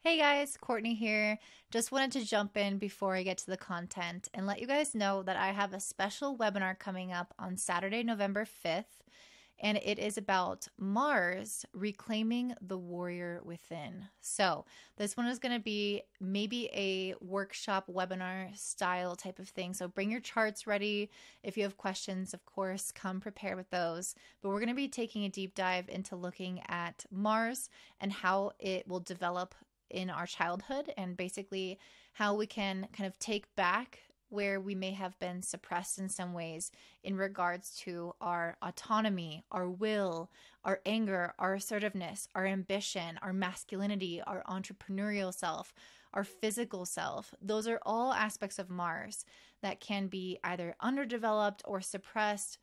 Hey guys, Courtney here. Just wanted to jump in before I get to the content and let you guys know that I have a special webinar coming up on Saturday, November 5th, and it is about Mars reclaiming the warrior within. So, this one is going to be maybe a workshop webinar style type of thing. So, bring your charts ready. If you have questions, of course, come prepared with those. But we're going to be taking a deep dive into looking at Mars and how it will develop in our childhood, and basically how we can kind of take back where we may have been suppressed in some ways in regards to our autonomy, our will, our anger, our assertiveness, our ambition, our masculinity, our entrepreneurial self, our physical self. Those are all aspects of Mars that can be either underdeveloped or suppressed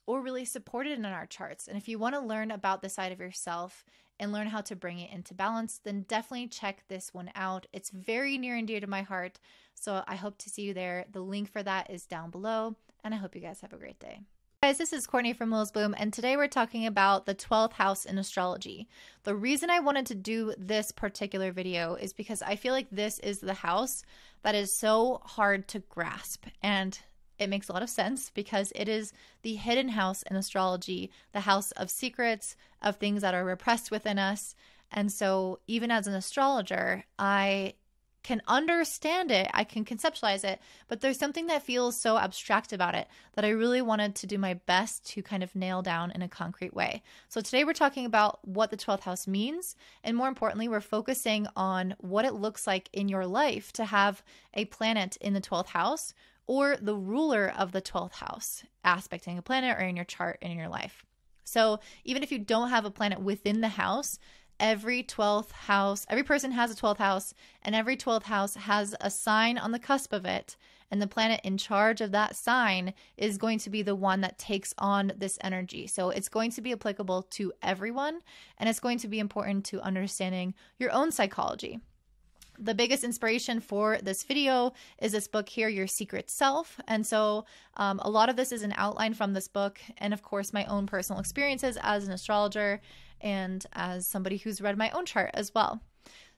or really supported in our charts. And if you want to learn about the side of yourself and learn how to bring it into balance, then definitely check this one out. It's very near and dear to my heart, so I hope to see you there. The link for that is down below, and I hope you guys have a great day. Guys, this is Courtney from Lil's Bloom, and today we're talking about the 12th house in astrology. The reason I wanted to do this particular video is because I feel like this is the house that is so hard to grasp, and it makes a lot of sense because it is the hidden house in astrology, the house of secrets, of things that are repressed within us. And so even as an astrologer, I can understand it, I can conceptualize it, but there's something that feels so abstract about it that I really wanted to do my best to kind of nail down in a concrete way. So today we're talking about what the 12th house means, and more importantly, we're focusing on what it looks like in your life to have a planet in the 12th house, or the ruler of the 12th house aspecting a planet or in your chart and in your life. So even if you don't have a planet within the house, every 12th house, every person has a 12th house, and every 12th house has a sign on the cusp of it. And the planet in charge of that sign is going to be the one that takes on this energy. So it's going to be applicable to everyone, and it's going to be important to understanding your own psychology. The biggest inspiration for this video is this book here, Your Secret Self. And so a lot of this is an outline from this book, and of course my own personal experiences as an astrologer and as somebody who's read my own chart as well.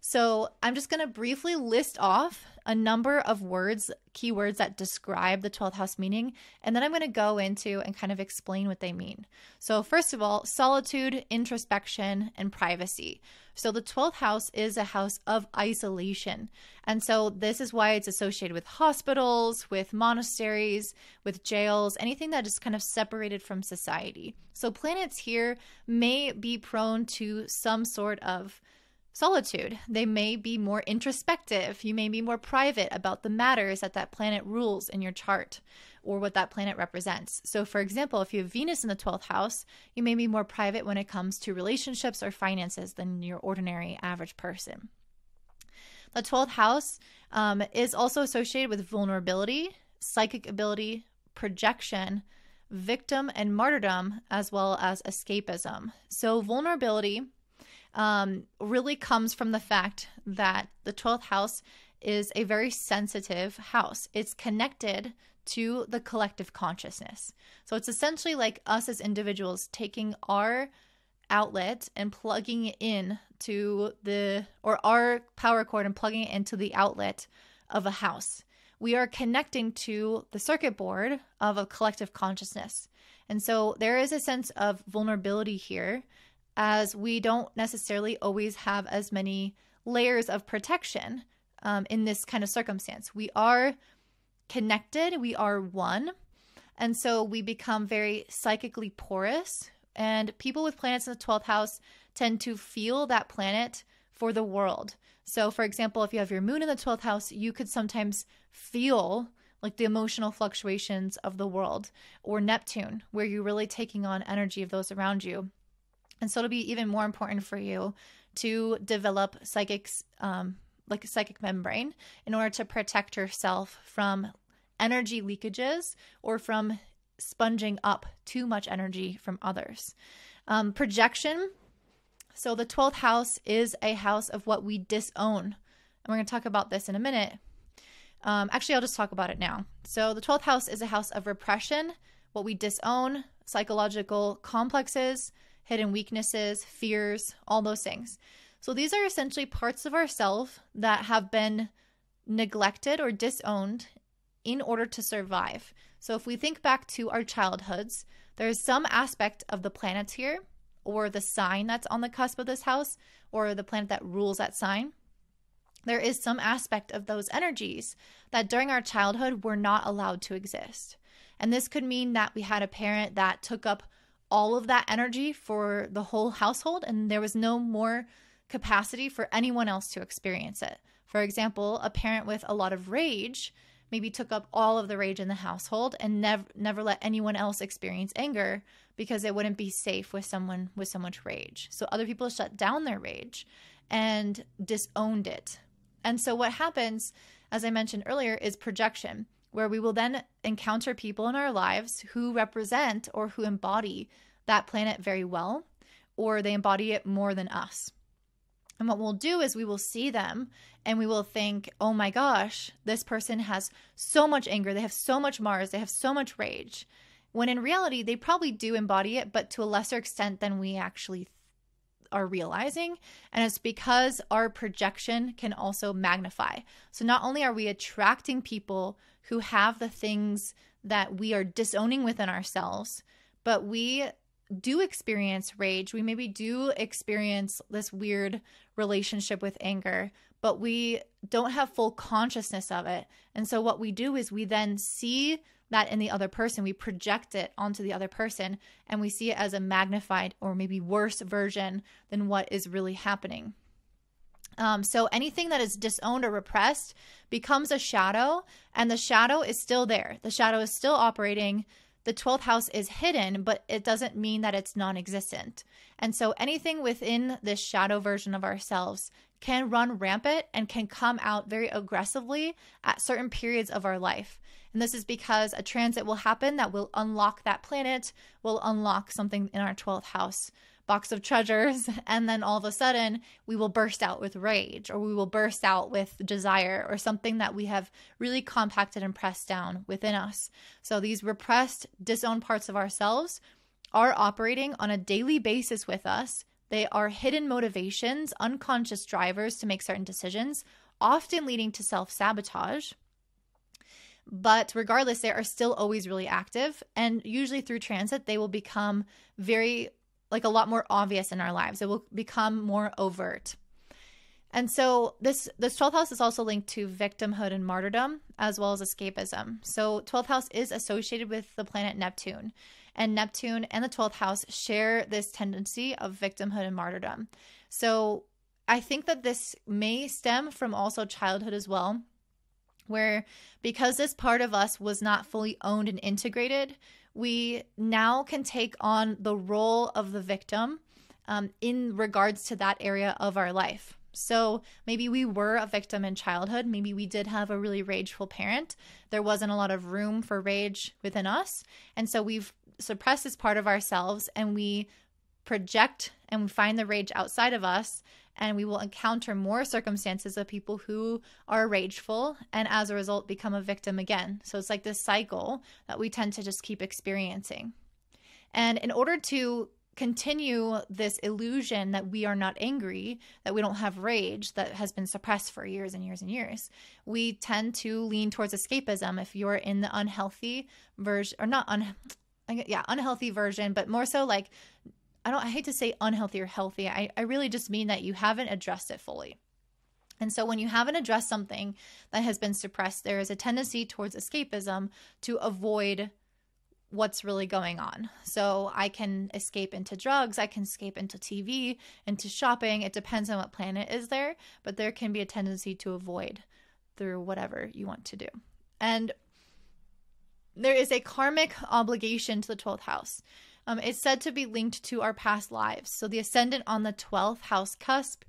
So I'm just going to briefly list off a number of words, keywords that describe the 12th house meaning, and then I'm going to go into and kind of explain what they mean. So first of all, solitude, introspection, and privacy. So the 12th house is a house of isolation. And so this is why it's associated with hospitals, with monasteries, with jails, anything that is kind of separated from society. So planets here may be prone to some sort of solitude. They may be more introspective. You may be more private about the matters that that planet rules in your chart or what that planet represents. So for example, if you have Venus in the 12th house, you may be more private when it comes to relationships or finances than your ordinary average person. The 12th house is also associated with vulnerability, psychic ability, projection, victim and martyrdom, as well as escapism. So vulnerability really comes from the fact that the 12th house is a very sensitive house. It's connected to the collective consciousness. So it's essentially like us as individuals taking our outlet and plugging it in to or our power cord and plugging it into the outlet of a house. We are connecting to the circuit board of a collective consciousness. And so there is a sense of vulnerability here, as we don't necessarily always have as many layers of protection in this kind of circumstance. We are connected, we are one, and so we become very psychically porous, and people with planets in the 12th house tend to feel that planet for the world. So for example, if you have your moon in the 12th house, you could sometimes feel like the emotional fluctuations of the world, or Neptune, where you're really taking on energy of those around you. And so it'll be even more important for you to develop psychics, like a psychic membrane, in order to protect yourself from energy leakages or from sponging up too much energy from others. Projection. So the 12th house is a house of what we disown. And we're going to talk about this in a minute. Actually, I'll just talk about it now. So the 12th house is a house of repression, what we disown, psychological complexes, hidden weaknesses, fears, all those things. So these are essentially parts of ourselves that have been neglected or disowned in order to survive. So if we think back to our childhoods, there's some aspect of the planets here, or the sign that's on the cusp of this house, or the planet that rules that sign. There is some aspect of those energies that during our childhood were not allowed to exist. And this could mean that we had a parent that took up all of that energy for the whole household, and there was no more capacity for anyone else to experience it. For example, a parent with a lot of rage maybe took up all of the rage in the household and never let anyone else experience anger because it wouldn't be safe with someone with so much rage. So other people shut down their rage and disowned it. And so what happens, as I mentioned earlier, is projection, where we will then encounter people in our lives who represent or who embody that planet very well, or they embody it more than us. And what we'll do is we will see them and we will think, oh my gosh, this person has so much anger. They have so much Mars. They have so much rage. When in reality, they probably do embody it, but to a lesser extent than we actually are realizing. And it's because our projection can also magnify. So not only are we attracting people who have the things that we are disowning within ourselves, but we do experience rage. We maybe do experience this weird relationship with anger, but we don't have full consciousness of it. And so what we do is we then see that in the other person, we project it onto the other person, and we see it as a magnified or maybe worse version than what is really happening. So anything that is disowned or repressed becomes a shadow, and the shadow is still there. The shadow is still operating. The 12th house is hidden, but it doesn't mean that it's non-existent. And so anything within this shadow version of ourselves can run rampant and can come out very aggressively at certain periods of our life. And this is because a transit will happen that will unlock that planet, will unlock something in our 12th house box of treasures, and then all of a sudden we will burst out with rage, or we will burst out with desire, or something that we have really compacted and pressed down within us. So these repressed, disowned parts of ourselves are operating on a daily basis with us. They are hidden motivations, unconscious drivers to make certain decisions, often leading to self-sabotage. But regardless, they are still always really active, and usually through transit, they will become a lot more obvious in our lives. It will become more overt. And so this 12th house is also linked to victimhood and martyrdom, as well as escapism. So 12th house is associated with the planet Neptune, and Neptune and the 12th house share this tendency of victimhood and martyrdom. So I think that this may stem from also childhood as well, where because this part of us was not fully owned and integrated, we now can take on the role of the victim in regards to that area of our life. So maybe we were a victim in childhood. Maybe we did have a really rageful parent. There wasn't a lot of room for rage within us. And so we've suppressed this part of ourselves, and we project and we find the rage outside of us, and we will encounter more circumstances of people who are rageful and as a result become a victim again. So it's like this cycle that we tend to just keep experiencing. And in order to continue this illusion that we are not angry, that we don't have rage that has been suppressed for years and years and years, we tend to lean towards escapism if you're in the unhealthy version, or not unhealthy version, but more so like, I hate to say unhealthy or healthy. I really just mean that you haven't addressed it fully. And so when you haven't addressed something that has been suppressed, there is a tendency towards escapism to avoid what's really going on. So I can escape into drugs, I can escape into TV, into shopping. It depends on what planet is there, but there can be a tendency to avoid through whatever you want to do. And there is a karmic obligation to the 12th house. It's said to be linked to our past lives. So the ascendant on the 12th house cusp,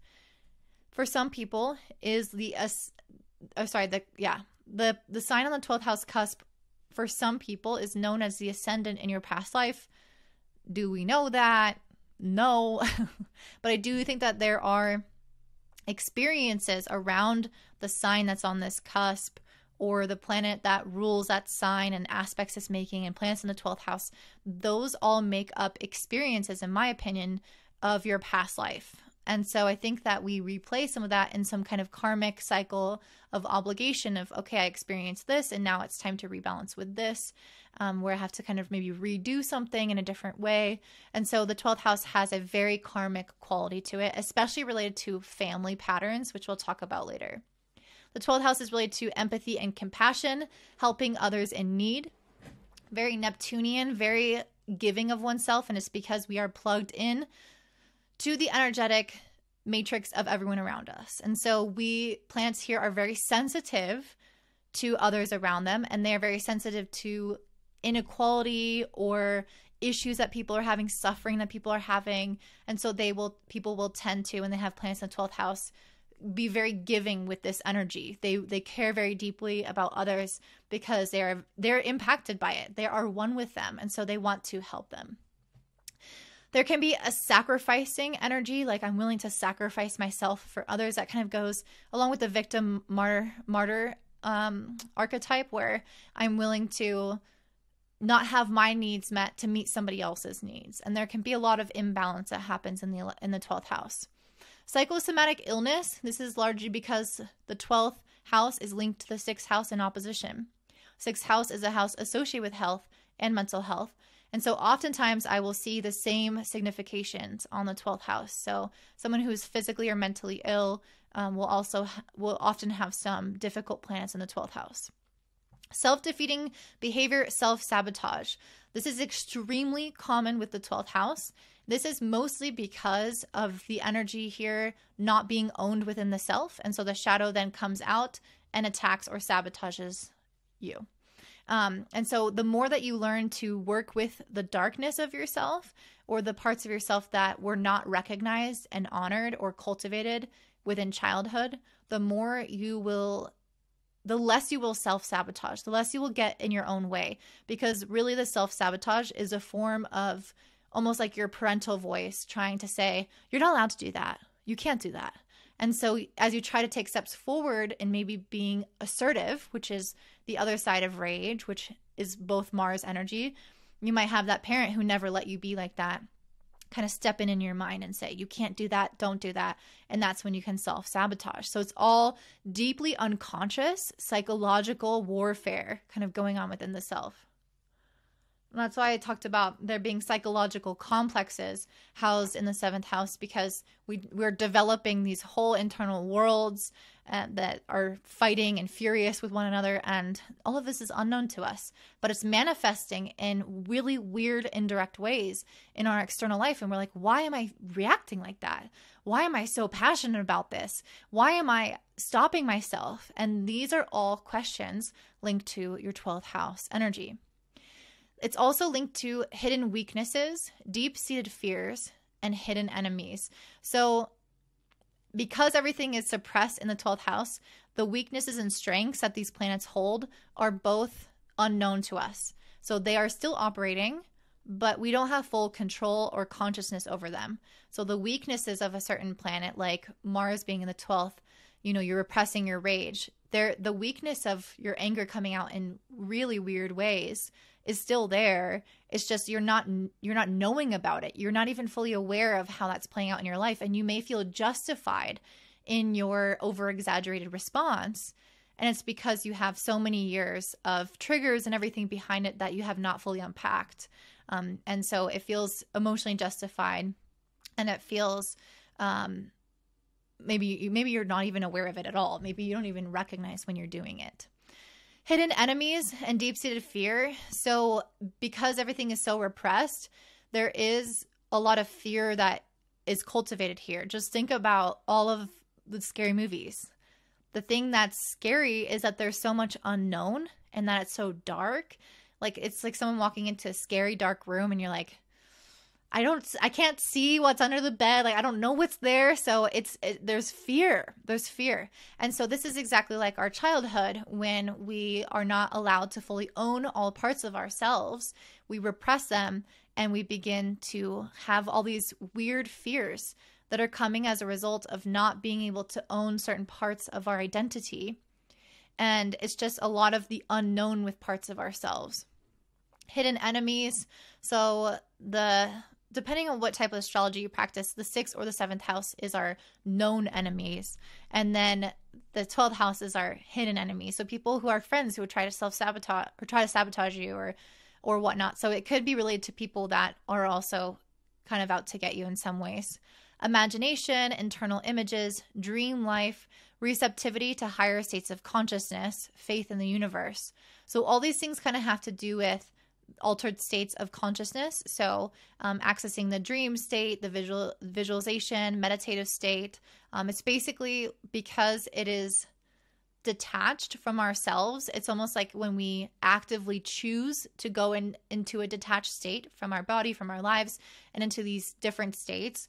for some people, is the sign on the 12th house cusp. For some people, is known as the ascendant in your past life. Do we know that? No, but I do think that there are experiences around the sign that's on this cusp, or the planet that rules that sign and aspects it's making, and planets in the 12th house. Those all make up experiences, in my opinion, of your past life. And so I think that we replay some of that in some kind of karmic cycle of obligation of, okay, I experienced this and now it's time to rebalance with this, where I have to kind of maybe redo something in a different way. And so the 12th house has a very karmic quality to it, especially related to family patterns, which we'll talk about later. The 12th house is related to empathy and compassion, helping others in need. Very Neptunian, very giving of oneself, and it's because we are plugged in to the energetic matrix of everyone around us. And so planets here are very sensitive to others around them, and they are very sensitive to inequality or issues that people are having, suffering that people are having. And so people will tend to, when they have planets in the 12th house, be very giving with this energy. They care very deeply about others because they're impacted by it. They are one with them, and so they want to help them. There can be a sacrificing energy, like I'm willing to sacrifice myself for others. That kind of goes along with the victim martyr archetype, where I'm willing to not have my needs met to meet somebody else's needs. And there can be a lot of imbalance that happens in the 12th house. Psychosomatic illness, this is largely because the 12th house is linked to the 6th house in opposition. 6th house is a house associated with health and mental health. And so oftentimes I will see the same significations on the 12th house. So someone who's physically or mentally ill will often have some difficult planets in the 12th house. Self-defeating behavior, self-sabotage. This is extremely common with the 12th house. This is mostly because of the energy here not being owned within the self. And so the shadow then comes out and attacks or sabotages you. And so the more that you learn to work with the darkness of yourself, or the parts of yourself that were not recognized and honored or cultivated within childhood, the less you will self-sabotage, the less you will get in your own way. Because really the self-sabotage is a form of almost like your parental voice trying to say, you're not allowed to do that. You can't do that. And so as you try to take steps forward and maybe being assertive, which is the other side of rage, which is both Mars energy, you might have that parent who never let you be like that, kind of step in your mind and say, you can't do that, don't do that. And that's when you can self-sabotage. So it's all deeply unconscious, psychological warfare kind of going on within the self. And that's why I talked about there being psychological complexes housed in the 7th house, because we're developing these whole internal worlds that are fighting and furious with one another. And all of this is unknown to us, but it's manifesting in really weird, indirect ways in our external life. And we're like, why am I reacting like that? Why am I so passionate about this? Why am I stopping myself? And these are all questions linked to your 12th house energy. It's also linked to hidden weaknesses, deep-seated fears, and hidden enemies. So because everything is suppressed in the 12th house, the weaknesses and strengths that these planets hold are both unknown to us. So they are still operating, but we don't have full control or consciousness over them. So the weaknesses of a certain planet, like Mars being in the 12th, you're repressing your rage. The weakness of your anger coming out in really weird ways is still there. It's just you're not knowing about it. You're not even fully aware of how that's playing out in your life, and you may feel justified in your over-exaggerated response. And it's because you have so many years of triggers and everything behind it that you have not fully unpacked. And so it feels emotionally justified, and it feels maybe you're not even aware of it at all. Maybe you don't even recognize when you're doing it. Hidden enemies and deep-seated fear. So because everything is so repressed, there is a lot of fear that is cultivated here. Just think about all of the scary movies. The thing that's scary is that there's so much unknown and that it's so dark. Like it's like someone walking into a scary dark room and you're like, I can't see what's under the bed. Like, I don't know what's there. So there's fear. There's fear. And so this is exactly like our childhood, when we are not allowed to fully own all parts of ourselves. We repress them and we begin to have all these weird fears that are coming as a result of not being able to own certain parts of our identity. And it's just a lot of the unknown with parts of ourselves. Hidden enemies. So depending on what type of astrology you practice, the 6th or the 7th house is our known enemies. And then the 12th house is our hidden enemies. So people who are friends who would try to self-sabotage or try to sabotage you or whatnot. So it could be related to people that are also kind of out to get you in some ways. Imagination, internal images, dream life, receptivity to higher states of consciousness, faith in the universe. So all these things kind of have to do with altered states of consciousness. So accessing the dream state, the visualization, meditative state. It's basically because it is detached from ourselves. It's almost like when we actively choose to go into a detached state from our body, from our lives, and into these different states,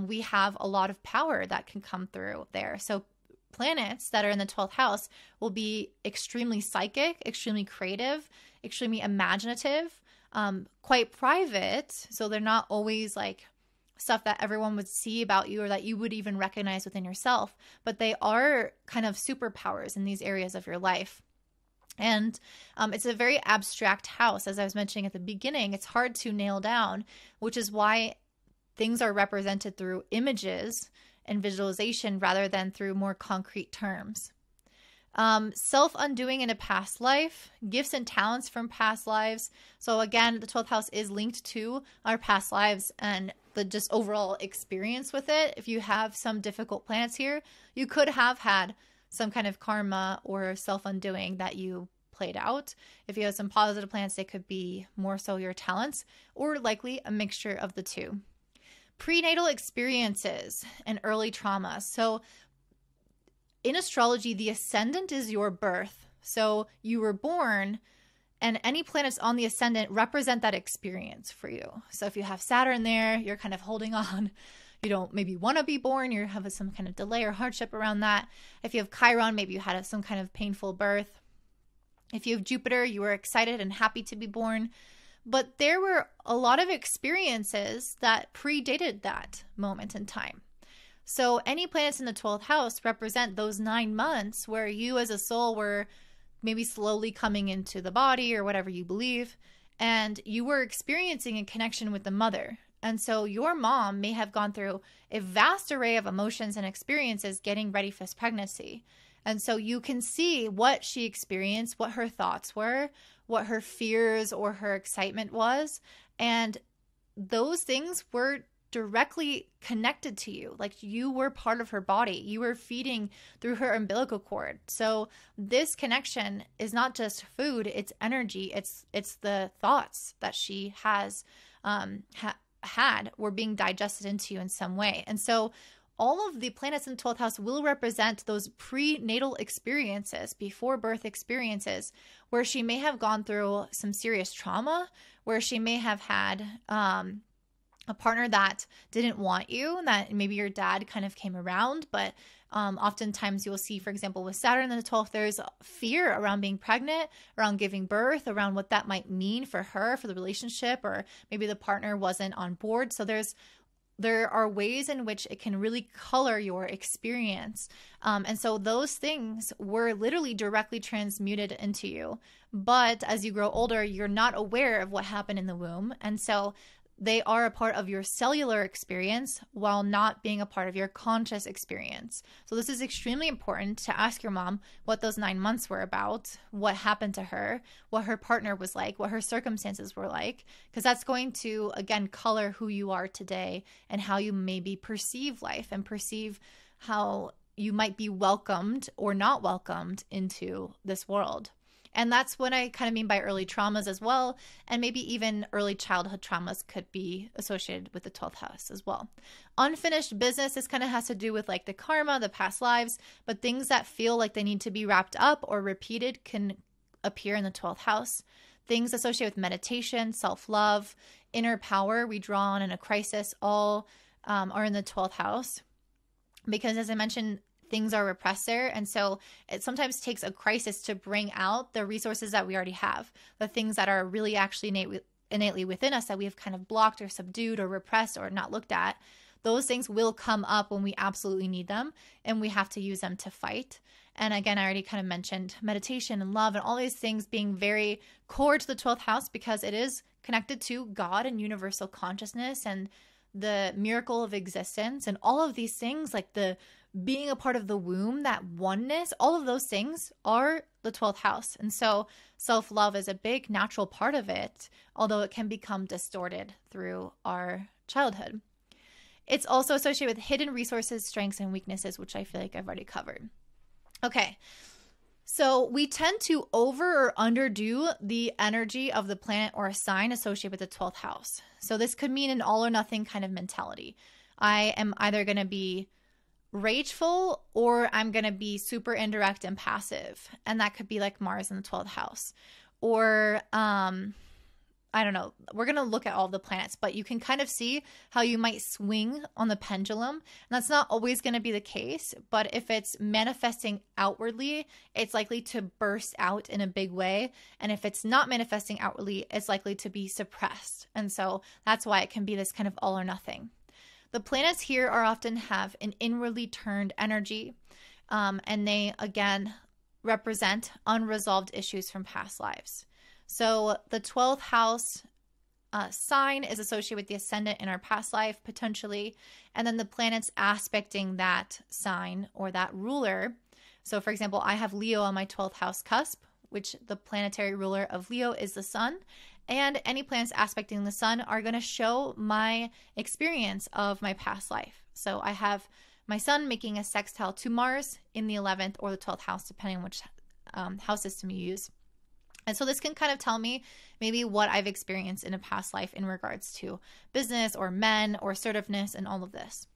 we have a lot of power that can come through there. So planets that are in the 12th house will be extremely psychic, extremely creative, extremely imaginative, quite private. So they're not always like stuff that everyone would see about you or that you would even recognize within yourself, but they are kind of superpowers in these areas of your life. And it's a very abstract house. As I was mentioning at the beginning, it's hard to nail down, which is why things are represented through images and visualization rather than through more concrete terms. Self-undoing in a past life, gifts and talents from past lives. So again, the 12th house is linked to our past lives and the just overall experience with it. If you have some difficult planets here, you could have had some kind of karma or self-undoing that you played out. If you have some positive planets, they could be more so your talents, or likely a mixture of the two. Prenatal experiences and early trauma. So in astrology, the ascendant is your birth. So you were born, and any planets on the ascendant represent that experience for you. So if you have Saturn there, you're kind of holding on. You don't maybe want to be born. You have some kind of delay or hardship around that. If you have Chiron, maybe you had some kind of painful birth. If you have Jupiter, you were excited and happy to be born. But there were a lot of experiences that predated that moment in time. So any planets in the 12th house represent those 9 months where you as a soul were maybe slowly coming into the body or whatever you believe, and you were experiencing a connection with the mother. And so your mom may have gone through a vast array of emotions and experiences getting ready for this pregnancy. And so you can see what she experienced, what her thoughts were, what her fears or her excitement was. And those things were directly connected to you. Like you were part of her body. You were feeding through her umbilical cord. So this connection is not just food, it's energy. It's the thoughts that she has had were being digested into you in some way. And so all of the planets in the 12th house will represent those prenatal experiences, before birth experiences, where she may have gone through some serious trauma, where she may have had a partner that didn't want you, that maybe your dad kind of came around, but oftentimes you'll see, for example, with Saturn in the 12th, there's fear around being pregnant, around giving birth, around what that might mean for her, for the relationship, or maybe the partner wasn't on board. So there are ways in which it can really color your experience. And so those things were literally directly transmuted into you. But as you grow older, you're not aware of what happened in the womb. And so they are a part of your cellular experience while not being a part of your conscious experience. So this is extremely important to ask your mom what those 9 months were about, what happened to her, what her partner was like, what her circumstances were like, because that's going to, again, color who you are today and how you maybe perceive life and perceive how you might be welcomed or not welcomed into this world. And that's what I kind of mean by early traumas as well. And maybe even early childhood traumas could be associated with the 12th house as well. Unfinished business, this kind of has to do with like the karma, the past lives, but things that feel like they need to be wrapped up or repeated can appear in the 12th house. Things associated with meditation, self-love, inner power we draw on in a crisis, all are in the 12th house. Because as I mentioned, things are repressed there. And so it sometimes takes a crisis to bring out the resources that we already have, the things that are really actually innately within us that we have kind of blocked or subdued or repressed or not looked at. Those things will come up when we absolutely need them, and we have to use them to fight. And again, I already kind of mentioned meditation and love and all these things being very core to the 12th house because it is connected to God and universal consciousness and the miracle of existence and all of these things, like the being a part of the womb, that oneness, all of those things are the 12th house. And so self-love is a big natural part of it, although it can become distorted through our childhood. It's also associated with hidden resources, strengths, and weaknesses, which I feel like I've already covered. Okay. So we tend to over or underdo the energy of the planet or a sign associated with the 12th house. So this could mean an all or nothing kind of mentality. I am either going to be rageful or I'm going to be super indirect and passive. And that could be like Mars in the 12th house. Or, I don't know. We're going to look at all the planets, but you can kind of see how you might swing on the pendulum. And that's not always going to be the case, but if it's manifesting outwardly, it's likely to burst out in a big way. And if it's not manifesting outwardly, it's likely to be suppressed. And so that's why it can be this kind of all or nothing. The planets here are often have an inwardly turned energy, and they, again, represent unresolved issues from past lives. So the 12th house sign is associated with the ascendant in our past life, potentially, and then the planets aspecting that sign or that ruler. So, for example, I have Leo on my 12th house cusp, which the planetary ruler of Leo is the sun. And any planets aspecting the sun are going to show my experience of my past life. So I have my sun making a sextile to Mars in the 11th or the 12th house, depending on which house system you use. And so this can kind of tell me maybe what I've experienced in a past life in regards to business or men or assertiveness and all of this.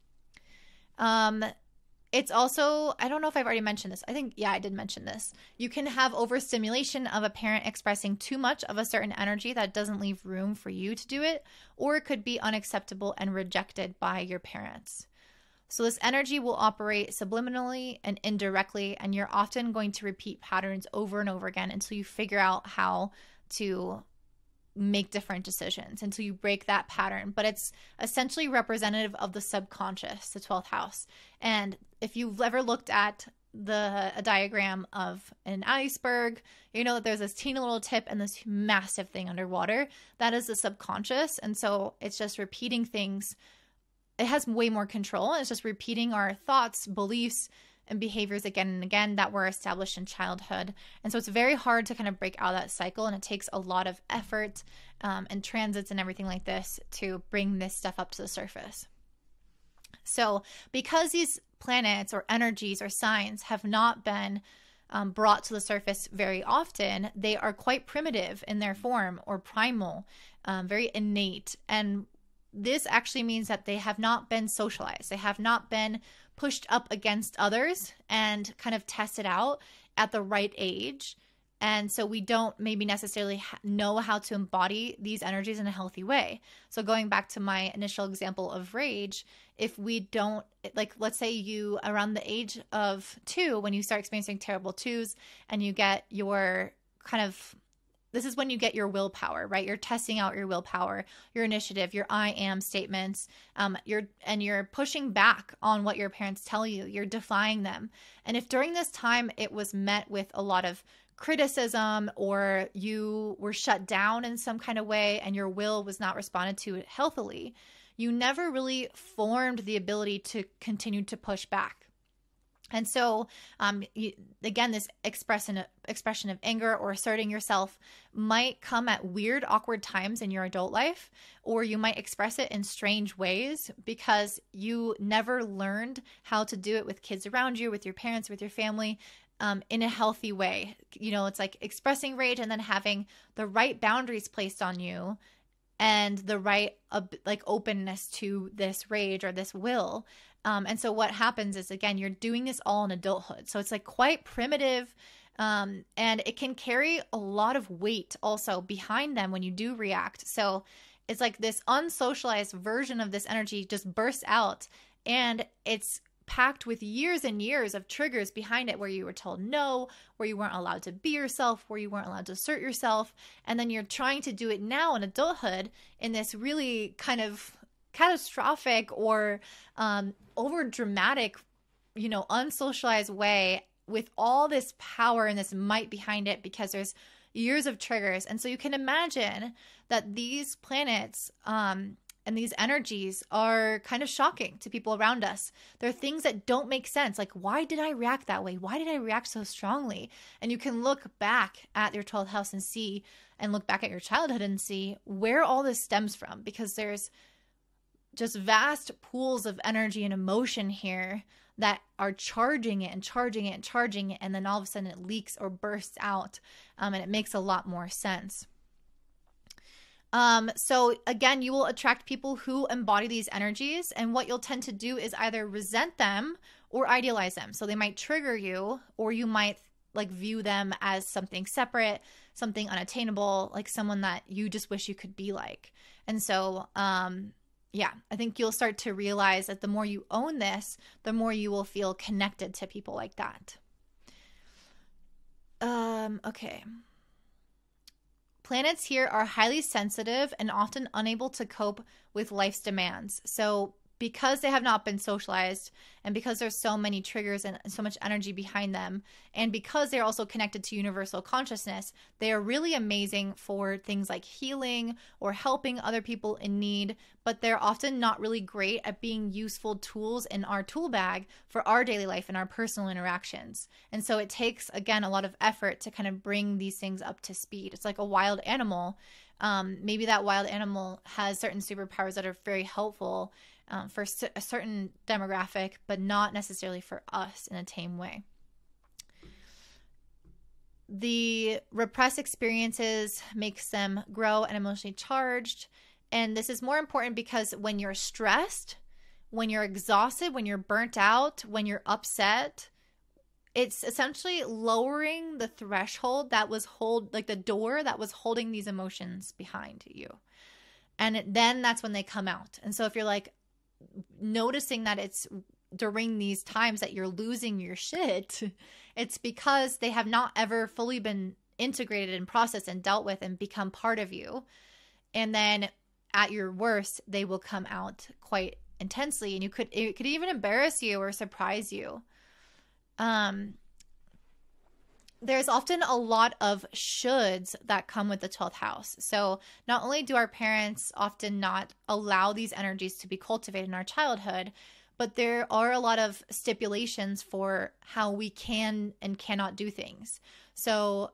It's also, I don't know if I've already mentioned this. I think, yeah, I did mention this. You can have overstimulation of a parent expressing too much of a certain energy that doesn't leave room for you to do it, or it could be unacceptable and rejected by your parents. So this energy will operate subliminally and indirectly, and you're often going to repeat patterns over and over again until you figure out how to make different decisions, until you break that pattern. But it's essentially representative of the subconscious, the 12th house. And if you've ever looked at a diagram of an iceberg, you know that there's this teeny little tip and this massive thing underwater. That is the subconscious. And so it's just repeating things. It has way more control. It's just repeating our thoughts, beliefs, and behaviors again and again that were established in childhood. And so it's very hard to kind of break out of that cycle, and it takes a lot of effort and transits and everything like this to bring this stuff up to the surface. So because these planets or energies or signs have not been brought to the surface very often, they are quite primitive in their form or primal, very innate. And this actually means that they have not been socialized. They have not been pushed up against others and kind of tested out at the right age. And so we don't maybe necessarily know how to embody these energies in a healthy way. So going back to my initial example of rage, if we don't, like, let's say you around the age of 2, when you start experiencing terrible 2s and you get your kind of, this is when you get your willpower, right? You're testing out your willpower, your initiative, your I am statements. You're pushing back on what your parents tell you. You're defying them. And if during this time it was met with a lot of criticism, or you were shut down in some kind of way and your will was not responded to healthily, you never really formed the ability to continue to push back. And so, again, this expression of anger or asserting yourself might come at weird, awkward times in your adult life, or you might express it in strange ways because you never learned how to do it with kids around you, with your parents, with your family, in a healthy way. You know, it's like expressing rage and then having the right boundaries placed on you and the right openness to this rage or this will. And so what happens is, again, you're doing this all in adulthood. So it's like quite primitive, and it can carry a lot of weight also behind them when you do react. So it's like this unsocialized version of this energy just bursts out, and it's packed with years and years of triggers behind it, where you were told no, where you weren't allowed to be yourself, where you weren't allowed to assert yourself. And then you're trying to do it now in adulthood in this really kind of catastrophic or over dramatic, unsocialized way, with all this power and this might behind it, because there's, years of triggers. And so you can imagine that these planets and these energies are kind of shocking to people around us. They're things that don't make sense. Like, why did I react that way? Why did I react so strongly? And you can look back at your 12th house and see, and look back at your childhood and see where all this stems from, because there's just vast pools of energy and emotion here that are charging it and charging it and charging it. And then all of a sudden it leaks or bursts out. And it makes a lot more sense. So again, you will attract people who embody these energies, and what you'll tend to do is either resent them or idealize them. So they might trigger you, or you might like view them as something separate, something unattainable, like someone that you just wish you could be like. And so, yeah, I think you'll start to realize that the more you own this, the more you will feel connected to people like that. Okay. Planets here are highly sensitive and often unable to cope with life's demands. So because they have not been socialized, and because there's so many triggers and so much energy behind them, and because they're also connected to universal consciousness, they are really amazing for things like healing or helping other people in need, but they're often not really great at being useful tools in our tool bag for our daily life and our personal interactions. And so it takes, again, a lot of effort to kind of bring these things up to speed. It's like a wild animal. Maybe that wild animal has certain superpowers that are very helpful for a certain demographic, but not necessarily for us in a tame way. The repressed experiences makes them grow and emotionally charged. And this is more important because when you're stressed, when you're exhausted, when you're burnt out, when you're upset, it's essentially lowering the threshold that was like the door that was holding these emotions behind you. And then that's when they come out. And so if you're like noticing that it's during these times that you're losing your shit, it's because they have not ever fully been integrated and processed and dealt with and become part of you. And then at your worst, they will come out quite intensely, and it could even embarrass you or surprise you. There's often a lot of shoulds that come with the 12th house. So not only do our parents often not allow these energies to be cultivated in our childhood, but there are a lot of stipulations for how we can and cannot do things. So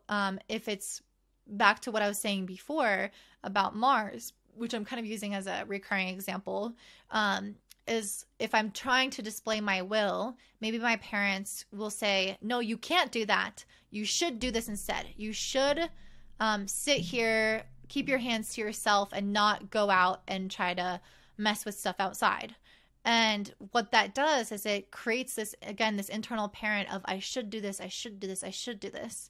if it's back to what I was saying before about Mars, which I'm kind of using as a recurring example, is if I'm trying to display my will, maybe my parents will say, no, you can't do that. You should do this instead. You should sit here, keep your hands to yourself, and not go out and try to mess with stuff outside. And what that does is it creates this, again, this internal parent of I should do this, I should do this, I should do this.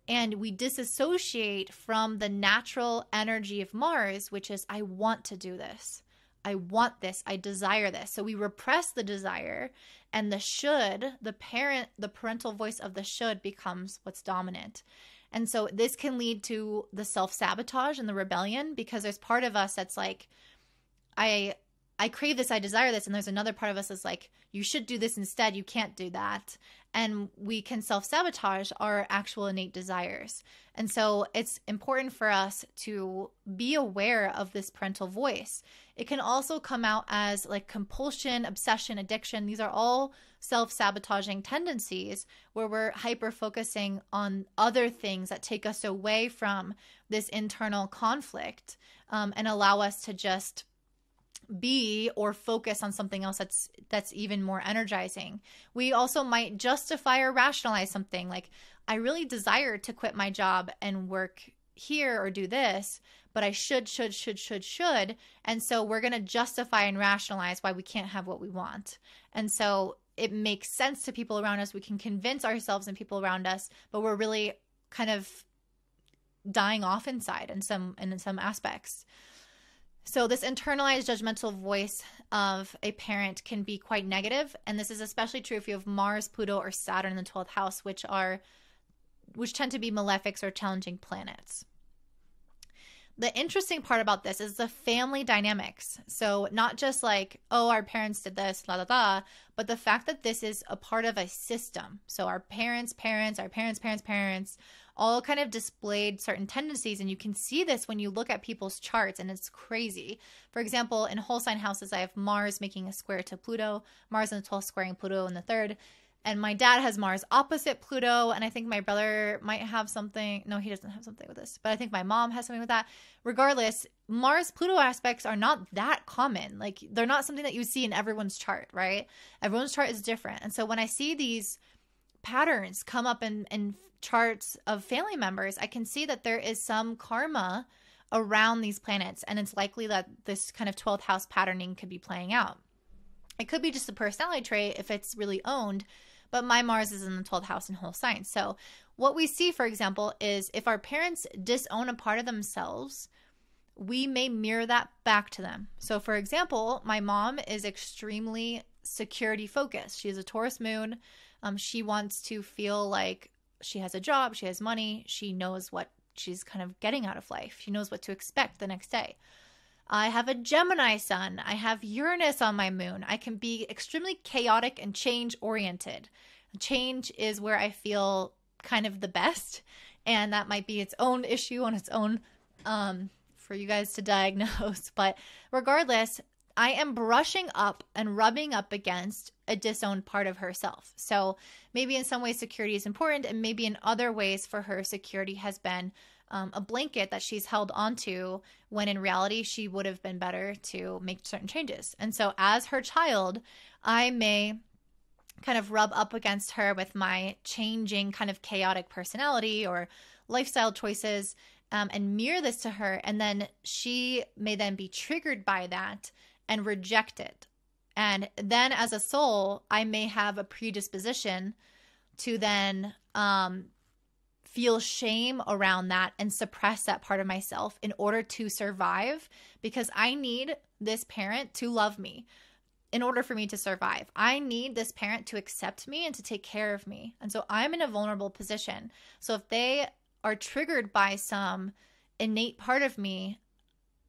And we disassociate from the natural energy of Mars, which is I want to do this. I want this. I desire this. So we repress the desire, and the should, the parental voice of the should becomes what's dominant. And so this can lead to the self-sabotage and the rebellion, because there's part of us that's like, I crave this, I desire this. And there's another part of us that's like, you should do this instead. You can't do that. And we can self-sabotage our actual innate desires. And so it's important for us to be aware of this parental voice. It can also come out as like compulsion, obsession, addiction. These are all self-sabotaging tendencies where we're hyper-focusing on other things that take us away from this internal conflict, and allow us to just be or focus on something else that's even more energizing. We also might justify or rationalize something like, I really desire to quit my job and work here or do this, but I should. And so we're going to justify and rationalize why we can't have what we want. And so it makes sense to people around us. We can convince ourselves and people around us, but we're really kind of dying off inside in some aspects. So this internalized judgmental voice of a parent can be quite negative, and this is especially true if you have Mars, Pluto, or Saturn in the 12th house, which tend to be malefics or challenging planets. The interesting part about this is the family dynamics. So not just like, oh, our parents did this, la la la, but the fact that this is a part of a system. So our parents' parents, our parents' parents' parents all kind of displayed certain tendencies. And you can see this when you look at people's charts, and it's crazy. For example, in whole sign houses, I have Mars making a square to Pluto, Mars in the 12th squaring Pluto in the 3rd. And my dad has Mars opposite Pluto, and I think my brother might have something. No, he doesn't have something with this, but I think my mom has something with that. Regardless, Mars-Pluto aspects are not that common. Like, they're not something that you see in everyone's chart, right? Everyone's chart is different. And so when I see these patterns come up in charts of family members, I can see that there is some karma around these planets, and it's likely that this kind of 12th house patterning could be playing out. It could be just a personality trait if it's really owned, but my Mars is in the 12th house in whole sign. So what we see, for example, is if our parents disown a part of themselves, we may mirror that back to them. So for example, my mom is extremely security focused. She is a Taurus moon. She wants to feel like she has a job, she has money, she knows what she's kind of getting out of life. She knows what to expect the next day. I have a Gemini sun. I have Uranus on my moon. I can be extremely chaotic and change oriented. Change is where I feel kind of the best, and that might be its own issue on its own for you guys to diagnose. But regardless, I am brushing up and rubbing up against a disowned part of herself. So maybe in some ways security is important, and maybe in other ways for her security has been a blanket that she's held onto, when in reality she would have been better to make certain changes. And so as her child, I may kind of rub up against her with my changing kind of chaotic personality or lifestyle choices, and mirror this to her. And then she may then be triggered by that and reject it. And then as a soul, I may have a predisposition to then feel shame around that and suppress that part of myself in order to survive, because I need this parent to love me in order for me to survive. I need this parent to accept me and to take care of me. And so I'm in a vulnerable position. So if they are triggered by some innate part of me,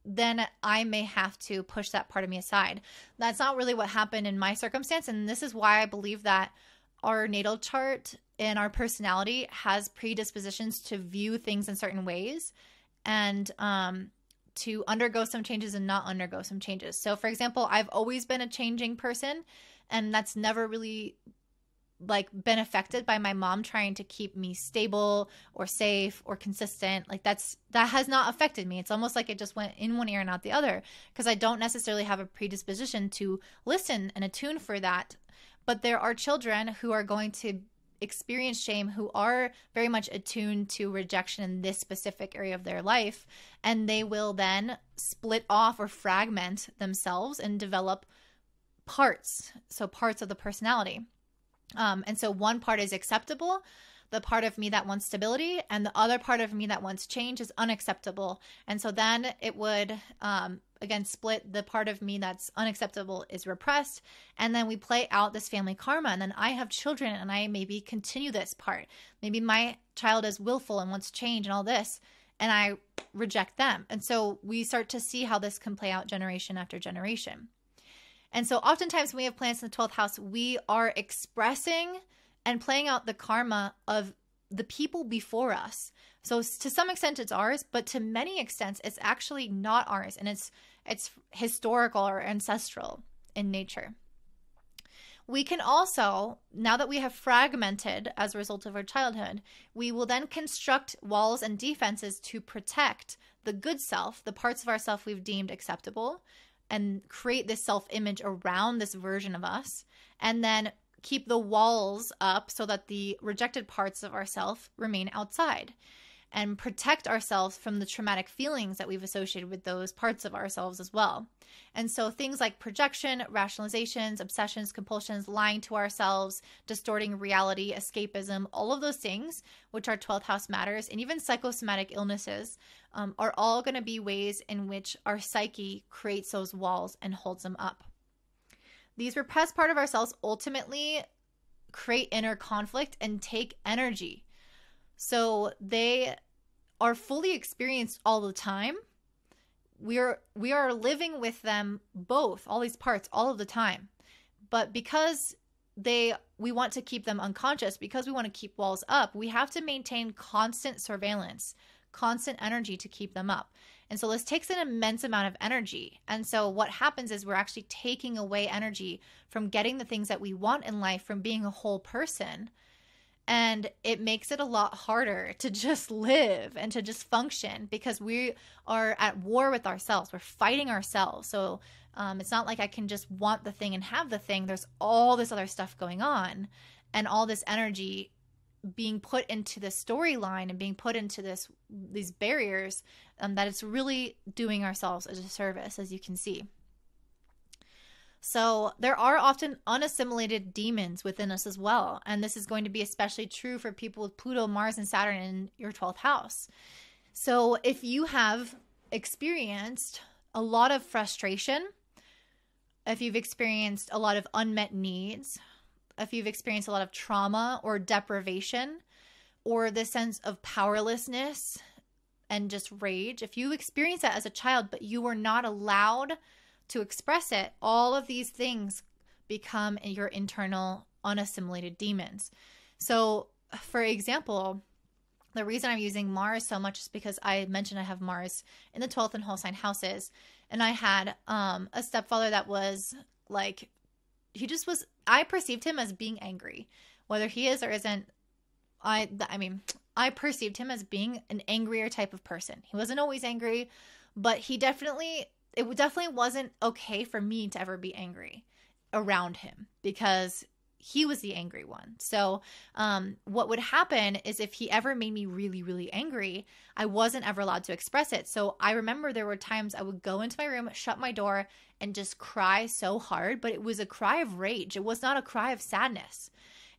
then I may have to push that part of me aside. That's not really what happened in my circumstance. And this is why I believe that our natal chart and our personality has predispositions to view things in certain ways, and to undergo some changes and not undergo some changes. So for example, I've always been a changing person, and that's never really like been affected by my mom trying to keep me stable or safe or consistent. Like that has not affected me. It's almost like it just went in one ear and out the other, because I don't necessarily have a predisposition to listen and attune for that. But there are children who are going to experience shame, who are very much attuned to rejection in this specific area of their life, and they will then split off or fragment themselves and develop parts, so parts of the personality. And so one part is acceptable, the part of me that wants stability, and the other part of me that wants change is unacceptable. And so then it would again split. The part of me that's unacceptable is repressed, and then we play out this family karma, and then I have children and I maybe continue this part. Maybe my child is willful and wants change and all this, and I reject them. And so we start to see how this can play out generation after generation. And so oftentimes when we have planets in the 12th house, we are expressing and playing out the karma of the people before us. So to some extent it's ours, but to many extents it's actually not ours, and it's historical or ancestral in nature. We can also, now that we have fragmented as a result of our childhood, we will then construct walls and defenses to protect the good self, the parts of ourself we've deemed acceptable, and create this self-image around this version of us, and then keep the walls up so that the rejected parts of ourself remain outside, and protect ourselves from the traumatic feelings that we've associated with those parts of ourselves as well. And so things like projection, rationalizations, obsessions, compulsions, lying to ourselves, distorting reality, escapism, all of those things, which are 12th house matters, and even psychosomatic illnesses, are all going to be ways in which our psyche creates those walls and holds them up. These repressed part of ourselves ultimately create inner conflict and take energy. So they are fully experienced all the time. We are living with them both, all these parts, all of the time. But because we want to keep them unconscious because we want to keep walls up. We have to maintain constant surveillance, constant energy to keep them up. And so this takes an immense amount of energy. And so what happens is we're actually taking away energy from getting the things that we want in life, from being a whole person. And it makes it a lot harder to just live and to just function because we are at war with ourselves. We're fighting ourselves. So it's not like I can just want the thing and have the thing. There's all this other stuff going on and all this energy being put into the storyline and being put into these barriers that it's really doing ourselves a disservice, as you can see. So there are often unassimilated demons within us as well. And this is going to be especially true for people with Pluto, Mars, and Saturn in your 12th house. So if you have experienced a lot of frustration, if you've experienced a lot of unmet needs, if you've experienced a lot of trauma or deprivation, or the sense of powerlessness and just rage, if you experienced that as a child, but you were not allowed to express it, all of these things become your internal unassimilated demons. So, for example, the reason I'm using Mars so much is because I mentioned I have Mars in the 12th and whole sign houses, and I had a stepfather that was like, I perceived him as being angry. Whether he is or isn't, I I perceived him as being an angrier type of person. He wasn't always angry, but it definitely wasn't okay for me to ever be angry around him because he was the angry one. So what would happen is if he ever made me really, really angry, I wasn't ever allowed to express it. So I remember there were times I would go into my room, shut my door, and just cry so hard, but it was a cry of rage. It was not a cry of sadness.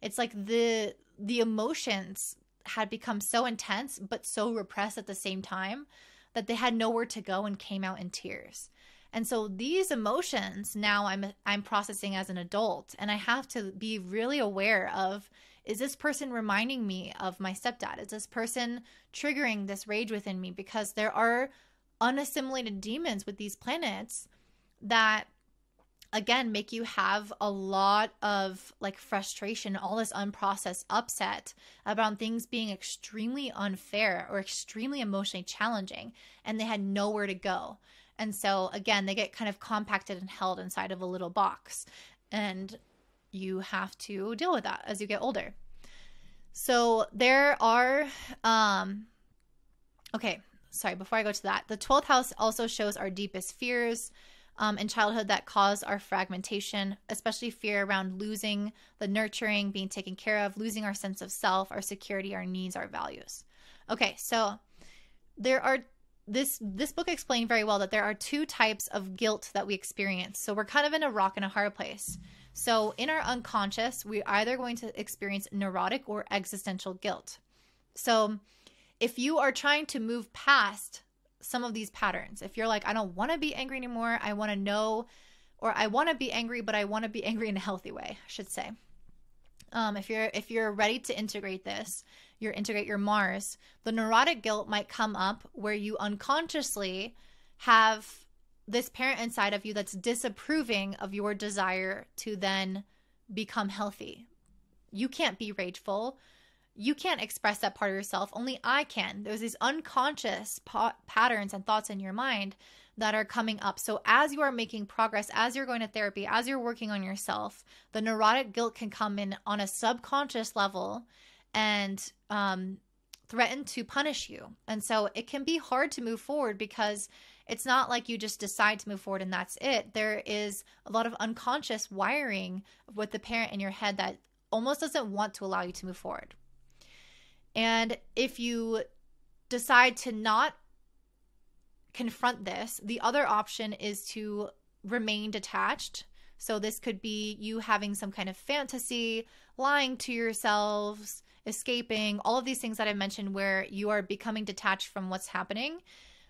It's like the emotions had become so intense, but so repressed at the same time that they had nowhere to go and came out in tears. And so these emotions now I'm processing as an adult, and I have to be really aware of, is this person reminding me of my stepdad? Is this person triggering this rage within me? Because there are unassimilated demons with these planets that, again, make you have a lot of like frustration, all this unprocessed upset about things being extremely unfair or extremely emotionally challenging, and they had nowhere to go. And so, again, they get kind of compacted and held inside of a little box. And you have to deal with that as you get older. So there are, okay, sorry, before I go to that, the 12th house also shows our deepest fears in childhood that cause our fragmentation, especially fear around losing the nurturing, being taken care of, losing our sense of self, our security, our needs, our values. Okay, so there are this book explained very well that there are two types of guilt that we experience. So we're kind of in a rock and a hard place. So in our unconscious, we're either going to experience neurotic or existential guilt. So if you are trying to move past some of these patterns, if you're like, I don't want to be angry anymore, I want to know, or I want to be angry, but I want to be angry in a healthy way, I should say. If you're ready to integrate this, integrate your Mars, the neurotic guilt might come up where you unconsciously have this parent inside of you that's disapproving of your desire to then become healthy. You can't be rageful. You can't express that part of yourself. Only I can. There's these unconscious patterns and thoughts in your mind that are coming up. So as you are making progress, as you're going to therapy, as you're working on yourself, the neurotic guilt can come in on a subconscious level and threaten to punish you. And so it can be hard to move forward because it's not like you just decide to move forward and that's it. There is a lot of unconscious wiring with the parent in your head that almost doesn't want to allow you to move forward. And if you decide to not confront this, the other option is to remain detached. So this could be you having some kind of fantasy, lying to yourselves, escaping, all of these things that I mentioned where you are becoming detached from what's happening.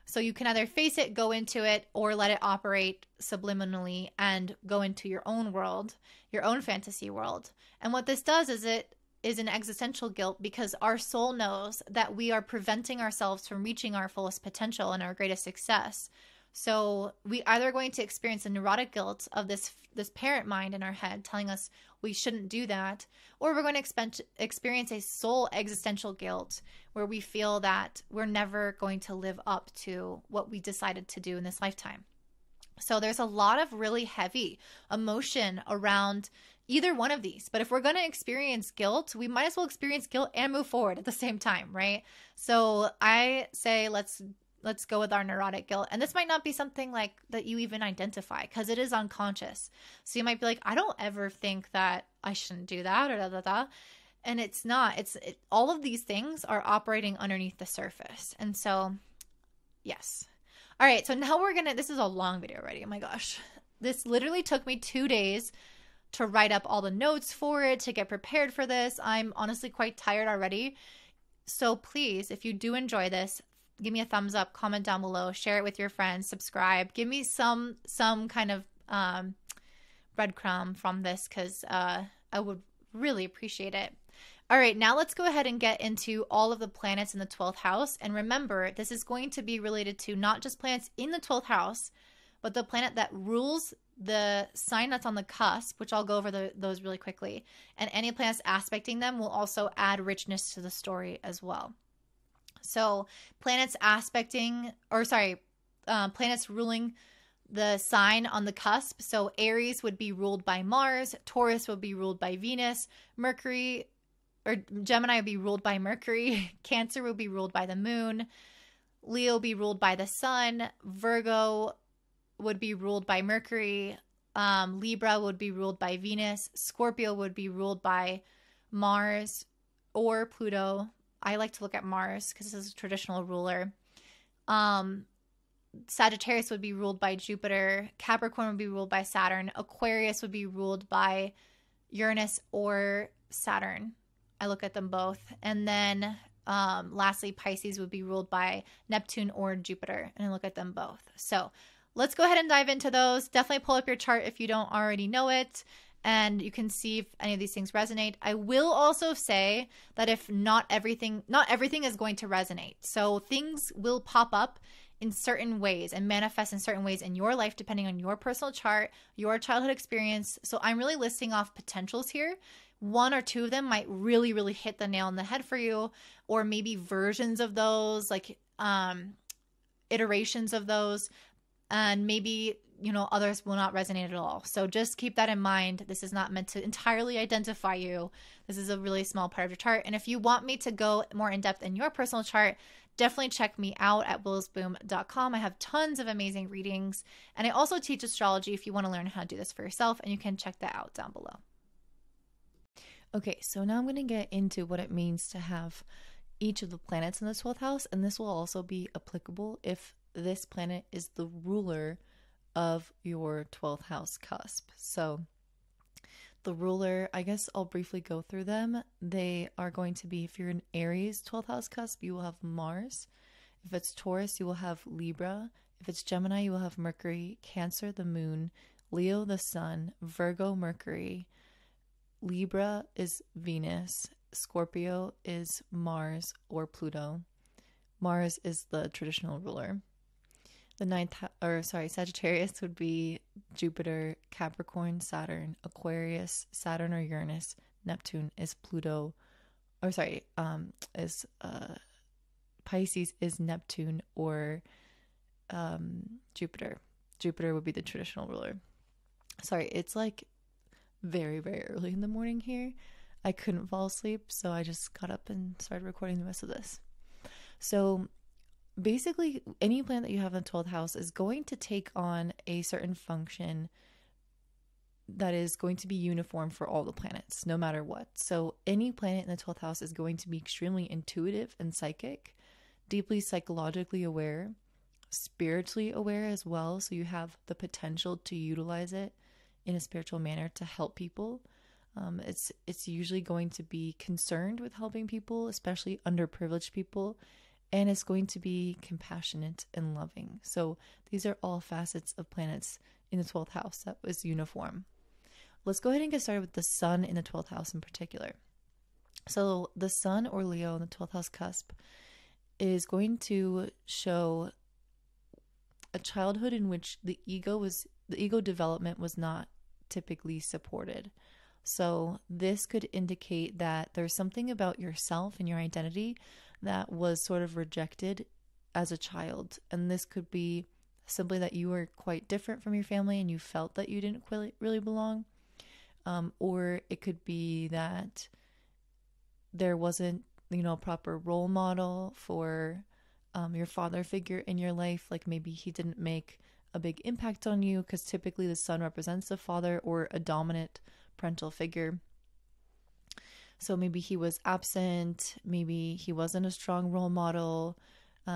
So you can either face it, go into it, or let it operate subliminally and go into your own world, your own fantasy world. And what this does is it is an existential guilt because our soul knows that we are preventing ourselves from reaching our fullest potential and our greatest success So we either are going to experience the neurotic guilt of this parent mind in our head telling us we shouldn't do that, or we're going to experience a soul existential guilt where we feel that we're never going to live up to what we decided to do in this lifetime. So there's a lot of really heavy emotion around either one of these. But if we're going to experience guilt, we might as well experience guilt and move forward at the same time, right? So I say let's go with our neurotic guilt. And this might not be something like that you even identify because it is unconscious. So you might be like, I don't ever think that I shouldn't do that or da da da. And it's not. All of these things are operating underneath the surface. And so, yes. All right, so now this is a long video already. Oh my gosh. This literally took me 2 days to write up all the notes for it, to get prepared for this. I'm honestly quite tired already. So please, if you do enjoy this, give me a thumbs up, comment down below, share it with your friends, subscribe. Give me some kind of breadcrumb from this because I would really appreciate it. All right, now let's go ahead and get into all of the planets in the 12th house. And remember, this is going to be related to not just planets in the 12th house, but the planet that rules the sign that's on the cusp, which I'll go over those really quickly. And any planets aspecting them will also add richness to the story as well. So planets ruling the sign on the cusp. So Aries would be ruled by Mars, Taurus would be ruled by Venus, Gemini would be ruled by Mercury, Cancer would be ruled by the moon, Leo would be ruled by the sun, Virgo would be ruled by Mercury, Libra would be ruled by Venus, Scorpio would be ruled by Mars or Pluto. I like to look at Mars because this is a traditional ruler. Sagittarius would be ruled by Jupiter, Capricorn would be ruled by Saturn, Aquarius would be ruled by Uranus or Saturn. I look at them both. And then lastly, Pisces would be ruled by Neptune or Jupiter, and I look at them both. So let's go ahead and dive into those. Definitely pull up your chart if you don't already know it, and you can see if any of these things resonate. I will also say that if not everything is going to resonate. So things will pop up in certain ways and manifest in certain ways in your life depending on your personal chart, your childhood experience. So I'm really listing off potentials here. One or two of them might really, really hit the nail on the head for you, or maybe versions of those, like iterations of those, and maybe, others will not resonate at all. So just keep that in mind. This is not meant to entirely identify you. This is a really small part of your chart. And if you want me to go more in depth in your personal chart, definitely check me out at willsboom.com. I have tons of amazing readings, and I also teach astrology if you want to learn how to do this for yourself, and you can check that out down below. Okay, so now I'm going to get into what it means to have each of the planets in the 12th house, and this will also be applicable if this planet is the ruler of your 12th house cusp. So the ruler, I guess I'll briefly go through them. They are going to be, if you're in Aries 12th house cusp, you will have Mars. If it's Taurus, you will have Libra. If it's Gemini, you will have Mercury, Cancer, the moon, Leo, the sun, Virgo, Mercury, Libra is Venus, Scorpio is Mars or Pluto. Mars is the traditional ruler. Sagittarius would be Jupiter, Capricorn, Saturn, Aquarius, Saturn or Uranus. Neptune is Pluto. Pisces is Neptune or Jupiter. Jupiter would be the traditional ruler. Sorry, it's like very, very early in the morning here. I couldn't fall asleep, so I just got up and started recording the rest of this. So basically, any planet that you have in the 12th house is going to take on a certain function that is going to be uniform for all the planets, no matter what. So any planet in the 12th house is going to be extremely intuitive and psychic, deeply psychologically aware, spiritually aware as well. So you have the potential to utilize it in a spiritual manner to help people. It's usually going to be concerned with helping people, especially underprivileged people, and it's going to be compassionate and loving. So these are all facets of planets in the 12th house that was uniform. Let's go ahead and get started with the sun in the 12th house in particular. So the sun or Leo in the 12th house cusp is going to show a childhood in which the ego development was not typically supported. So this could indicate that there's something about yourself and your identity that was sort of rejected as a child. And this could be simply that you were quite different from your family and you felt that you didn't really belong. Or it could be that there wasn't, a proper role model for your father figure in your life. Like maybe he didn't make a big impact on you, because typically the sun represents the father or a dominant parental figure. So maybe he was absent, maybe he wasn't a strong role model,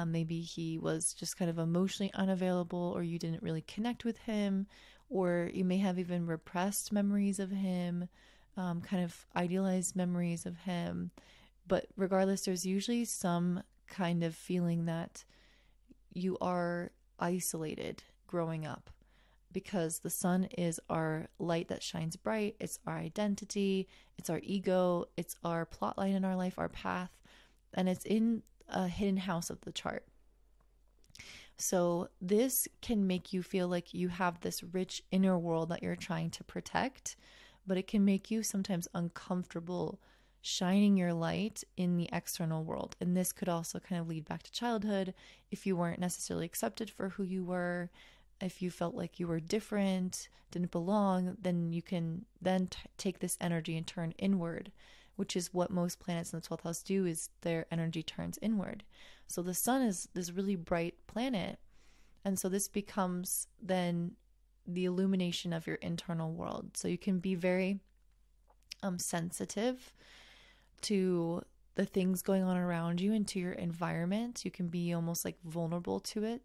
maybe he was just kind of emotionally unavailable, or you didn't really connect with him, or you may have even repressed memories of him, kind of idealized memories of him. But regardless, there's usually some kind of feeling that you are isolated growing up, because the sun is our light that shines bright. It's our identity, it's our ego, it's our plot line in our life, our path, and it's in a hidden house of the chart. So this can make you feel like you have this rich inner world that you're trying to protect, but it can make you sometimes uncomfortable shining your light in the external world. And this could also kind of lead back to childhood. If you weren't necessarily accepted for who you were, if you felt like you were different, didn't belong, then you can then take this energy and turn inward, which is what most planets in the 12th house do, is their energy turns inward. So the sun is this really bright planet. And so this becomes then the illumination of your internal world. So you can be very sensitive to the things going on around you and to your environment. You can be almost like vulnerable to it,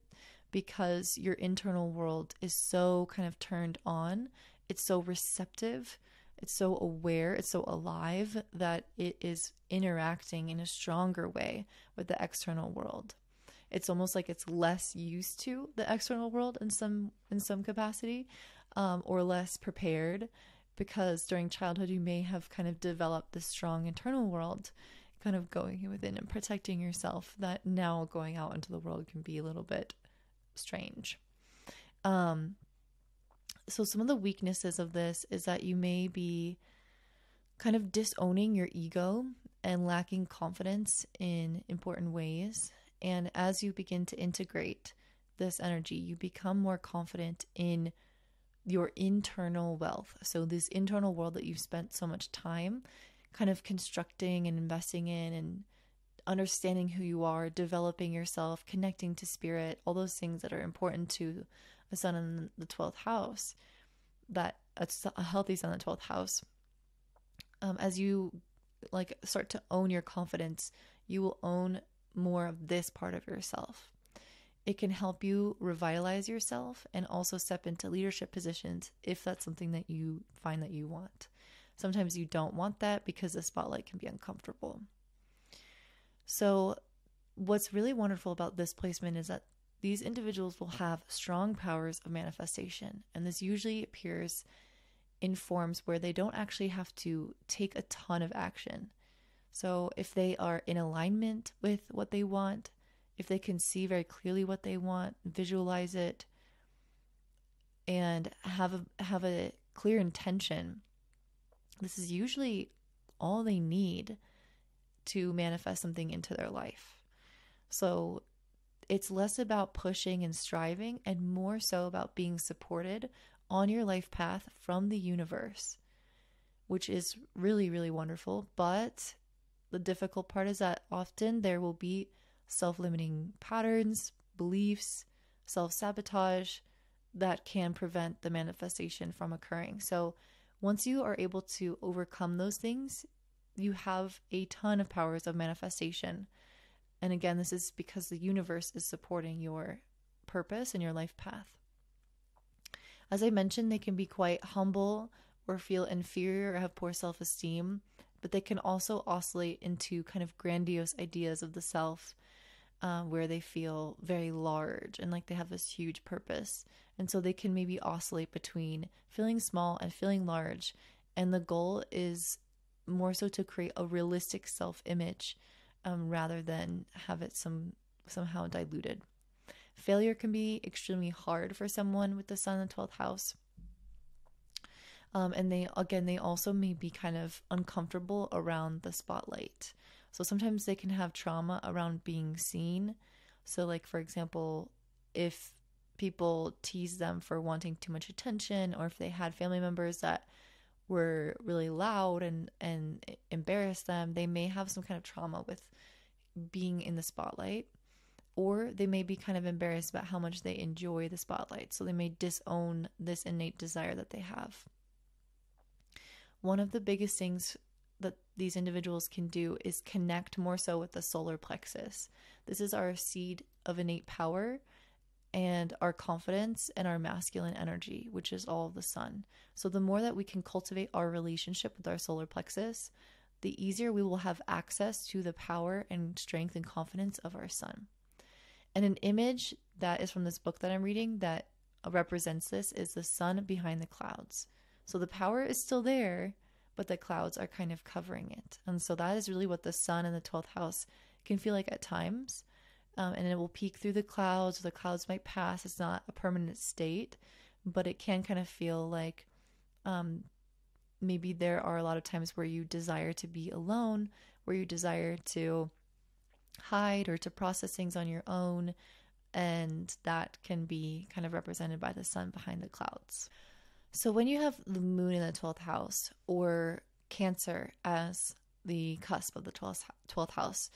because your internal world is so kind of turned on. It's so receptive. It's so aware. It's so alive that it is interacting in a stronger way with the external world. It's almost like it's less used to the external world in some capacity, or less prepared, because during childhood you may have kind of developed this strong internal world, kind of going within and protecting yourself, that now going out into the world can be a little bit strange. So some of the weaknesses of this is that you may be kind of disowning your ego and lacking confidence in important ways. And as you begin to integrate this energy, you become more confident in your internal wealth. So this internal world that you've spent so much time kind of constructing and investing in, and understanding who you are, developing yourself, connecting to spirit, all those things that are important to a sun in the 12th house, that a healthy sun in the 12th house. As you like start to own your confidence, you will own more of this part of yourself. It can help you revitalize yourself and also step into leadership positions if that's something that you find that you want. Sometimes you don't want that because the spotlight can be uncomfortable. So what's really wonderful about this placement is that these individuals will have strong powers of manifestation. And this usually appears in forms where they don't actually have to take a ton of action. So if they are in alignment with what they want, if they can see very clearly what they want, visualize it, and have a clear intention, this is usually all they need to manifest something into their life. So it's less about pushing and striving and more so about being supported on your life path from the universe, which is really, really wonderful. But the difficult part is that often there will be self-limiting patterns, beliefs, self-sabotage that can prevent the manifestation from occurring. So once you are able to overcome those things, you have a ton of powers of manifestation. And again, this is because the universe is supporting your purpose and your life path. As I mentioned, they can be quite humble or feel inferior or have poor self-esteem, but they can also oscillate into kind of grandiose ideas of the self, where they feel very large and like they have this huge purpose. And so they can maybe oscillate between feeling small and feeling large. And the goal is more so to create a realistic self-image, rather than have it somehow diluted. Failure can be extremely hard for someone with the sun in the 12th house. And they also may be kind of uncomfortable around the spotlight. So sometimes they can have trauma around being seen. So, like, for example, if people tease them for wanting too much attention, or if they had family members that were really loud and embarrassed them, they may have some kind of trauma with being in the spotlight. Or they may be kind of embarrassed about how much they enjoy the spotlight. So they may disown this innate desire that they have. One of the biggest things that these individuals can do is connect more so with the solar plexus. This is our seed of innate power and our confidence and our masculine energy, which is all of the sun. So the more that we can cultivate our relationship with our solar plexus, the easier we will have access to the power and strength and confidence of our sun. And an image that is from this book that I'm reading that represents this is the sun behind the clouds. So the power is still there, but the clouds are kind of covering it. And so that is really what the sun in the 12th house can feel like at times. And it will peek through the clouds. The clouds might pass. It's not a permanent state, but it can kind of feel like maybe there are a lot of times where you desire to be alone, where you desire to hide or to process things on your own. And that can be kind of represented by the sun behind the clouds. So when you have the moon in the 12th house or Cancer as the cusp of the 12th house,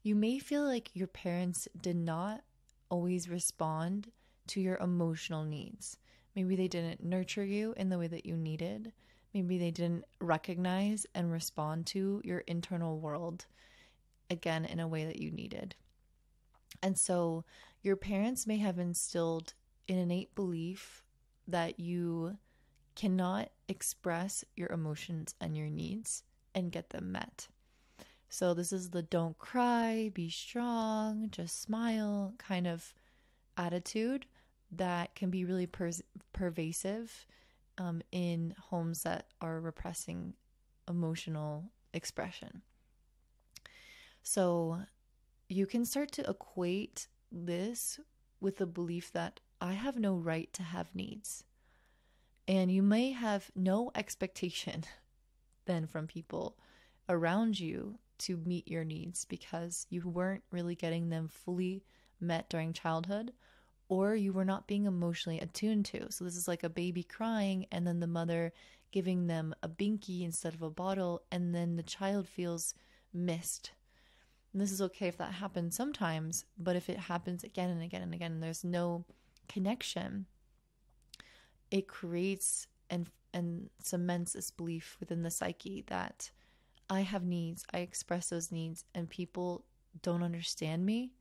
you may feel like your parents did not always respond to your emotional needs. Maybe they didn't nurture you in the way that you needed. Maybe they didn't recognize and respond to your internal world, again, in a way that you needed. And so your parents may have instilled an innate belief that you cannot express your emotions and your needs and get them met. So this is the don't cry, be strong, just smile kind of attitude that can be really pervasive in homes that are repressing emotional expression. So you can start to equate this with the belief that I have no right to have needs. And you may have no expectation then from people around you to meet your needs because you weren't really getting them fully met during childhood, or you were not being emotionally attuned to. So this is like a baby crying and then the mother giving them a binky instead of a bottle, and then the child feels missed. And this is okay if that happens sometimes, but if it happens again and again and again, and there's no connection, it creates and cements this belief within the psyche that I have needs, I express those needs, and people don't understand me.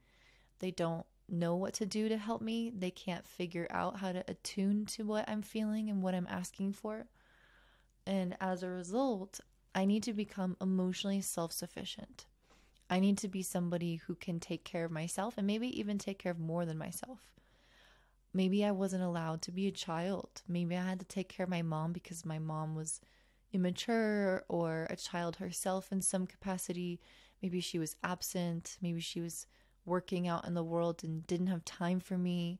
They don't know what to do to help me. They can't figure out how to attune to what I'm feeling and what I'm asking for. And as a result, I need to become emotionally self-sufficient. I need to be somebody who can take care of myself and maybe even take care of more than myself. Maybe I wasn't allowed to be a child. Maybe I had to take care of my mom because my mom was immature or a child herself in some capacity. Maybe she was absent. Maybe she was working out in the world and didn't have time for me.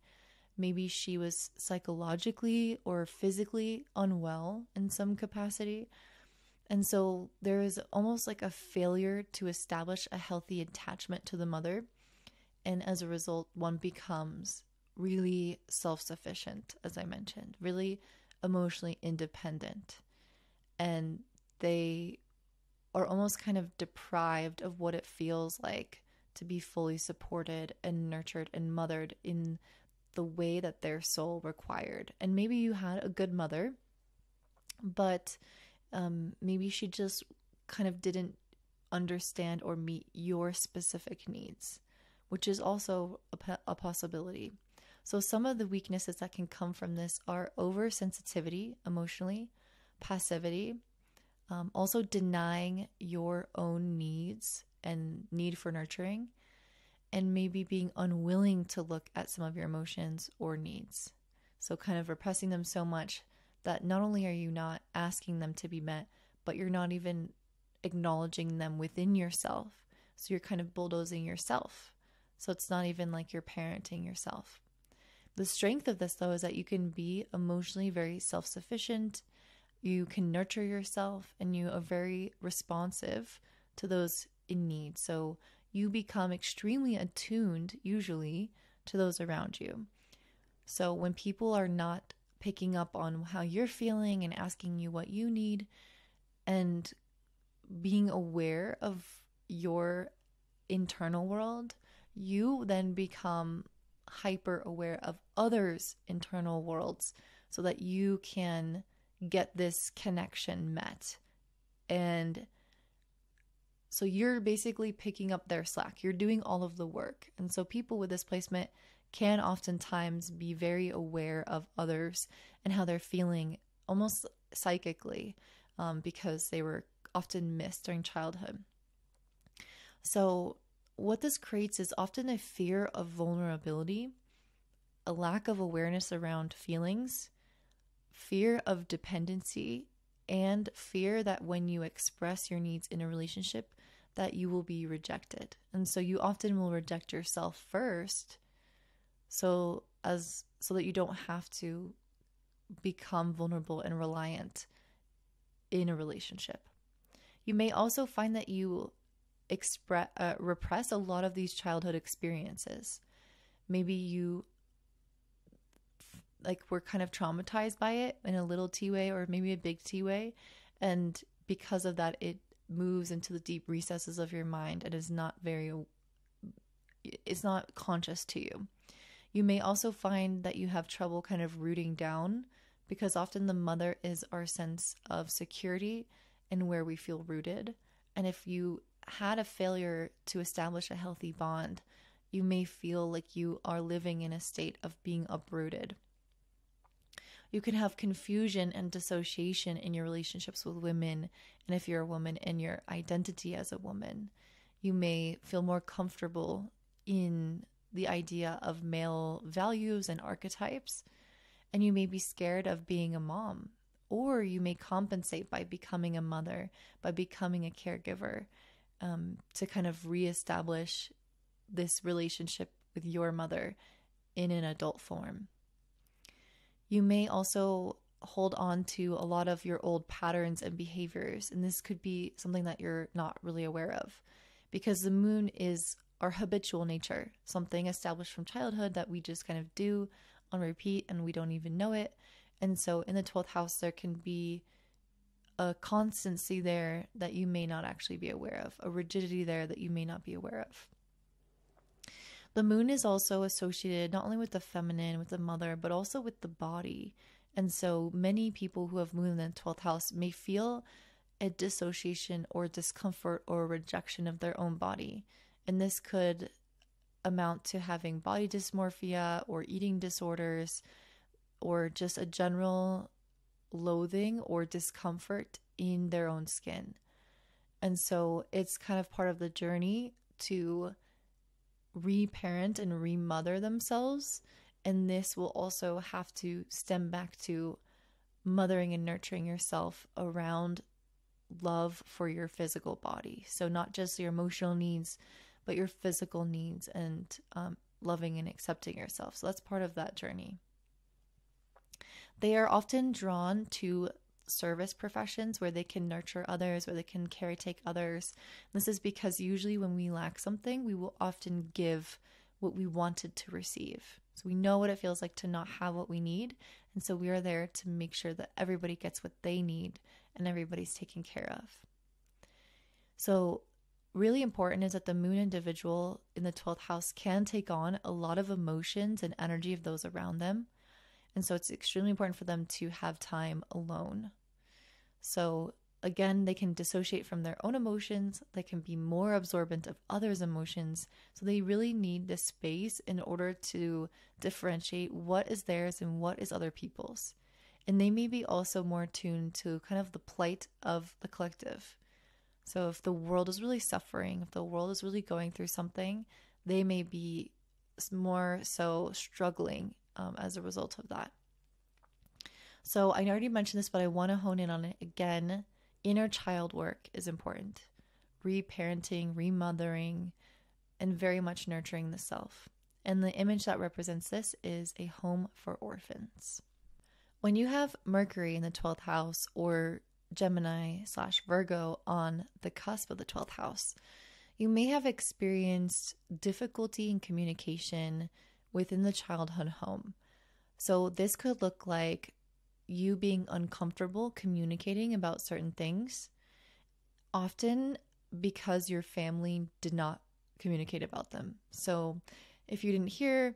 Maybe she was psychologically or physically unwell in some capacity. And so there is almost like a failure to establish a healthy attachment to the mother. And as a result, one becomes really self-sufficient, as I mentioned, really emotionally independent. And they are almost kind of deprived of what it feels like to be fully supported and nurtured and mothered in the way that their soul required. And maybe you had a good mother, but maybe she just kind of didn't understand or meet your specific needs, which is also a possibility. So some of the weaknesses that can come from this are oversensitivity emotionally, passivity, also denying your own needs and need for nurturing, and maybe being unwilling to look at some of your emotions or needs. So kind of repressing them so much that not only are you not asking them to be met, but you're not even acknowledging them within yourself. So you're kind of bulldozing yourself. So it's not even like you're parenting yourself. The strength of this, though, is that you can be emotionally very self-sufficient. You can nurture yourself, and you are very responsive to those in need. So you become extremely attuned, usually, to those around you. So when people are not picking up on how you're feeling and asking you what you need, and being aware of your internal world, you then become hyper aware of others' internal worlds so that you can get this connection met. And so you're basically picking up their slack. You're doing all of the work. And so people with this placement can oftentimes be very aware of others and how they're feeling almost psychically, because they were often missed during childhood. So what this creates is often a fear of vulnerability, a lack of awareness around feelings, fear of dependency, and fear that when you express your needs in a relationship, that you will be rejected. And so you often will reject yourself first, so that you don't have to become vulnerable and reliant in a relationship. You may also find that you repress a lot of these childhood experiences. Maybe you were kind of traumatized by it in a little T way, or maybe a big T way, and because of that, it moves into the deep recesses of your mind and it's not conscious to you. You may also find that you have trouble kind of rooting down, because often the mother is our sense of security and where we feel rooted. And if you had a failure to establish a healthy bond, you may feel like you are living in a state of being uprooted. You can have confusion and dissociation in your relationships with women, and if you're a woman, in your identity as a woman. You may feel more comfortable in the idea of male values and archetypes, and you may be scared of being a mom, or you may compensate by becoming a mother, by becoming a caregiver, to kind of reestablish this relationship with your mother in an adult form. You may also hold on to a lot of your old patterns and behaviors, and this could be something that you're not really aware of, because the moon is our habitual nature, something established from childhood that we just kind of do on repeat and we don't even know it. And so in the 12th house, there can be a constancy there that you may not actually be aware of, a rigidity there that you may not be aware of. The moon is also associated not only with the feminine, with the mother, but also with the body. And so many people who have moon in the 12th house may feel a dissociation or discomfort or rejection of their own body. And this could amount to having body dysmorphia or eating disorders, or just a general loathing or discomfort in their own skin. And so it's kind of part of the journey to reparent and remother themselves. And this will also have to stem back to mothering and nurturing yourself around love for your physical body. So not just your emotional needs, but your physical needs, and loving and accepting yourself. So that's part of that journey. They are often drawn to service professions where they can nurture others, where they can caretake others. This is because usually when we lack something, we will often give what we wanted to receive. So we know what it feels like to not have what we need. And so we are there to make sure that everybody gets what they need and everybody's taken care of. So really important is that the moon individual in the 12th house can take on a lot of emotions and energy of those around them. And so it's extremely important for them to have time alone. So again, they can dissociate from their own emotions. They can be more absorbent of others' emotions. So they really need this space in order to differentiate what is theirs and what is other people's. And they may be also more attuned to kind of the plight of the collective. So if the world is really suffering, if the world is really going through something, they may be more so struggling as a result of that. So I already mentioned this, but I want to hone in on it again. Inner child work is important. Reparenting, remothering, and very much nurturing the self. And the image that represents this is a home for orphans. When you have Mercury in the 12th house or Gemini/Virgo on the cusp of the 12th house, you may have experienced difficulty in communication within the childhood home. So this could look like you being uncomfortable communicating about certain things, often because your family did not communicate about them. So if you didn't hear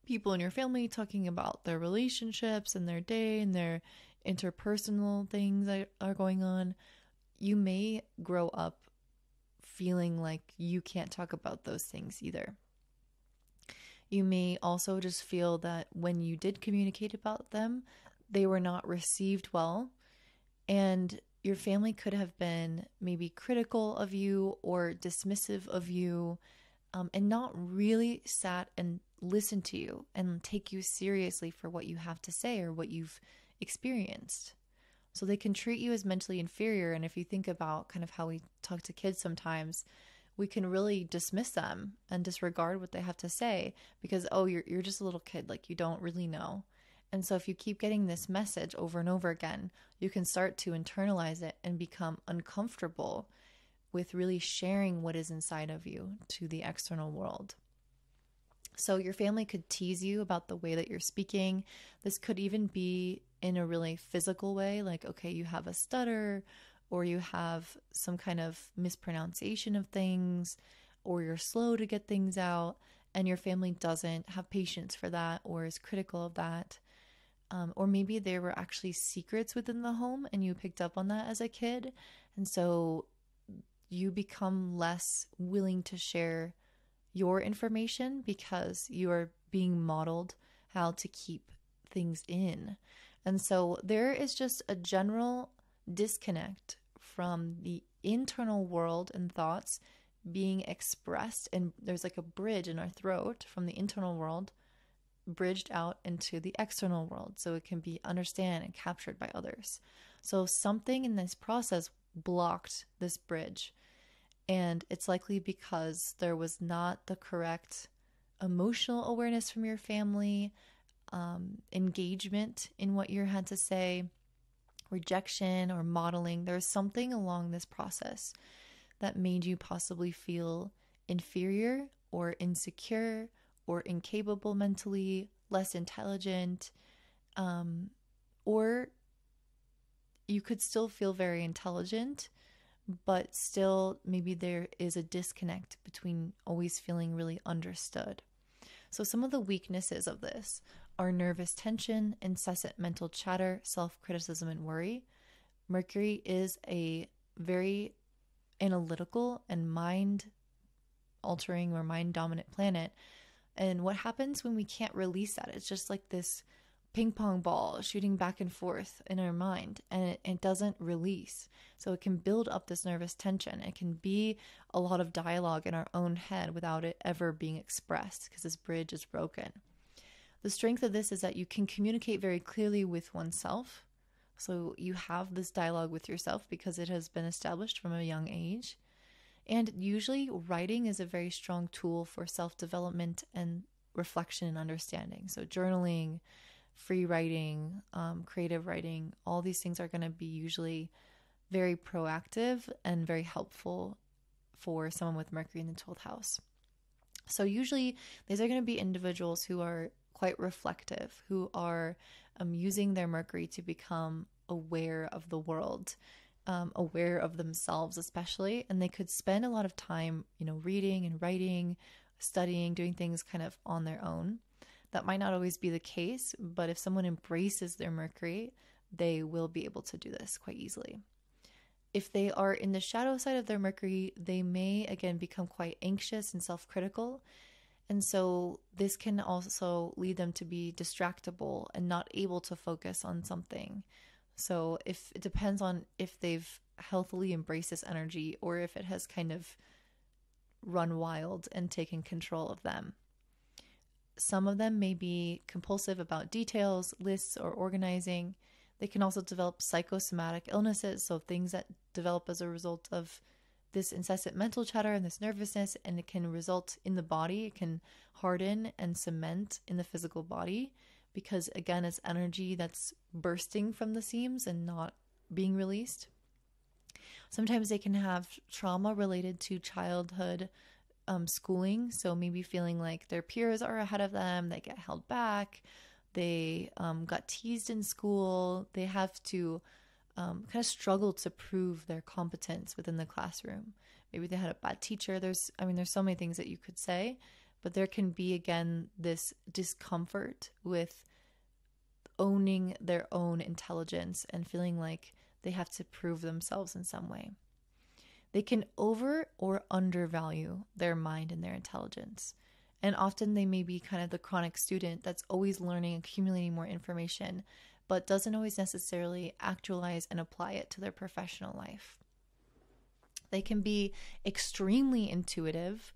people in your family talking about their relationships and their day and their interpersonal things that are going on, you may grow up feeling like you can't talk about those things either. You may also just feel that when you did communicate about them, they were not received well, and your family could have been maybe critical of you or dismissive of you, and not really sat and listened to you and take you seriously for what you have to say or what you've experienced. So they can treat you as mentally inferior. And if you think about kind of how we talk to kids sometimes, we can really dismiss them and disregard what they have to say because, oh, you're just a little kid, like you don't really know. And so if you keep getting this message over and over again, you can start to internalize it and become uncomfortable with really sharing what is inside of you to the external world. So your family could tease you about the way that you're speaking. This could even be in a really physical way, like, okay, you have a stutter, or you have some kind of mispronunciation of things, or you're slow to get things out, and your family doesn't have patience for that or is critical of that. Or maybe there were actually secrets within the home and you picked up on that as a kid. And so you become less willing to share your information because you are being modeled how to keep things in. And so there is just a general disconnect from the internal world and thoughts being expressed. And there's like a bridge in our throat from the internal world bridged out into the external world so it can be understood and captured by others. So something in this process blocked this bridge, and it's likely because there was not the correct emotional awareness from your family, engagement in what you had to say, rejection or modeling. There's something along this process that made you possibly feel inferior or insecure or incapable mentally, less intelligent, or you could still feel very intelligent, but still maybe there is a disconnect between always feeling really understood. So some of the weaknesses of this are nervous tension, incessant mental chatter, self-criticism, and worry. Mercury is a very analytical and mind-altering or mind-dominant planet. And what happens when we can't release that? It's just like this ping pong ball shooting back and forth in our mind, and it doesn't release. So it can build up this nervous tension. It can be a lot of dialogue in our own head without it ever being expressed because this bridge is broken. The strength of this is that you can communicate very clearly with oneself. So you have this dialogue with yourself because it has been established from a young age. And usually writing is a very strong tool for self-development and reflection and understanding. So journaling, free writing, creative writing, all these things are going to be usually very proactive and very helpful for someone with Mercury in the 12th house. So usually these are going to be individuals who are quite reflective, who are using their Mercury to become aware of the world, aware of themselves especially, and they could spend a lot of time, reading and writing, studying, doing things kind of on their own. That might not always be the case, but if someone embraces their Mercury, they will be able to do this quite easily. If they are in the shadow side of their Mercury, they may again become quite anxious and self-critical. And so this can also lead them to be distractible and not able to focus on something. So if it depends on if they've healthily embraced this energy or if it has kind of run wild and taken control of them. Some of them may be compulsive about details, lists, or organizing. They can also develop psychosomatic illnesses, so things that develop as a result of this incessant mental chatter and this nervousness, and it can result in the body. It can harden and cement in the physical body because, again, it's energy that's bursting from the seams and not being released. Sometimes they can have trauma related to childhood schooling. So maybe feeling like their peers are ahead of them, they get held back, they got teased in school, they have to kind of struggle to prove their competence within the classroom. Maybe they had a bad teacher. There's so many things that you could say, but there can be, again, this discomfort with owning their own intelligence and feeling like they have to prove themselves in some way. They can over or undervalue their mind and their intelligence. And often they may be kind of the chronic student that's always learning, accumulating more information, but doesn't always necessarily actualize and apply it to their professional life. They can be extremely intuitive,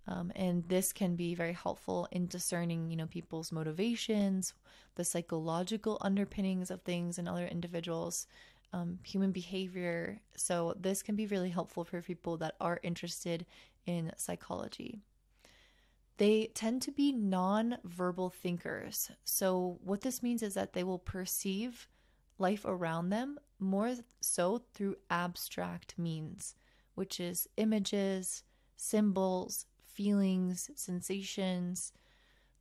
and this can be very helpful in discerning, people's motivations, the psychological underpinnings of things in other individuals, human behavior. So this can be really helpful for people that are interested in psychology. They tend to be non-verbal thinkers. So what this means is that they will perceive life around them more so through abstract means, which is images, symbols, feelings, sensations.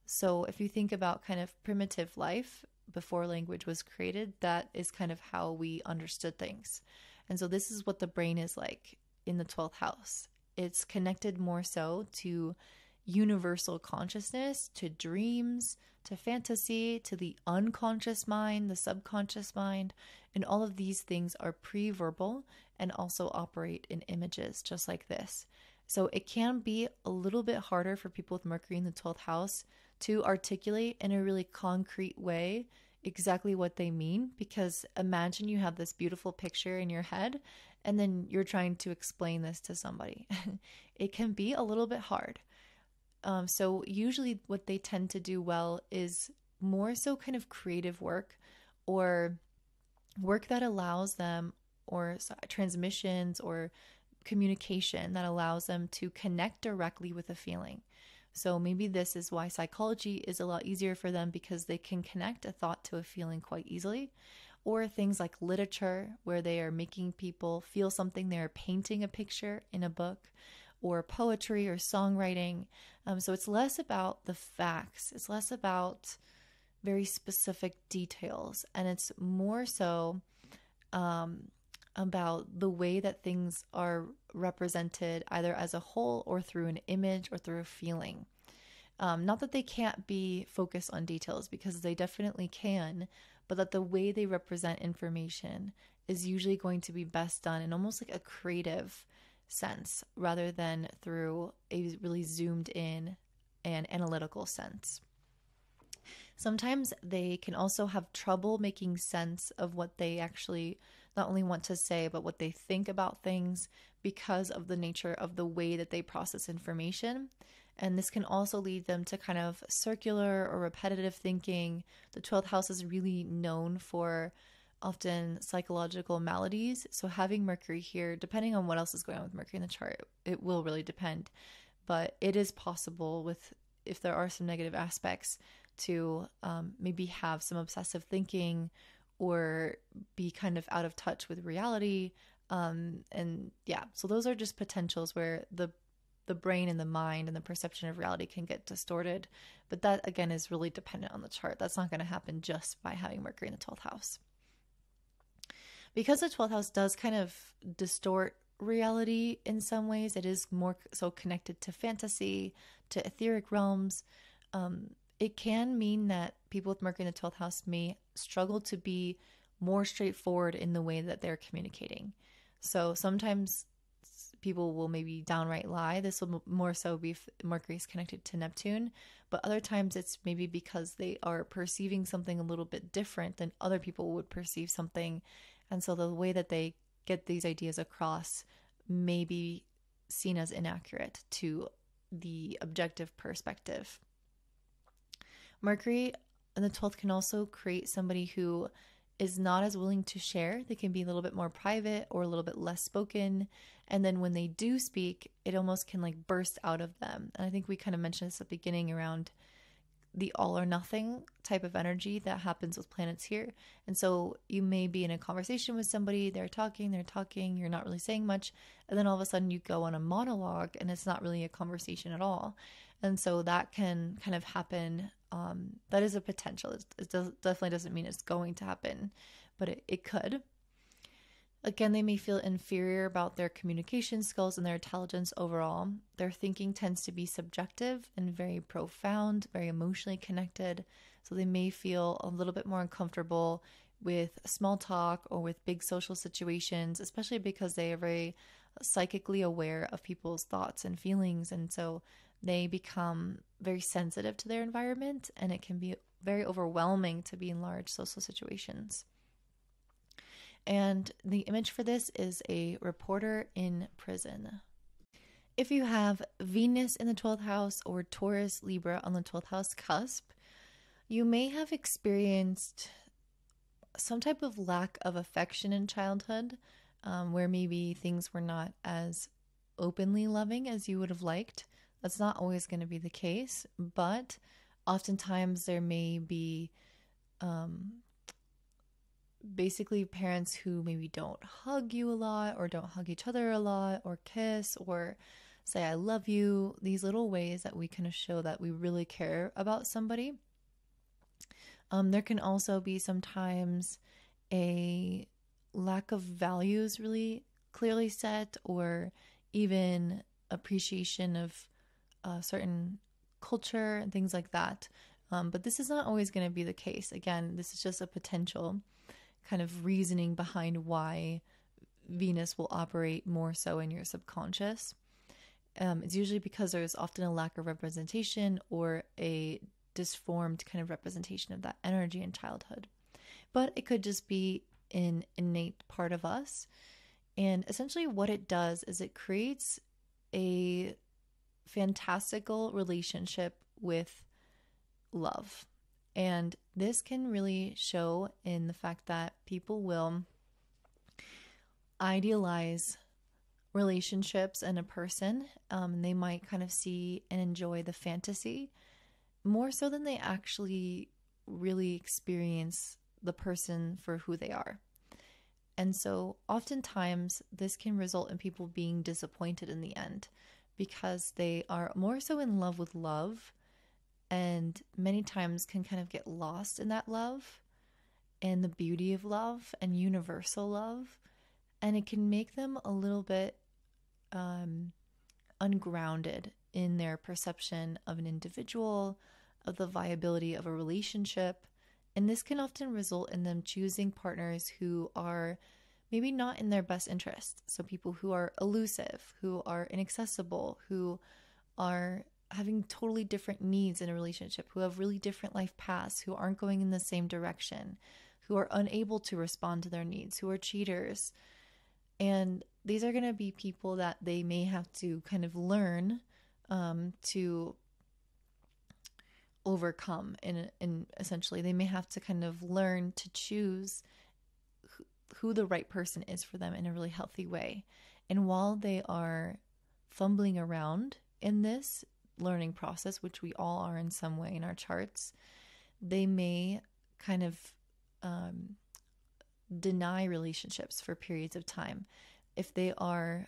So if you think about kind of primitive life before language was created, that is kind of how we understood things. And so this is what the brain is like in the 12th house. It's connected more so to universal consciousness, to dreams, to fantasy, to the unconscious mind, the subconscious mind, and all of these things are pre-verbal and also operate in images just like this. So it can be a little bit harder for people with Mercury in the 12th house to articulate in a really concrete way exactly what they mean, because imagine you have this beautiful picture in your head and then you're trying to explain this to somebody. It can be a little bit hard. So usually what they tend to do well is more so kind of creative work or work that allows them, or transmissions or communication that allows them to connect directly with a feeling. So maybe this is why psychology is a lot easier for them, because they can connect a thought to a feeling quite easily. Or things like literature, where they are making people feel something, they're painting a picture in a book, or poetry or songwriting. So it's less about the facts. It's less about very specific details. And it's more so about the way that things are represented either as a whole or through an image or through a feeling. Not that they can't be focused on details, because they definitely can, but that the way they represent information is usually going to be best done in almost like a creative sense rather than through a really zoomed in and analytical sense. Sometimes they can also have trouble making sense of what they actually not only want to say, but what they think about things, because of the nature of the way that they process information. And this can also lead them to kind of circular or repetitive thinking. The 12th house is really known for often psychological maladies. So having Mercury here, depending on what else is going on with Mercury in the chart, it will really depend. But it is possible, if there are some negative aspects, to maybe have some obsessive thinking or be kind of out of touch with reality. And yeah, so those are just potentials where the brain and the mind and the perception of reality can get distorted. But that, again, is really dependent on the chart. That's not going to happen just by having Mercury in the 12th house. Because the 12th house does kind of distort reality in some ways, it is more so connected to fantasy, to etheric realms. It can mean that people with Mercury in the 12th house may struggle to be more straightforward in the way that they're communicating. So sometimes people will maybe downright lie. This will more so be if Mercury is connected to Neptune, but other times it's maybe because they are perceiving something a little bit different than other people would perceive something. And so the way that they get these ideas across may be seen as inaccurate to the objective perspective. Mercury in the 12th can also create somebody who is not as willing to share. They can be a little bit more private or a little bit less spoken. And then when they do speak, it almost can like burst out of them. And I think we kind of mentioned this at the beginning around the all or nothing type of energy that happens with planets here. And so you may be in a conversation with somebody, they're talking, you're not really saying much. And then all of a sudden you go on a monologue and it's not really a conversation at all. And so that can kind of happen. That is a potential. Definitely doesn't mean it's going to happen, but it could. Again, they may feel inferior about their communication skills and their intelligence overall. Their thinking tends to be subjective and very profound, very emotionally connected. So they may feel a little bit more uncomfortable with small talk or with big social situations, especially because they are very psychically aware of people's thoughts and feelings. And so they become very sensitive to their environment, and it can be very overwhelming to be in large social situations. And the image for this is a reporter in prison. If you have Venus in the 12th house or Taurus, Libra on the 12th house cusp, you may have experienced some type of lack of affection in childhood, where maybe things were not as openly loving as you would have liked. That's not always going to be the case, but oftentimes there may be basically parents who maybe don't hug you a lot or don't hug each other a lot or kiss or say I love you, these little ways that we kind of show that we really care about somebody. There can also be sometimes a lack of values really clearly set, or even appreciation of certain culture and things like that. But this is not always going to be the case. Again, this is just a potential kind of reasoning behind why Venus will operate more so in your subconscious. It's usually because there's often a lack of representation or a disformed kind of representation of that energy in childhood. But it could just be an innate part of us. And essentially what it does is it creates a fantastical relationship with love. And this can really show in the fact that people will idealize relationships and a person. They might kind of see and enjoy the fantasy more so than they actually really experience the person for who they are. And so oftentimes this can result in people being disappointed in the end because they are more so in love with love, and many times can kind of get lost in that love and the beauty of love and universal love. And it can make them a little bit ungrounded in their perception of an individual, of the viability of a relationship. And this can often result in them choosing partners who are maybe not in their best interest. So people who are elusive, who are inaccessible, who are having totally different needs in a relationship, who have really different life paths, who aren't going in the same direction, who are unable to respond to their needs, who are cheaters. And these are going to be people that they may have to kind of learn to overcome. And essentially, they may have to kind of learn to choose who the right person is for them in a really healthy way. And while they are fumbling around in this learning process, which we all are in some way in our charts, they may kind of deny relationships for periods of time. If they are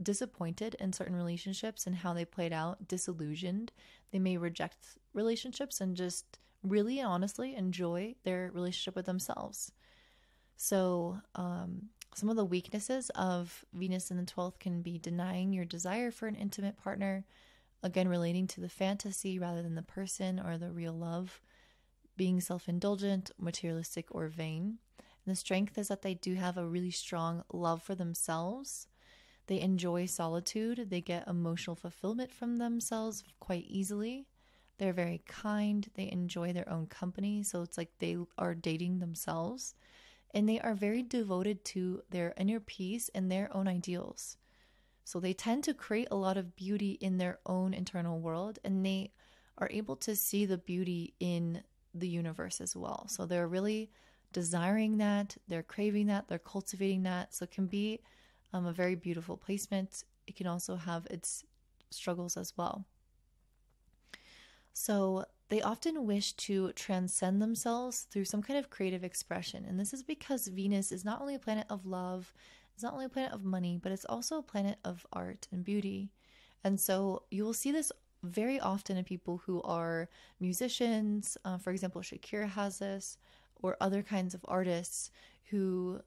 disappointed in certain relationships and how they played out, disillusioned, they may reject relationships and just really honestly enjoy their relationship with themselves. So some of the weaknesses of Venus in the 12th can be denying your desire for an intimate partner, again relating to the fantasy rather than the person or the real love, being self-indulgent, materialistic, or vain. And the strength is that they do have a really strong love for themselves. They enjoy solitude. They get emotional fulfillment from themselves quite easily. They're very kind. They enjoy their own company. So it's like they are dating themselves. And they are very devoted to their inner peace and their own ideals. So they tend to create a lot of beauty in their own internal world, and they are able to see the beauty in the universe as well. So they're really desiring that, they're craving that, they're cultivating that. So it can be a very beautiful placement. It can also have its struggles as well. So they often wish to transcend themselves through some kind of creative expression. And this is because Venus is not only a planet of love, it's not only a planet of money, but it's also a planet of art and beauty. And so you will see this very often in people who are musicians. For example, Shakira has this, or other kinds of artists who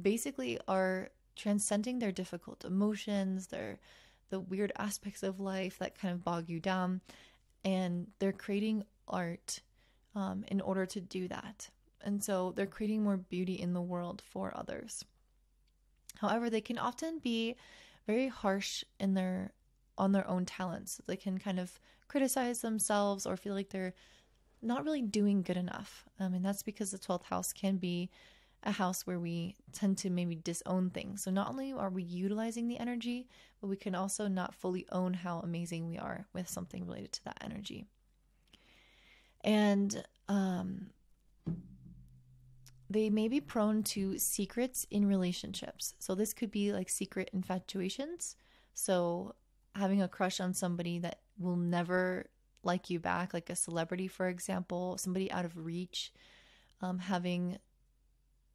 basically are transcending their difficult emotions, the weird aspects of life that kind of bog you down, and they're creating art in order to do that. And so they're creating more beauty in the world for others. However, they can often be very harsh on their own talents. They can kind of criticize themselves or feel like they're not really doing good enough. And that's because the 12th house can be a house where we tend to maybe disown things. So not only are we utilizing the energy, but we can also not fully own how amazing we are with something related to that energy. And they may be prone to secrets in relationships. So this could be like secret infatuations. So having a crush on somebody that will never like you back, like a celebrity, for example, somebody out of reach, having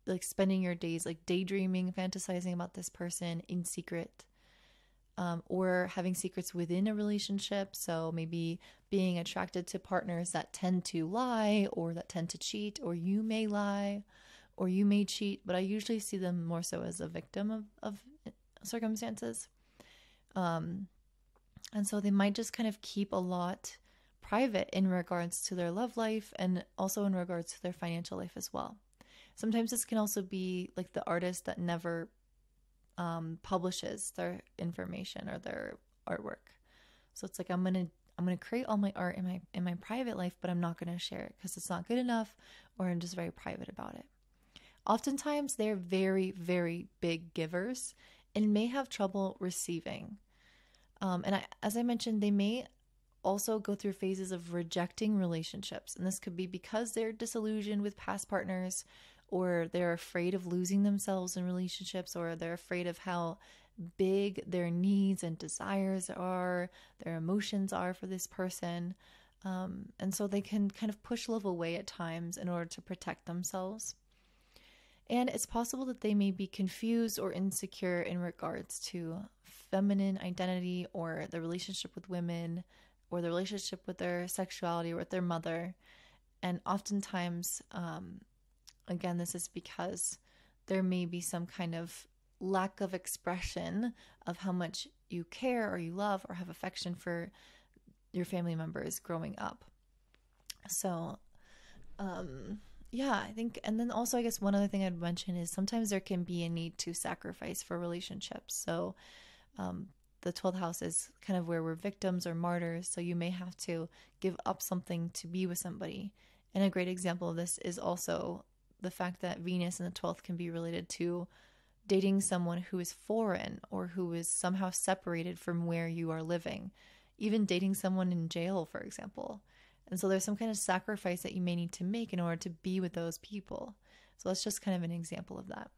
like spending your days like daydreaming, fantasizing about this person in secret, or having secrets within a relationship. So maybe being attracted to partners that tend to lie or that tend to cheat, or you may lie or you may cheat, but I usually see them more so as a victim of circumstances. And so they might just kind of keep a lot private in regards to their love life and also in regards to their financial life as well. Sometimes this can also be like the artist that never publishes their information or their artwork. So it's like I'm gonna create all my art in my private life, but I'm not gonna share it because it's not good enough, or I'm just very private about it. Oftentimes they're very, very big givers and may have trouble receiving. As I mentioned, they may also go through phases of rejecting relationships. And this could be because they're disillusioned with past partners, or they're afraid of losing themselves in relationships, or they're afraid of how big their needs and desires are, their emotions are for this person. And so they can kind of push love away at times in order to protect themselves. And it's possible that they may be confused or insecure in regards to feminine identity, or the relationship with women, or the relationship with their sexuality, or with their mother. And oftentimes, again, this is because there may be some kind of lack of expression of how much you care or you love or have affection for your family members growing up. So, yeah, I think, and then also I guess one other thing I'd mention is sometimes there can be a need to sacrifice for relationships. So the 12th house is kind of where we're victims or martyrs. So you may have to give up something to be with somebody. And a great example of this is also the fact that Venus in the 12th can be related to dating someone who is foreign or who is somehow separated from where you are living. Even dating someone in jail, for example. And so there's some kind of sacrifice that you may need to make in order to be with those people. So that's just kind of an example of that.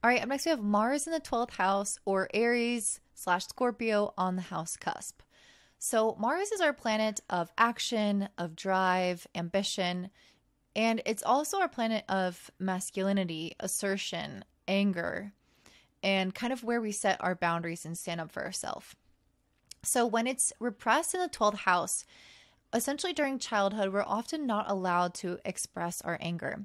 All right, up next we have Mars in the 12th house, or Aries/Scorpio on the house cusp. So Mars is our planet of action, of drive, ambition, and it's also our planet of masculinity, assertion, anger, and kind of where we set our boundaries and stand up for ourselves. So when it's repressed in the 12th house, essentially during childhood, we're often not allowed to express our anger.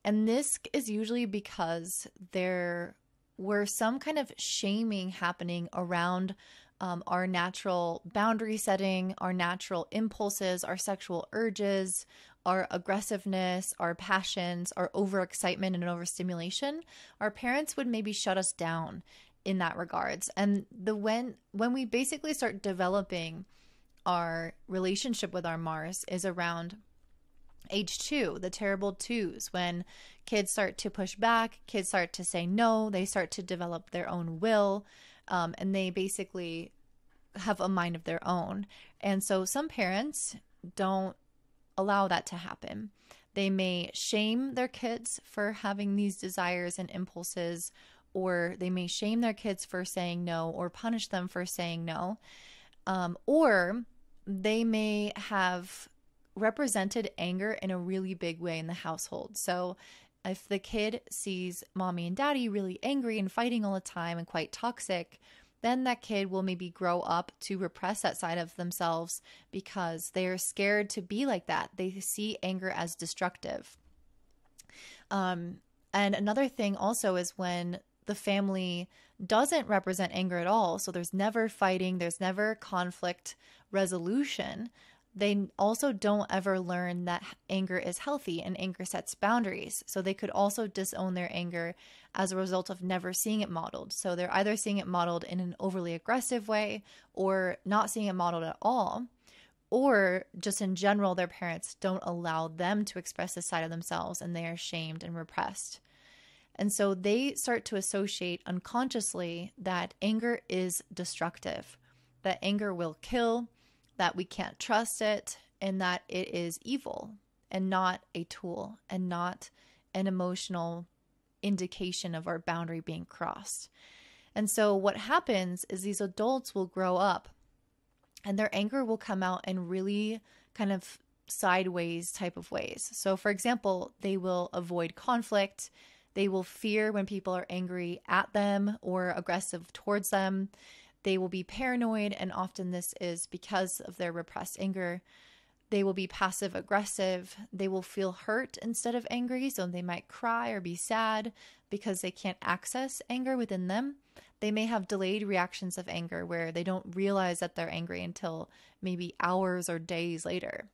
And this is usually because there were some kind of shaming happening around our natural boundary setting, our natural impulses, our sexual urges, our aggressiveness, our passions, our overexcitement and overstimulation. Our parents would maybe shut us down in that regards. And when we basically start developing our relationship with our Mars is around age 2, the terrible 2s, when kids start to push back, kids start to say no, they start to develop their own will, and they basically have a mind of their own. And so some parents don't allow that to happen. They may shame their kids for having these desires and impulses, or they may shame their kids for saying no or punish them for saying no. Or they may have represented anger in a really big way in the household. So if the kid sees mommy and daddy really angry and fighting all the time and quite toxic, then that kid will maybe grow up to repress that side of themselves because they are scared to be like that. They see anger as destructive. And another thing also is when the family doesn't represent anger at all, so there's never fighting, there's never conflict resolution, they also don't ever learn that anger is healthy and anger sets boundaries. So they could also disown their anger as a result of never seeing it modeled. So they're either seeing it modeled in an overly aggressive way or not seeing it modeled at all. Or just in general, their parents don't allow them to express this side of themselves and they are shamed and repressed. And so they start to associate unconsciously that anger is destructive, that anger will kill, that we can't trust it, and that it is evil and not a tool and not an emotional indication of our boundary being crossed. And so what happens is these adults will grow up and their anger will come out in really kind of sideways type of ways. So for example, they will avoid conflict. They will fear when people are angry at them or aggressive towards them. They will be paranoid, and often this is because of their repressed anger. They will be passive aggressive. They will feel hurt instead of angry, so they might cry or be sad because they can't access anger within them. They may have delayed reactions of anger where they don't realize that they're angry until maybe hours or days later.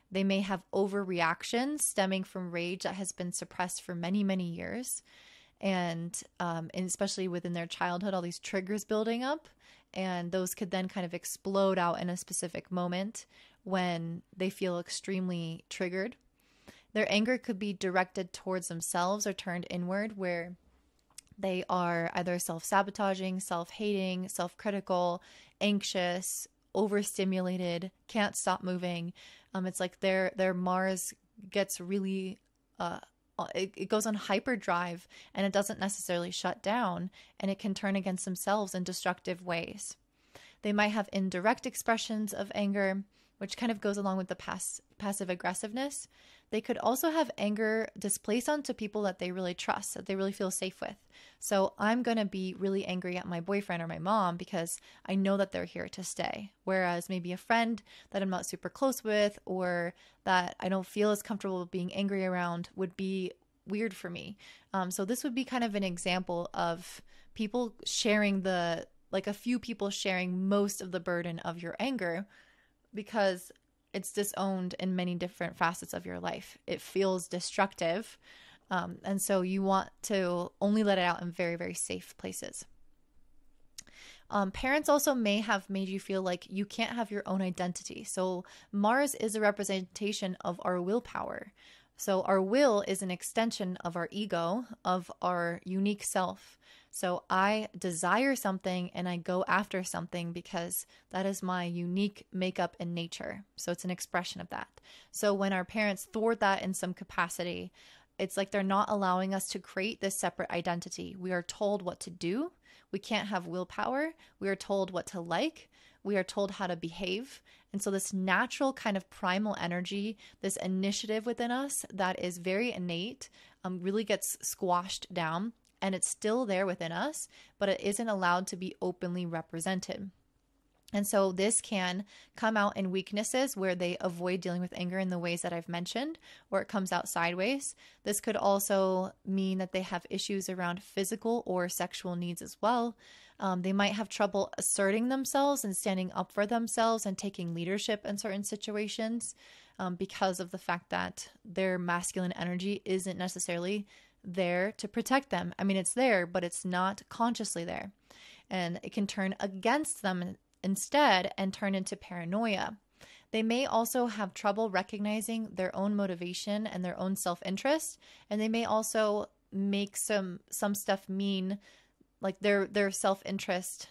They may have overreactions stemming from rage that has been suppressed for many, many years. And especially within their childhood, all these triggers building up. And those could then kind of explode out in a specific moment when they feel extremely triggered. Their anger could be directed towards themselves or turned inward, where they are either self-sabotaging, self-hating, self-critical, anxious, overstimulated, can't stop moving. It's like their Mars gets really it goes on hyperdrive and it doesn't necessarily shut down, and it can turn against themselves in destructive ways. They might have indirect expressions of anger, which kind of goes along with the passive aggressiveness. They could also have anger displaced onto people that they really trust, that they really feel safe with. So I'm going to be really angry at my boyfriend or my mom because I know that they're here to stay. Whereas maybe a friend that I'm not super close with or that I don't feel as comfortable being angry around would be weird for me. So this would be kind of an example of people sharing a few people sharing most of the burden of your anger, because it's disowned in many different facets of your life. It feels destructive. And so you want to only let it out in very, very safe places. Parents also may have made you feel like you can't have your own identity. So Mars is a representation of our willpower. So our will is an extension of our ego, of our unique self. So I desire something and I go after something because that is my unique makeup and nature. So it's an expression of that. So when our parents thwart that in some capacity, it's like they're not allowing us to create this separate identity. We are told what to do. We can't have willpower. We are told what to like. We are told how to behave. And so this natural kind of primal energy, this initiative within us that is very innate, really gets squashed down. And it's still there within us, but it isn't allowed to be openly represented. And so this can come out in weaknesses where they avoid dealing with anger in the ways that I've mentioned, or it comes out sideways. This could also mean that they have issues around physical or sexual needs as well. They might have trouble asserting themselves and standing up for themselves and taking leadership in certain situations because of the fact that their masculine energy isn't necessarily there to protect them. I mean, it's there, but it's not consciously there. And it can turn against them instead and turn into paranoia. They may also have trouble recognizing their own motivation and their own self-interest. And they may also make some stuff mean like their self-interest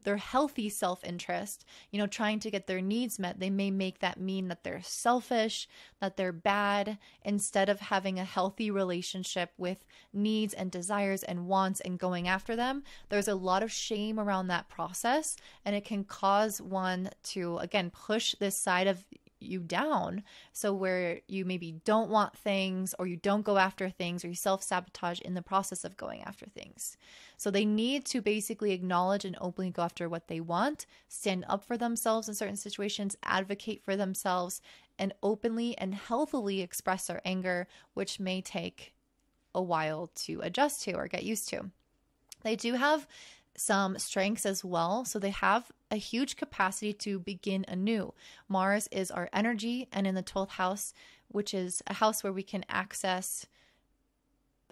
their healthy self-interest, trying to get their needs met, they may make that mean that they're selfish, that they're bad, instead of having a healthy relationship with needs and desires and wants and going after them. There's a lot of shame around that process, and it can cause one to, again, push this side of you down. So where you maybe don't want things, or you don't go after things, or you self-sabotage in the process of going after things. So they need to basically acknowledge and openly go after what they want, stand up for themselves in certain situations, advocate for themselves, and openly and healthily express their anger, which may take a while to adjust to or get used to. They do have some strengths as well. So they have a huge capacity to begin anew. Mars is our energy, and in the 12th house, which is a house where we can access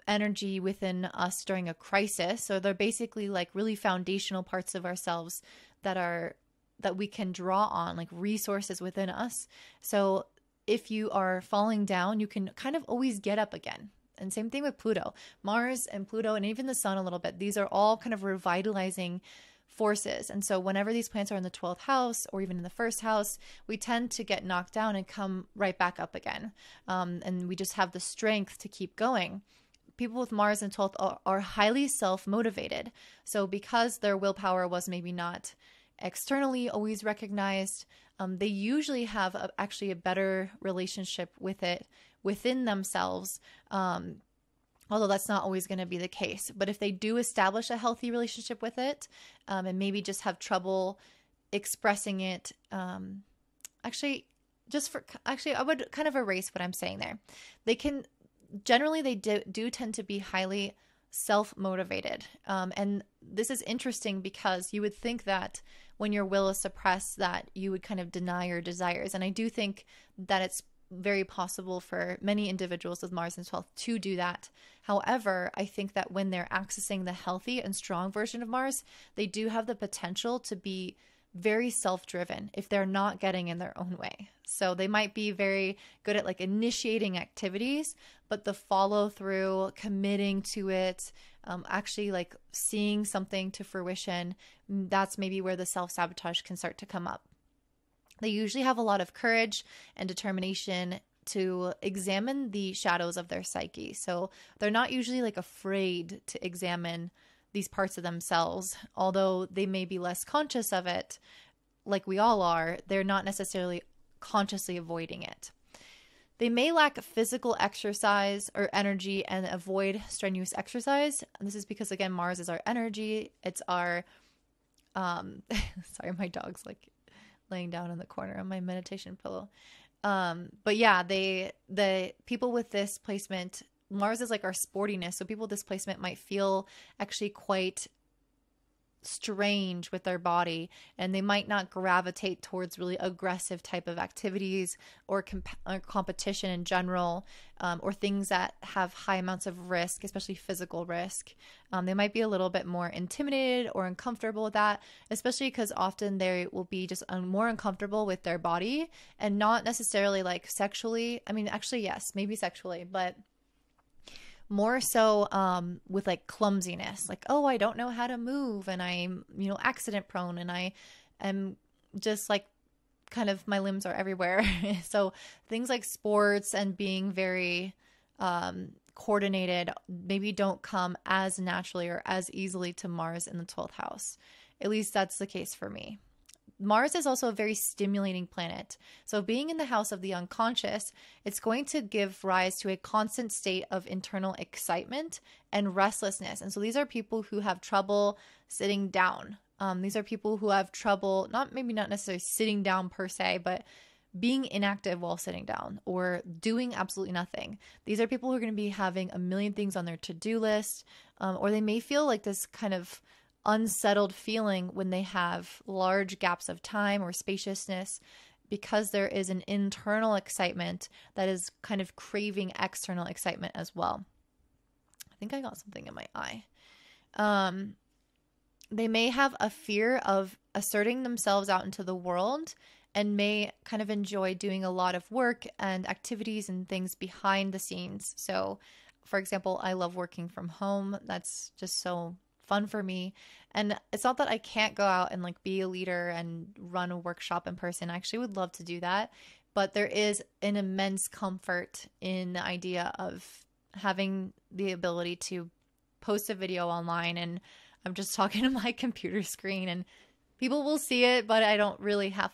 energy within us during a crisis. So they're basically like really foundational parts of ourselves that we can draw on, like resources within us. So if you are falling down, you can kind of always get up again. And same thing with Pluto. Mars and Pluto, and even the sun a little bit, these are all kind of revitalizing forces. And so whenever these planets are in the 12th house or even in the first house, we tend to get knocked down and come right back up again. And we just have the strength to keep going. People with Mars in 12th are highly self-motivated. So because their willpower was maybe not externally always recognized, they usually have actually a better relationship with it within themselves, although that's not always going to be the case. But if they do establish a healthy relationship with it, and maybe just have trouble expressing it, I would kind of erase what I'm saying there. They do tend to be highly self-motivated. And this is interesting because you would think that when your will is suppressed, that you would kind of deny your desires. And I do think that it's very possible for many individuals with Mars in 12th to do that. However, I think that when they're accessing the healthy and strong version of Mars, they do have the potential to be very self-driven if they're not getting in their own way. So they might be very good at like initiating activities, but the follow through, committing to it, actually like seeing something to fruition, that's maybe where the self-sabotage can start to come up. They usually have a lot of courage and determination to examine the shadows of their psyche. So they're not usually like afraid to examine these parts of themselves, although they may be less conscious of it, like we all are. They're not necessarily consciously avoiding it. They may lack physical exercise or energy and avoid strenuous exercise. And this is because, again, Mars is our energy. It's our, sorry, my dog's like laying down in the corner on my meditation pillow. But yeah, the people with this placement, Mars is like our sportiness. So people with this placement might feel actually quite strange with their body, and they might not gravitate towards really aggressive type of activities or competition in general, or things that have high amounts of risk, especially physical risk. They might be a little bit more intimidated or uncomfortable with that, especially because often they will be just more uncomfortable with their body, and not necessarily like sexually. I mean, actually, yes, maybe sexually, but more so with like clumsiness, like, oh, I don't know how to move, and I'm, accident prone, and I am just like kind of my limbs are everywhere. So things like sports and being very coordinated maybe don't come as naturally or as easily to Mars in the 12th house. At least that's the case for me. Mars is also a very stimulating planet. So being in the house of the unconscious, it's going to give rise to a constant state of internal excitement and restlessness. And so these are people who have trouble sitting down. These are people who have trouble, not necessarily sitting down per se, but being inactive while sitting down or doing absolutely nothing. These are people who are going to be having a million things on their to-do list, or they may feel like this kind of unsettled feeling when they have large gaps of time or spaciousness, because there is an internal excitement that is kind of craving external excitement as well. I think I got something in my eye. They may have a fear of asserting themselves out into the world, and may kind of enjoy doing a lot of work and activities and things behind the scenes. So, for example, I love working from home. That's just so fun for me. And it's not that I can't go out and like be a leader and run a workshop in person. I actually would love to do that. But there is an immense comfort in the idea of having the ability to post a video online and I'm just talking to my computer screen and people will see it, but I don't really have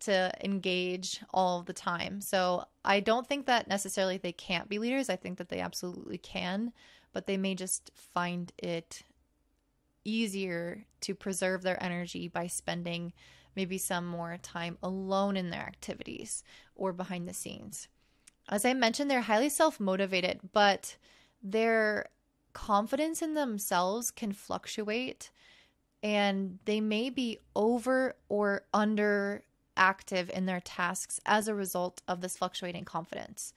to engage all the time. So I don't think that necessarily they can't be leaders. I think that they absolutely can, but they may just find it easier to preserve their energy by spending maybe some more time alone in their activities or behind the scenes. As I mentioned, they're highly self-motivated, but their confidence in themselves can fluctuate and they may be over or under active in their tasks as a result of this fluctuating confidence.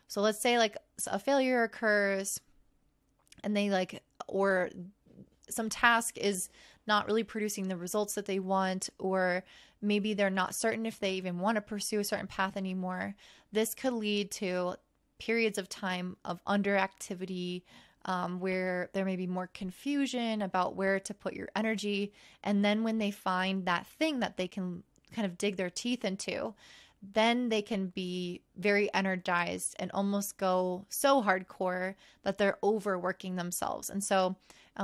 So let's say like a failure occurs and they like, or some task is not really producing the results that they want, or maybe they're not certain if they even want to pursue a certain path anymore. This could lead to periods of time of underactivity, where there may be more confusion about where to put your energy. And then when they find that thing that they can kind of dig their teeth into, then they can be very energized and almost go so hardcore that they're overworking themselves. And so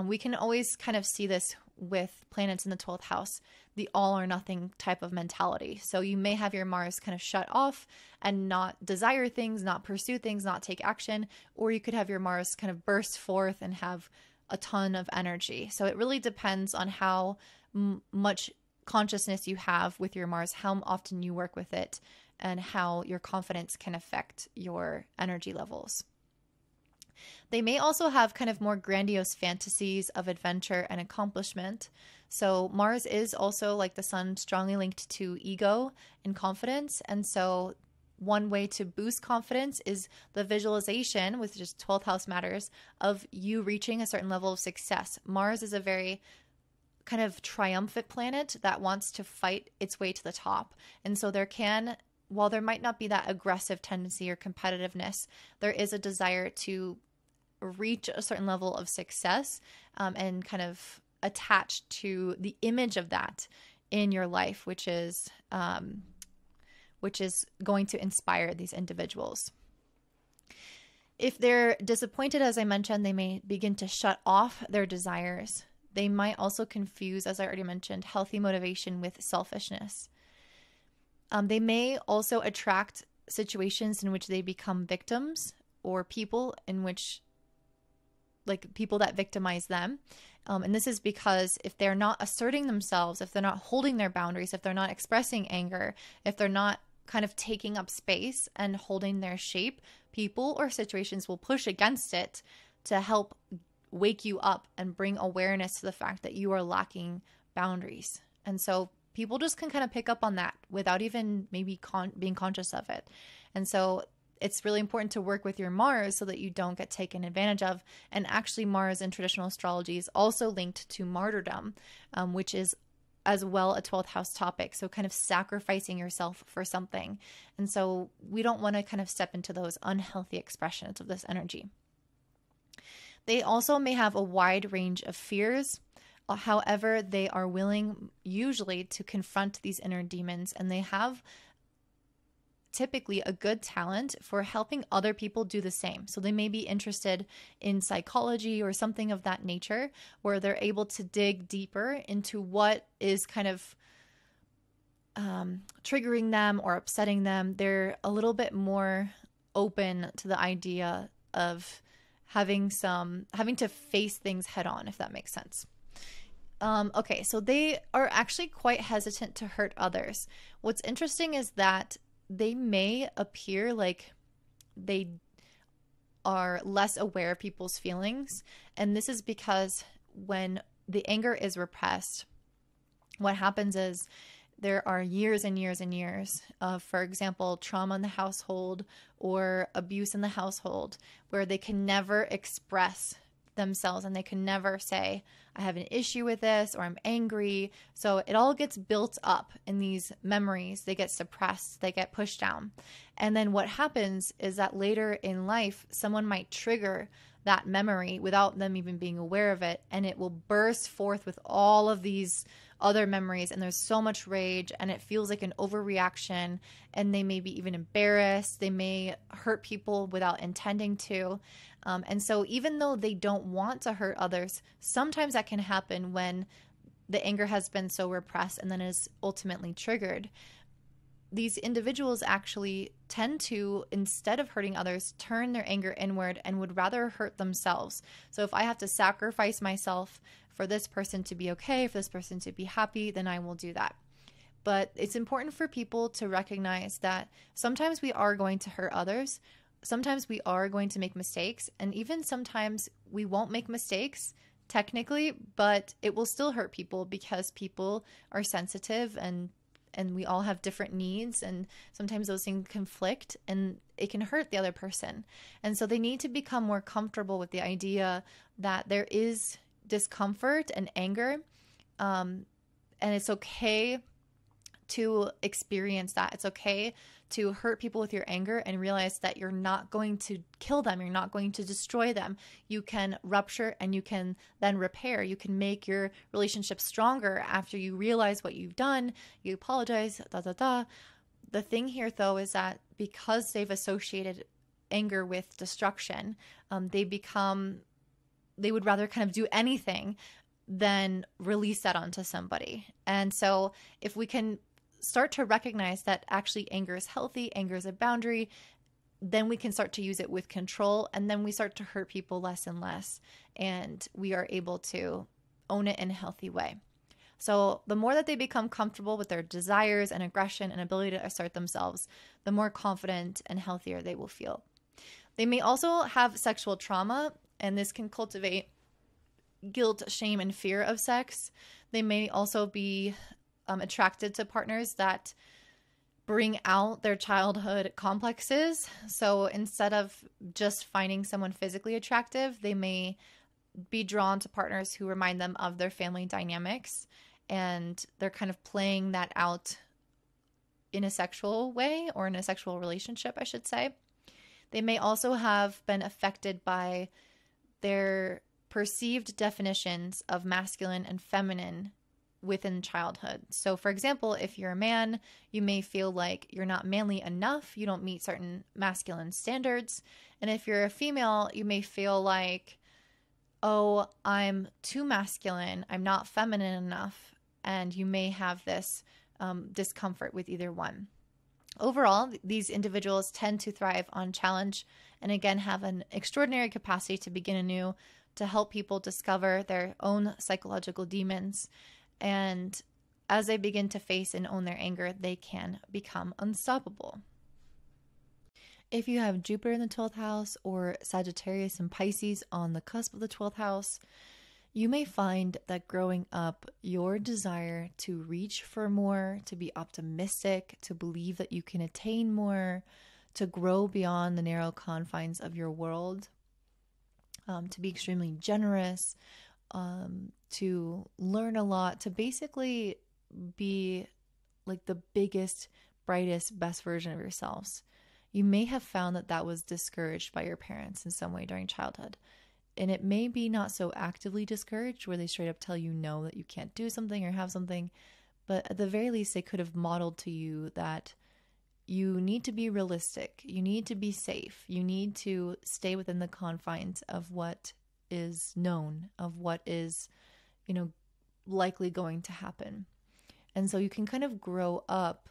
we can always kind of see this with planets in the 12th house, the all or nothing type of mentality. So you may have your Mars kind of shut off and not desire things, not pursue things, not take action, or you could have your Mars kind of burst forth and have a ton of energy. So it really depends on how much consciousness you have with your Mars, how often you work with it, and how your confidence can affect your energy levels. They may also have kind of more grandiose fantasies of adventure and accomplishment. So Mars is also, like the sun, strongly linked to ego and confidence. And so one way to boost confidence is the visualization, which is 12th house matters, of you reaching a certain level of success. Mars is a very kind of triumphant planet that wants to fight its way to the top. And so there can, while there might not be that aggressive tendency or competitiveness, there is a desire to reach a certain level of success, and kind of attached to the image of that in your life, which is going to inspire these individuals. If they're disappointed, as I mentioned, they may begin to shut off their desires. They might also confuse, as I already mentioned, healthy motivation with selfishness. They may also attract situations in which they become victims, or people in which, like people that victimize them. And this is because if they're not asserting themselves, if they're not holding their boundaries, if they're not expressing anger, if they're not kind of taking up space and holding their shape, people or situations will push against it to help wake you up and bring awareness to the fact that you are lacking boundaries. And so people just can kind of pick up on that without even maybe being conscious of it. And so it's really important to work with your Mars so that you don't get taken advantage of. And actually Mars in traditional astrology is also linked to martyrdom, which is as well a 12th house topic. So kind of sacrificing yourself for something. And so we don't want to kind of step into those unhealthy expressions of this energy. They also may have a wide range of fears. However, they are willing usually to confront these inner demons, and they have typically a good talent for helping other people do the same. So they may be interested in psychology or something of that nature, where they're able to dig deeper into what is kind of triggering them or upsetting them. They're a little bit more open to the idea of having to face things head on, if that makes sense. Okay, so they are actually quite hesitant to hurt others. What's interesting is that they may appear like they are less aware of people's feelings. And this is because when the anger is repressed, what happens is there are years and years and years of, for example, trauma in the household or abuse in the household where they can never express themselves, and they can never say, I have an issue with this, or I'm angry. So it all gets built up in these memories. They get suppressed, they get pushed down. And then what happens is that later in life, someone might trigger that memory without them even being aware of it, and it will burst forth with all of these other memories, and there's so much rage, and it feels like an overreaction, and they may be even embarrassed. They may hurt people without intending to. And so even though they don't want to hurt others, sometimes that can happen when the anger has been so repressed and then is ultimately triggered. These individuals actually tend to, instead of hurting others, turn their anger inward and would rather hurt themselves. So if I have to sacrifice myself for this person to be okay, for this person to be happy, then I will do that. But it's important for people to recognize that sometimes we are going to hurt others. Sometimes we are going to make mistakes, and even sometimes we won't make mistakes technically, but it will still hurt people because people are sensitive, and we all have different needs, and sometimes those things conflict and it can hurt the other person. And so they need to become more comfortable with the idea that there is discomfort and anger, and it's okay to experience that. It's okay to hurt people with your anger and realize that you're not going to kill them. You're not going to destroy them. You can rupture and you can then repair. You can make your relationship stronger after you realize what you've done. You apologize, The thing here, though, is that because they've associated anger with destruction, they would rather kind of do anything than release that onto somebody. And so if we can start to recognize that actually anger is healthy, anger is a boundary, then we can start to use it with control, and then we start to hurt people less and less, and we are able to own it in a healthy way. So the more that they become comfortable with their desires and aggression and ability to assert themselves, the more confident and healthier they will feel. They may also have sexual trauma, and this can cultivate guilt, shame, and fear of sex. They may also be attracted to partners that bring out their childhood complexes. So instead of just finding someone physically attractive, they may be drawn to partners who remind them of their family dynamics, and they're kind of playing that out in a sexual way, or in a sexual relationship, I should say. They may also have been affected by their perceived definitions of masculine and feminine within childhood. So for example, if you're a man, you may feel like you're not manly enough, you don't meet certain masculine standards. And if you're a female, you may feel like, oh, I'm too masculine, I'm not feminine enough, and you may have this discomfort with either one. Overall, these individuals tend to thrive on challenge, and again have an extraordinary capacity to begin anew, to help people discover their own psychological demons. And as they begin to face and own their anger, they can become unstoppable. If you have Jupiter in the 12th house, or Sagittarius and Pisces on the cusp of the 12th house, you may find that growing up, your desire to reach for more, to be optimistic, to believe that you can attain more, to grow beyond the narrow confines of your world, to be extremely generous, to learn a lot, to basically be like the biggest, brightest, best version of yourselves. You may have found that that was discouraged by your parents in some way during childhood. And it may be not so actively discouraged, where they straight up tell you no, that you can't do something or have something. But at the very least, they could have modeled to you that you need to be realistic. You need to be safe. You need to stay within the confines of what is known, of what is, likely going to happen. And so you can kind of grow up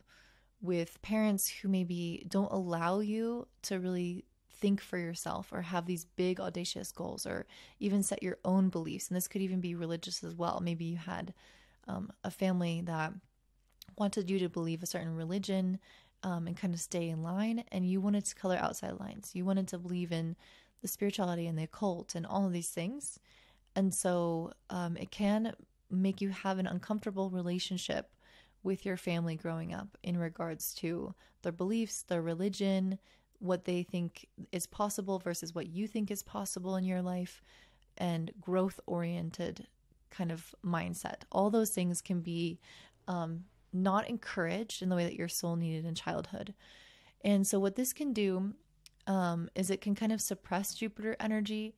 with parents who maybe don't allow you to really think for yourself, or have these big audacious goals, or even set your own beliefs. And this could even be religious as well. Maybe you had a family that wanted you to believe a certain religion, and kind of stay in line, and you wanted to color outside lines. You wanted to believe in the spirituality and the occult and all of these things. And so it can make you have an uncomfortable relationship with your family growing up in regards to their beliefs, their religion, what they think is possible versus what you think is possible in your life. and growth oriented kind of mindset. All those things can be not encouraged in the way that your soul needed in childhood. And so what this can do is it can kind of suppress Jupiter energy.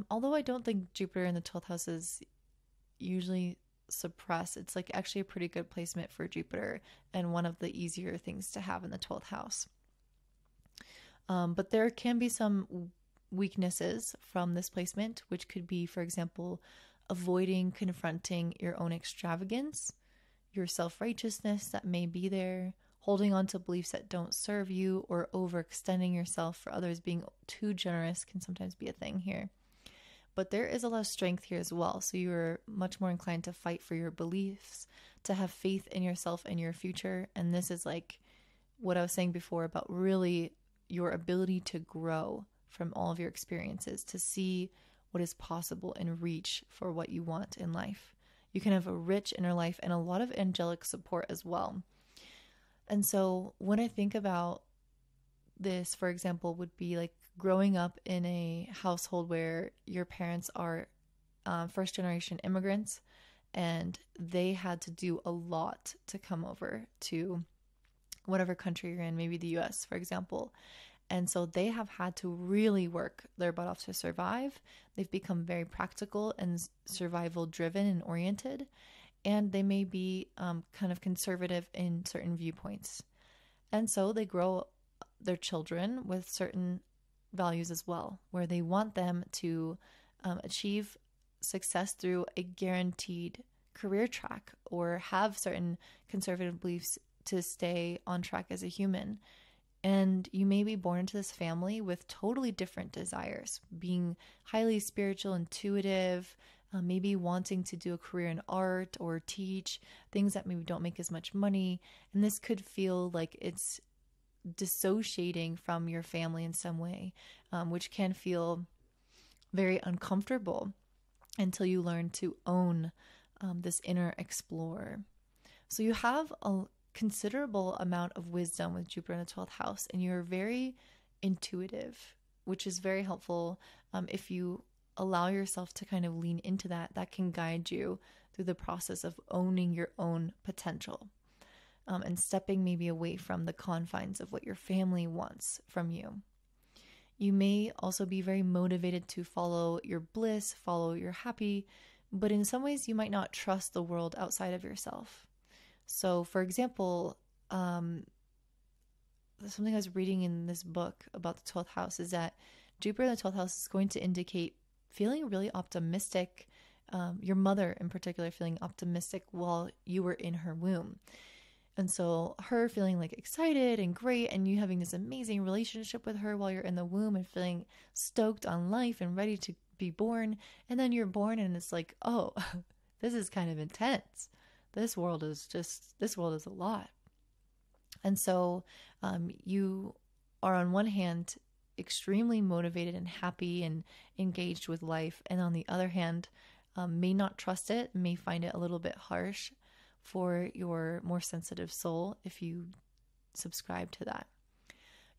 Although I don't think Jupiter in the 12th house is usually suppressed. It's like actually a pretty good placement for Jupiter and one of the easier things to have in the 12th house. But there can be some weaknesses from this placement, which could be, for example, avoiding confronting your own extravagance, your self-righteousness that may be there, holding on to beliefs that don't serve you, or overextending yourself for others. Being too generous can sometimes be a thing here. But there is a lot of strength here as well. So you're much more inclined to fight for your beliefs, to have faith in yourself and your future. And this is like what I was saying before about really your ability to grow from all of your experiences, to see what is possible and reach for what you want in life. You can have a rich inner life and a lot of angelic support as well. And so when I think about this, for example, would be like growing up in a household where your parents are first generation immigrants and they had to do a lot to come over to whatever country you're in, maybe the US, for example. And so they have had to really work their butt off to survive. They've become very practical and survival driven and oriented. And they may be kind of conservative in certain viewpoints. And so they grow their children with certain values as well, where they want them to achieve success through a guaranteed career track or have certain conservative beliefs to stay on track as a human. And you may be born into this family with totally different desires, being highly spiritual, intuitive, maybe wanting to do a career in art or teach, things that maybe don't make as much money. And this could feel like it's dissociating from your family in some way, which can feel very uncomfortable until you learn to own this inner explorer. So you have a considerable amount of wisdom with Jupiter in the 12th house, and you're very intuitive, which is very helpful. If you allow yourself to kind of lean into that, that can guide you through the process of owning your own potential, and stepping maybe away from the confines of what your family wants from you. You may also be very motivated to follow your bliss, follow your happy, but in some ways you might not trust the world outside of yourself. So, for example, something I was reading in this book about the 12th house is that Jupiter in the 12th house is going to indicate feeling really optimistic, your mother in particular feeling optimistic while you were in her womb. And so her feeling like excited and great, and you having this amazing relationship with her while you're in the womb and feeling stoked on life and ready to be born. And then you're born and it's like, oh, this is kind of intense. This world is a lot. And so you are on one hand extremely motivated and happy and engaged with life. And on the other hand, may not trust it, may find it a little bit harsh for your more sensitive soul if you subscribe to that.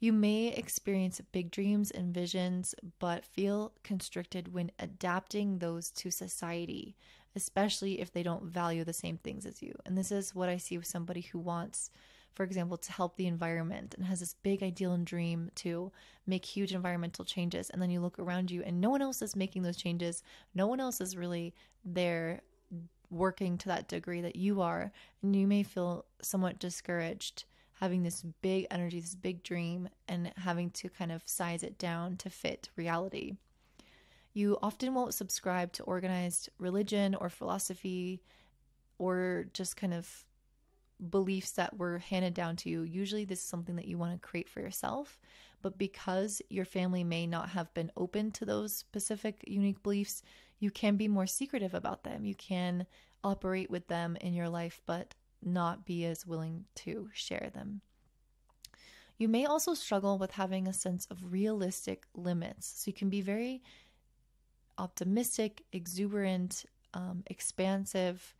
You may experience big dreams and visions, but feel constricted when adapting those to society, especially if they don't value the same things as you. And this is what I see with somebody who wants, for example, to help the environment and has this big ideal and dream to make huge environmental changes. And then you look around you and no one else is making those changes. No one else is really there working to that degree that you are. And you may feel somewhat discouraged having this big energy, this big dream, and having to kind of size it down to fit reality. You often won't subscribe to organized religion or philosophy or just kind of beliefs that were handed down to you. Usually this is something that you want to create for yourself, but because your family may not have been open to those specific unique beliefs, you can be more secretive about them. You can operate with them in your life, but not be as willing to share them. You may also struggle with having a sense of realistic limits. So you can be very optimistic, exuberant, expansive,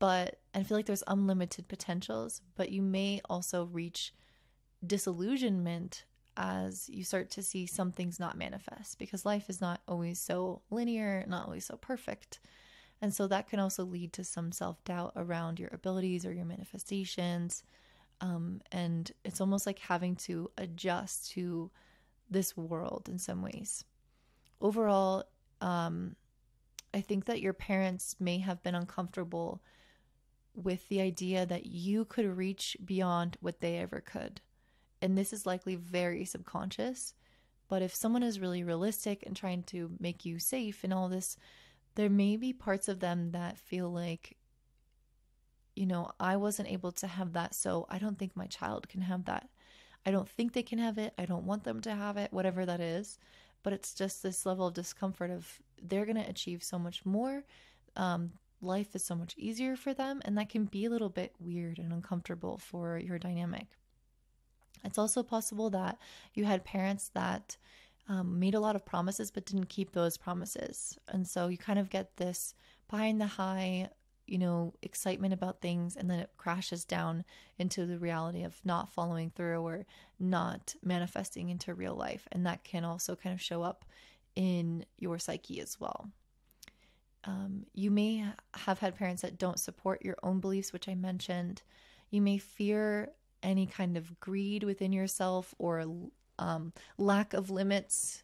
and feel like there's unlimited potentials, but you may also reach disillusionment as you start to see some things not manifest, because life is not always so linear, not always so perfect. And so that can also lead to some self-doubt around your abilities or your manifestations. And it's almost like having to adjust to this world in some ways. Overall, I think that your parents may have been uncomfortable with the idea that you could reach beyond what they ever could. And this is likely very subconscious. But if someone is really realistic and trying to make you safe and all this, there may be parts of them that feel like, I wasn't able to have that, so I don't think my child can have that. I don't think they can have it. I don't want them to have it, whatever that is. But it's just this level of discomfort of they're going to achieve so much more. Life is so much easier for them. And that can be a little bit weird and uncomfortable for your dynamic. It's also possible that you had parents that made a lot of promises but didn't keep those promises. And so you kind of get this behind the high, excitement about things, and then it crashes down into the reality of not following through or not manifesting into real life. And that can also kind of show up in your psyche as well. You may have had parents that don't support your own beliefs, which I mentioned. You may fear any kind of greed within yourself or lack of limits,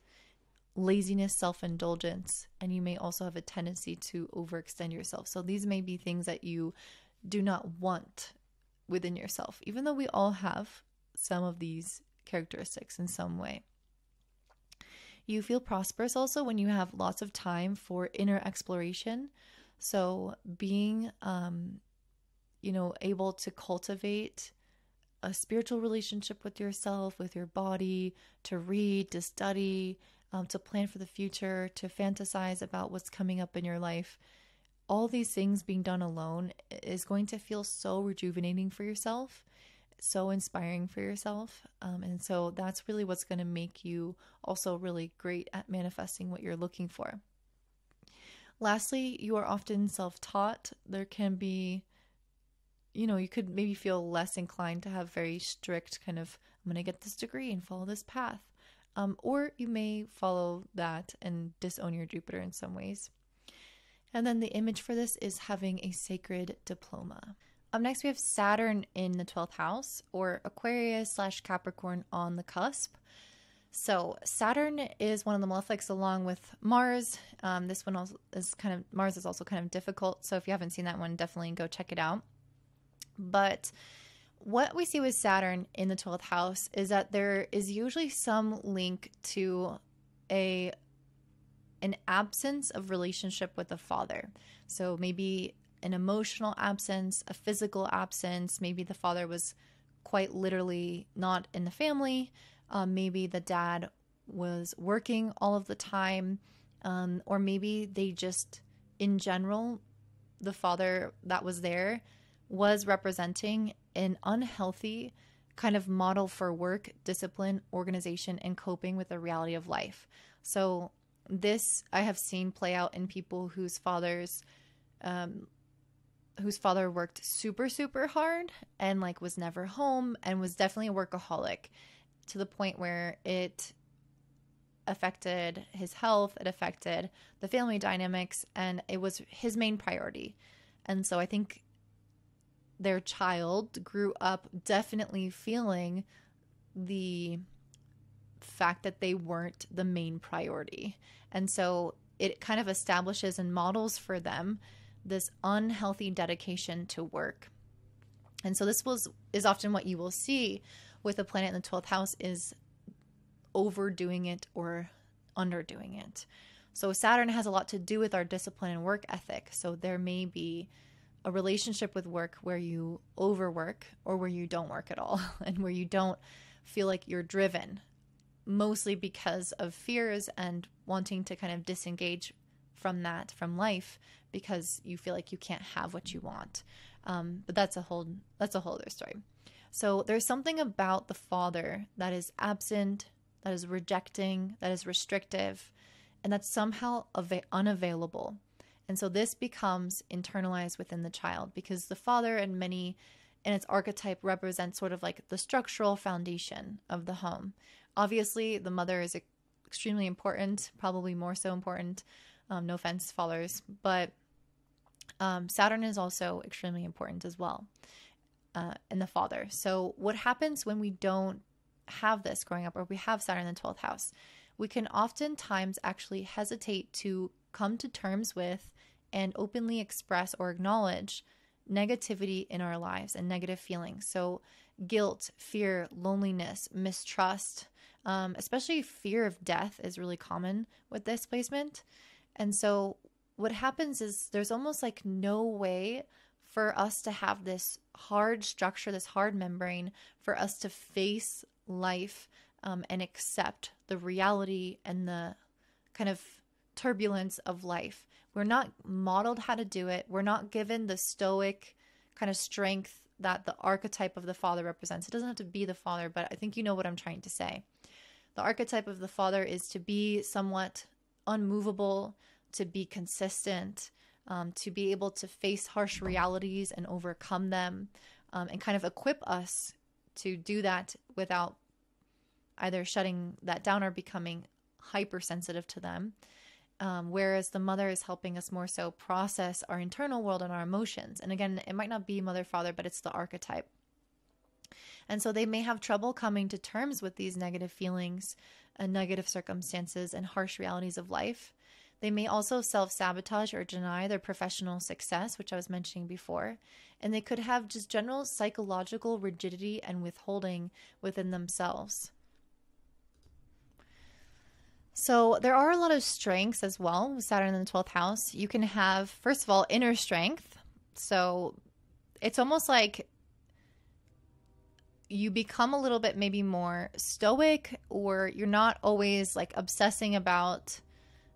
laziness, self-indulgence, and you may also have a tendency to overextend yourself. So these may be things that you do not want within yourself, even though we all have some of these characteristics in some way. You feel prosperous also when you have lots of time for inner exploration. So being, able to cultivate a spiritual relationship with yourself, with your body, to read, to study, to plan for the future, to fantasize about what's coming up in your life. All these things being done alone is going to feel so rejuvenating for yourself, so inspiring for yourself. And so that's really what's going to make you also really great at manifesting what you're looking for. Lastly, you are often self-taught. There can be, you could maybe feel less inclined to have very strict kind of, I'm going to get this degree and follow this path. Or you may follow that and disown your Jupiter in some ways. And then the image for this is having a sacred diploma. Up next, we have Saturn in the 12th house, or Aquarius/Capricorn on the cusp. So Saturn is one of the malefics along with Mars. This one also is Mars is also kind of difficult. So if you haven't seen that one, definitely go check it out. But what we see with Saturn in the 12th house is that there is usually some link to an absence of relationship with the father. So maybe an emotional absence, a physical absence. Maybe the father was quite literally not in the family. Maybe the dad was working all of the time. Or maybe they just, in general, the father that was there was representing an unhealthy kind of model for work, discipline, organization, and coping with the reality of life. So this I have seen play out in people whose father worked super, super hard and was never home and was definitely a workaholic to the point where it affected his health, it affected the family dynamics, and it was his main priority. And so I think their child grew up definitely feeling the fact that they weren't the main priority. And so it kind of establishes and models for them this unhealthy dedication to work. And so this is often what you will see with a planet in the 12th house is overdoing it or underdoing it. So Saturn has a lot to do with our discipline and work ethic. So there may be a relationship with work where you overwork or where you don't work at all and where you don't feel like you're driven, mostly because of fears and wanting to kind of disengage from life because you feel like you can't have what you want. But that's a whole other story. So there's something about the father that is absent, that is rejecting, that is restrictive, and that's somehow unavailable. And so this becomes internalized within the child because the father in its archetype represents sort of like the structural foundation of the home. Obviously, the mother is extremely important, probably more so important. No offense, fathers, but Saturn is also extremely important as well, in the father. So what happens when we don't have this growing up, or we have Saturn in the 12th house? We can oftentimes actually hesitate to come to terms with and openly express or acknowledge negativity in our lives and negative feelings. So guilt, fear, loneliness, mistrust, especially fear of death is really common with this placement. And so what happens is there's almost like no way for us to have this hard structure, this hard membrane for us to face life and accept the reality and the kind of turbulence of life. We're not modeled how to do it. We're not given the stoic kind of strength that the archetype of the father represents. It doesn't have to be the father, but I think you know what I'm trying to say. The archetype of the father is to be somewhat unmovable, to be consistent, to be able to face harsh realities and overcome them, and kind of equip us to do that without either shutting that down or becoming hypersensitive to them. Whereas the mother is helping us more so process our internal world and our emotions. And again, it might not be mother, father, but it's the archetype. And so they may have trouble coming to terms with these negative feelings and negative circumstances and harsh realities of life. They may also self-sabotage or deny their professional success, which I was mentioning before. And they could have just general psychological rigidity and withholding within themselves. So there are a lot of strengths as well with Saturn in the 12th house. You can have, first of all, inner strength. So it's almost like you become a little bit maybe more stoic, or you're not always like obsessing about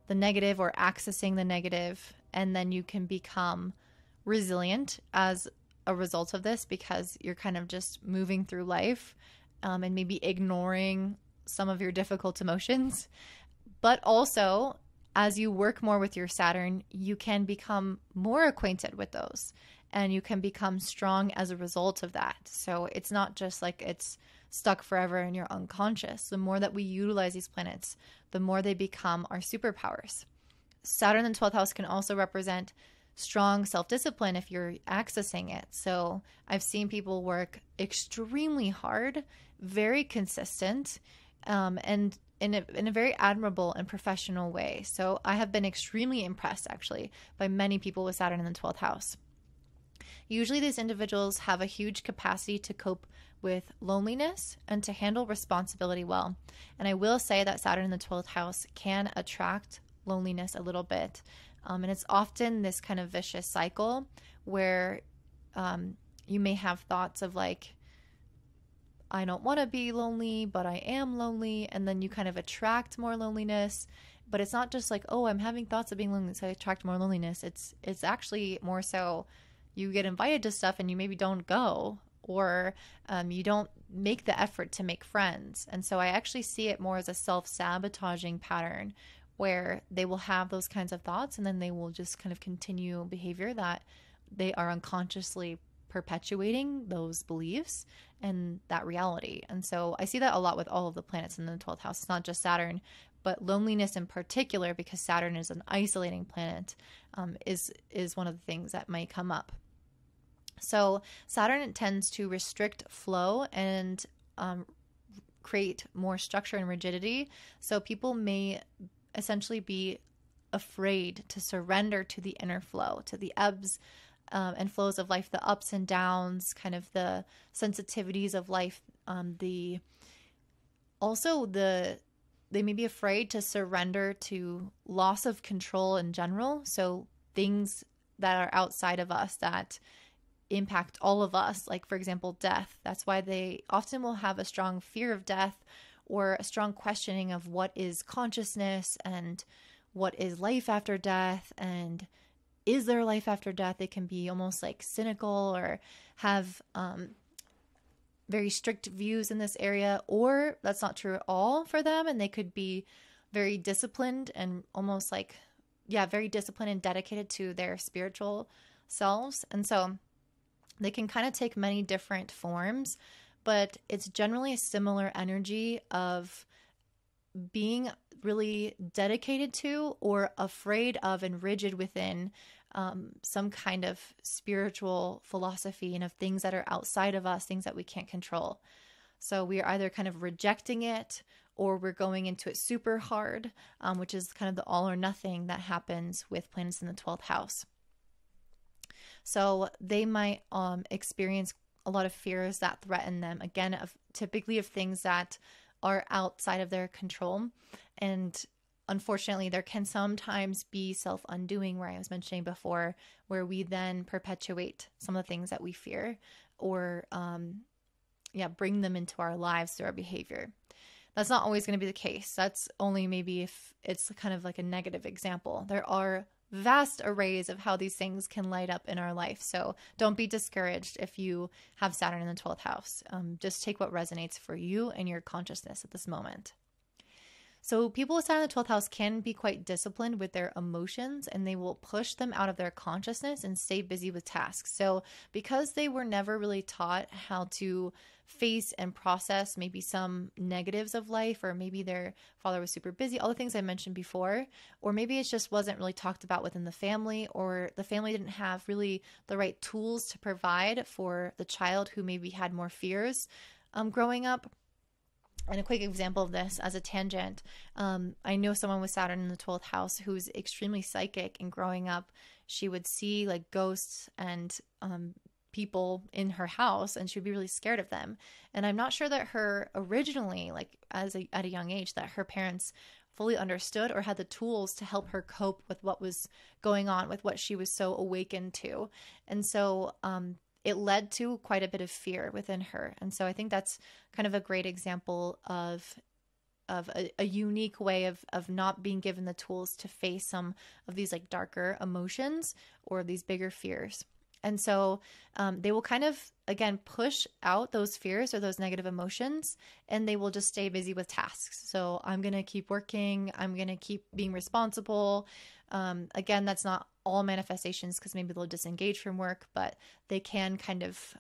the negative or accessing the negative. And then you can become resilient as a result of this, because you're kind of just moving through life and maybe ignoring some of your difficult emotions. But also, as you work more with your Saturn, you can become more acquainted with those, and you can become strong as a result of that. So it's not just like it's stuck forever and you're unconscious. The more that we utilize these planets, the more they become our superpowers. Saturn in the 12th house can also represent strong self-discipline if you're accessing it. So I've seen people work extremely hard, very consistent, and in a very admirable and professional way. So I have been extremely impressed, actually, by many people with Saturn in the 12th house. Usually these individuals have a huge capacity to cope with loneliness and to handle responsibility well. And I will say that Saturn in the 12th house can attract loneliness a little bit. And it's often this kind of vicious cycle where you may have thoughts of like, I don't want to be lonely, but I am lonely. And then you kind of attract more loneliness. But it's not just like, oh, I'm having thoughts of being lonely, so I attract more loneliness. It's actually more so you get invited to stuff and you maybe don't go, or you don't make the effort to make friends. And so I actually see it more as a self-sabotaging pattern where they will have those kinds of thoughts and then they will just kind of continue behavior that they are unconsciously perpetuating those beliefs and that reality. And so I see that a lot with all of the planets in the 12th house. It's not just Saturn, but loneliness in particular, because Saturn is an isolating planet, is one of the things that might come up. So Saturn tends to restrict flow and create more structure and rigidity. So people may essentially be afraid to surrender to the inner flow, to the ebbs and flows of life, the ups and downs, kind of the sensitivities of life. They may be afraid to surrender to loss of control in general. So things that are outside of us that impact all of us, like for example, death. That's why they often will have a strong fear of death or a strong questioning of what is consciousness and what is life after death, and is there life after death? They can be almost like cynical or have very strict views in this area, or that's not true at all for them. And they could be very disciplined and almost like, very disciplined and dedicated to their spiritual selves. And so they can kind of take many different forms, but it's generally a similar energy of being really dedicated to or afraid of and rigid within some kind of spiritual philosophy and of things that are outside of us, things that we can't control. So we are either kind of rejecting it or we're going into it super hard, which is kind of the all or nothing that happens with planets in the 12th house. So they might experience a lot of fears that threaten them, again, typically of things that are outside of their control. And unfortunately, there can sometimes be self-undoing, where I was mentioning before, where we then perpetuate some of the things that we fear or bring them into our lives through our behavior. That's not always going to be the case. That's only maybe if it's kind of like a negative example. There are vast arrays of how these things can light up in our life. So don't be discouraged if you have Saturn in the 12th house. Just take what resonates for you and your consciousness at this moment. So people with Saturn in the 12th house can be quite disciplined with their emotions, and they will push them out of their consciousness and stay busy with tasks. So because they were never really taught how to face and process maybe some negatives of life, or maybe their father was super busy, all the things I mentioned before, or maybe it just wasn't really talked about within the family, or the family didn't have really the right tools to provide for the child who maybe had more fears growing up. And a quick example of this as a tangent, I know someone with Saturn in the 12th house who's extremely psychic, and growing up, she would see like ghosts and people in her house, and she'd be really scared of them. And I'm not sure that her originally, like at a young age, that her parents fully understood or had the tools to help her cope with what was going on, with what she was so awakened to. And so it led to quite a bit of fear within her. And so I think that's kind of a great example of a unique way of not being given the tools to face some of these like darker emotions or these bigger fears. And so they will kind of, again, push out those fears or those negative emotions, and they will just stay busy with tasks. So I'm going to keep working. I'm going to keep being responsible. Again, that's not all manifestations, because maybe they'll disengage from work, but they can kind of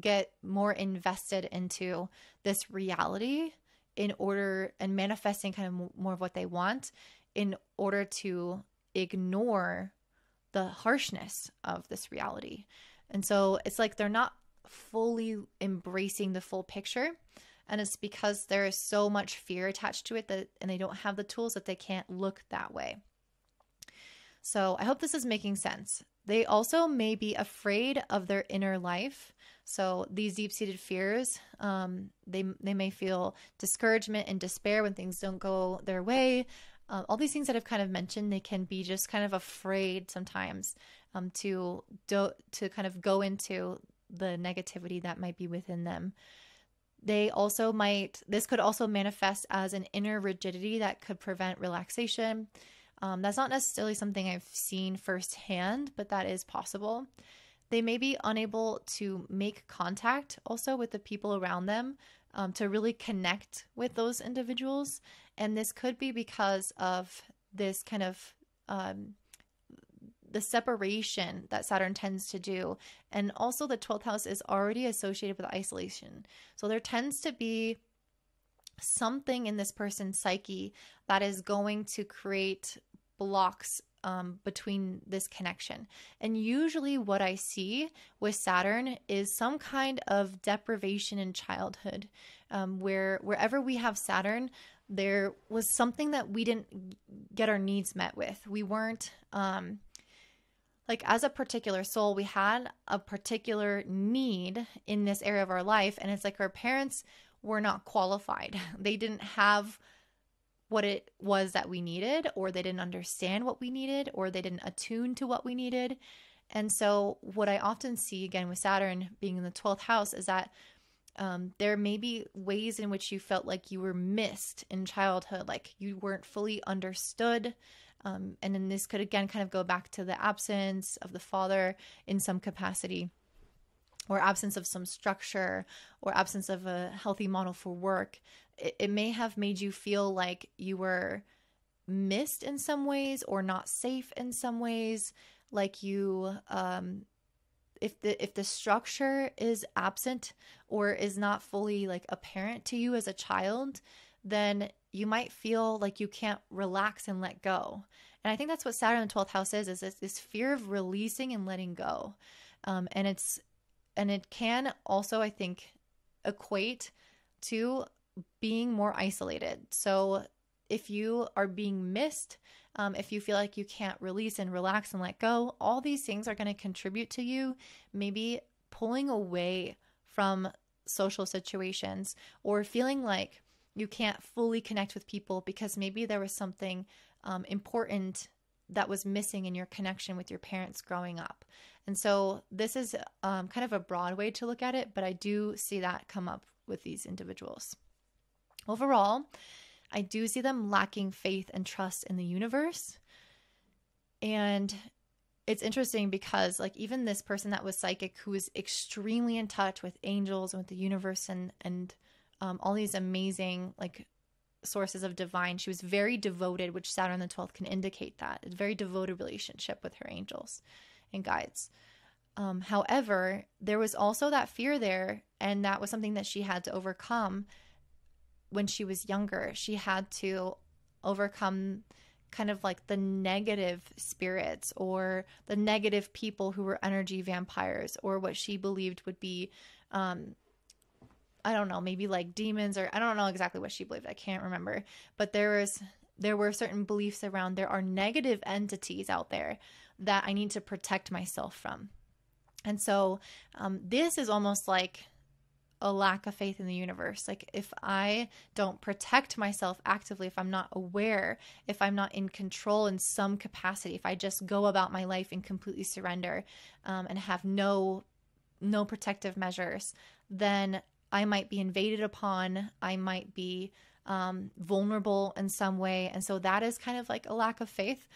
get more invested into this reality in order, and manifesting kind of more of what they want in order to ignore the harshness of this reality. And so it's like they're not fully embracing the full picture. And it's because there is so much fear attached to it and they don't have the tools, that they can't look that way. So I hope this is making sense. They also may be afraid of their inner life. So these deep-seated fears, they may feel discouragement and despair when things don't go their way. All these things that I've kind of mentioned, they can be just kind of afraid sometimes to kind of go into the negativity that might be within them. This could also manifest as an inner rigidity that could prevent relaxation. That's not necessarily something I've seen firsthand, but that is possible. They may be unable to make contact also with the people around them, to really connect with those individuals. And this could be because of this kind of the separation that Saturn tends to do. And also the 12th house is already associated with isolation. So there tends to be something in this person's psyche that is going to create blocks between this connection. And usually what I see with Saturn is some kind of deprivation in childhood, wherever we have Saturn, there was something that we didn't get our needs met with. We weren't, like as a particular soul, we had a particular need in this area of our life. And it's like our parents were not qualified. They didn't have what it was that we needed, or they didn't understand what we needed, or they didn't attune to what we needed. And so what I often see, again, with Saturn being in the 12th house, is that there may be ways in which you felt like you were missed in childhood, like you weren't fully understood. And then this could, again, kind of go back to the absence of the father in some capacity, or absence of some structure, or absence of a healthy model for work. It may have made you feel like you were missed in some ways, or not safe in some ways, like you, if the structure is absent or is not fully like apparent to you as a child, then you might feel like you can't relax and let go. And I think that's what Saturn in the 12th house is this fear of releasing and letting go. And it can also, I think, equate to being more isolated. So if you are being missed, if you feel like you can't release and relax and let go, all these things are going to contribute to you maybe pulling away from social situations or feeling like you can't fully connect with people because maybe there was something important that was missing in your connection with your parents growing up. And so this is kind of a broad way to look at it, but I do see that come up with these individuals. Overall, I do see them lacking faith and trust in the universe. And it's interesting because like even this person that was psychic who was extremely in touch with angels and with the universe and all these amazing like sources of divine, she was very devoted, which Saturn the 12th can indicate that. A very devoted relationship with her angels and guides. However, there was also that fear there, and that was something that she had to overcome when she was younger. She had to overcome kind of like the negative spirits or the negative people who were energy vampires, or what she believed would be, I don't know, maybe like demons, or I don't know exactly what she believed. I can't remember. But there were certain beliefs around there are negative entities out there that I need to protect myself from. And so this is almost like a lack of faith in the universe. Like if I don't protect myself actively, if I'm not aware, if I'm not in control in some capacity, if I just go about my life and completely surrender and have no protective measures, then I might be invaded upon. I might be vulnerable in some way. And so that is kind of like a lack of faith.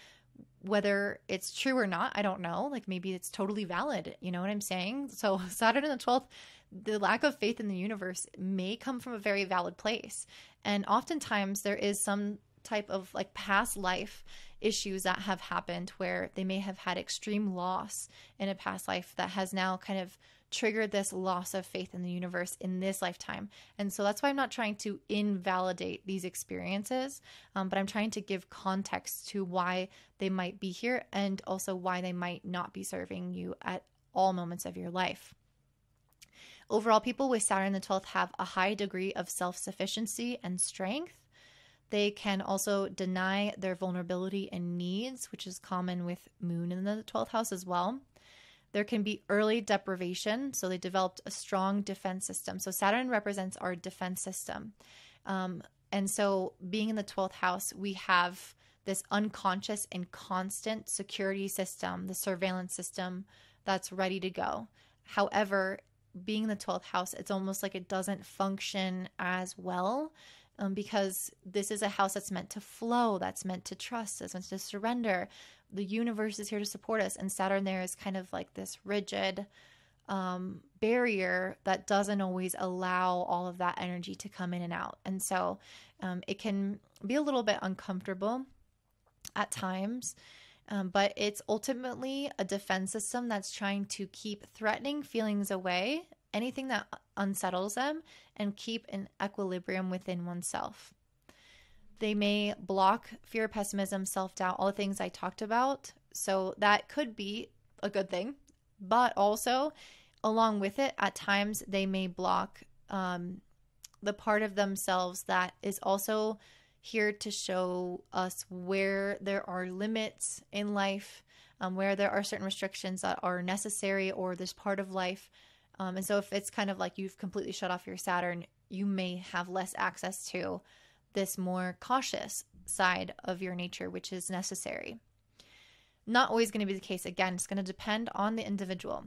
Whether it's true or not, I don't know. Like maybe it's totally valid. You know what I'm saying? So Saturn in the 12th, the lack of faith in the universe may come from a very valid place. And oftentimes there is some type of like past life issues that have happened where they may have had extreme loss in a past life that has now kind of triggered this loss of faith in the universe in this lifetime. And so that's why I'm not trying to invalidate these experiences, but I'm trying to give context to why they might be here and also why they might not be serving you at all moments of your life. Overall, people with Saturn in the 12th have a high degree of self-sufficiency and strength. They can also deny their vulnerability and needs, which is common with Moon in the 12th house as well. There can be early deprivation, so they developed a strong defense system. So Saturn represents our defense system. And so being in the 12th house, we have this unconscious and constant security system, the surveillance system that's ready to go. However, being in the 12th house, it's almost like it doesn't function as well because this is a house that's meant to flow, that's meant to trust, that's meant to surrender. The universe is here to support us, and Saturn there is kind of like this rigid barrier that doesn't always allow all of that energy to come in and out. And so it can be a little bit uncomfortable at times, but it's ultimately a defense system that's trying to keep threatening feelings away, anything that unsettles them, and keep an equilibrium within oneself. They may block fear, pessimism, self-doubt, all the things I talked about. So that could be a good thing. But also, along with it, at times they may block the part of themselves that is also here to show us where there are limits in life, where there are certain restrictions that are necessary or this part of life. And so if it's kind of like you've completely shut off your Saturn, you may have less access to this more cautious side of your nature, which is necessary. Not always going to be the case. Again, it's going to depend on the individual.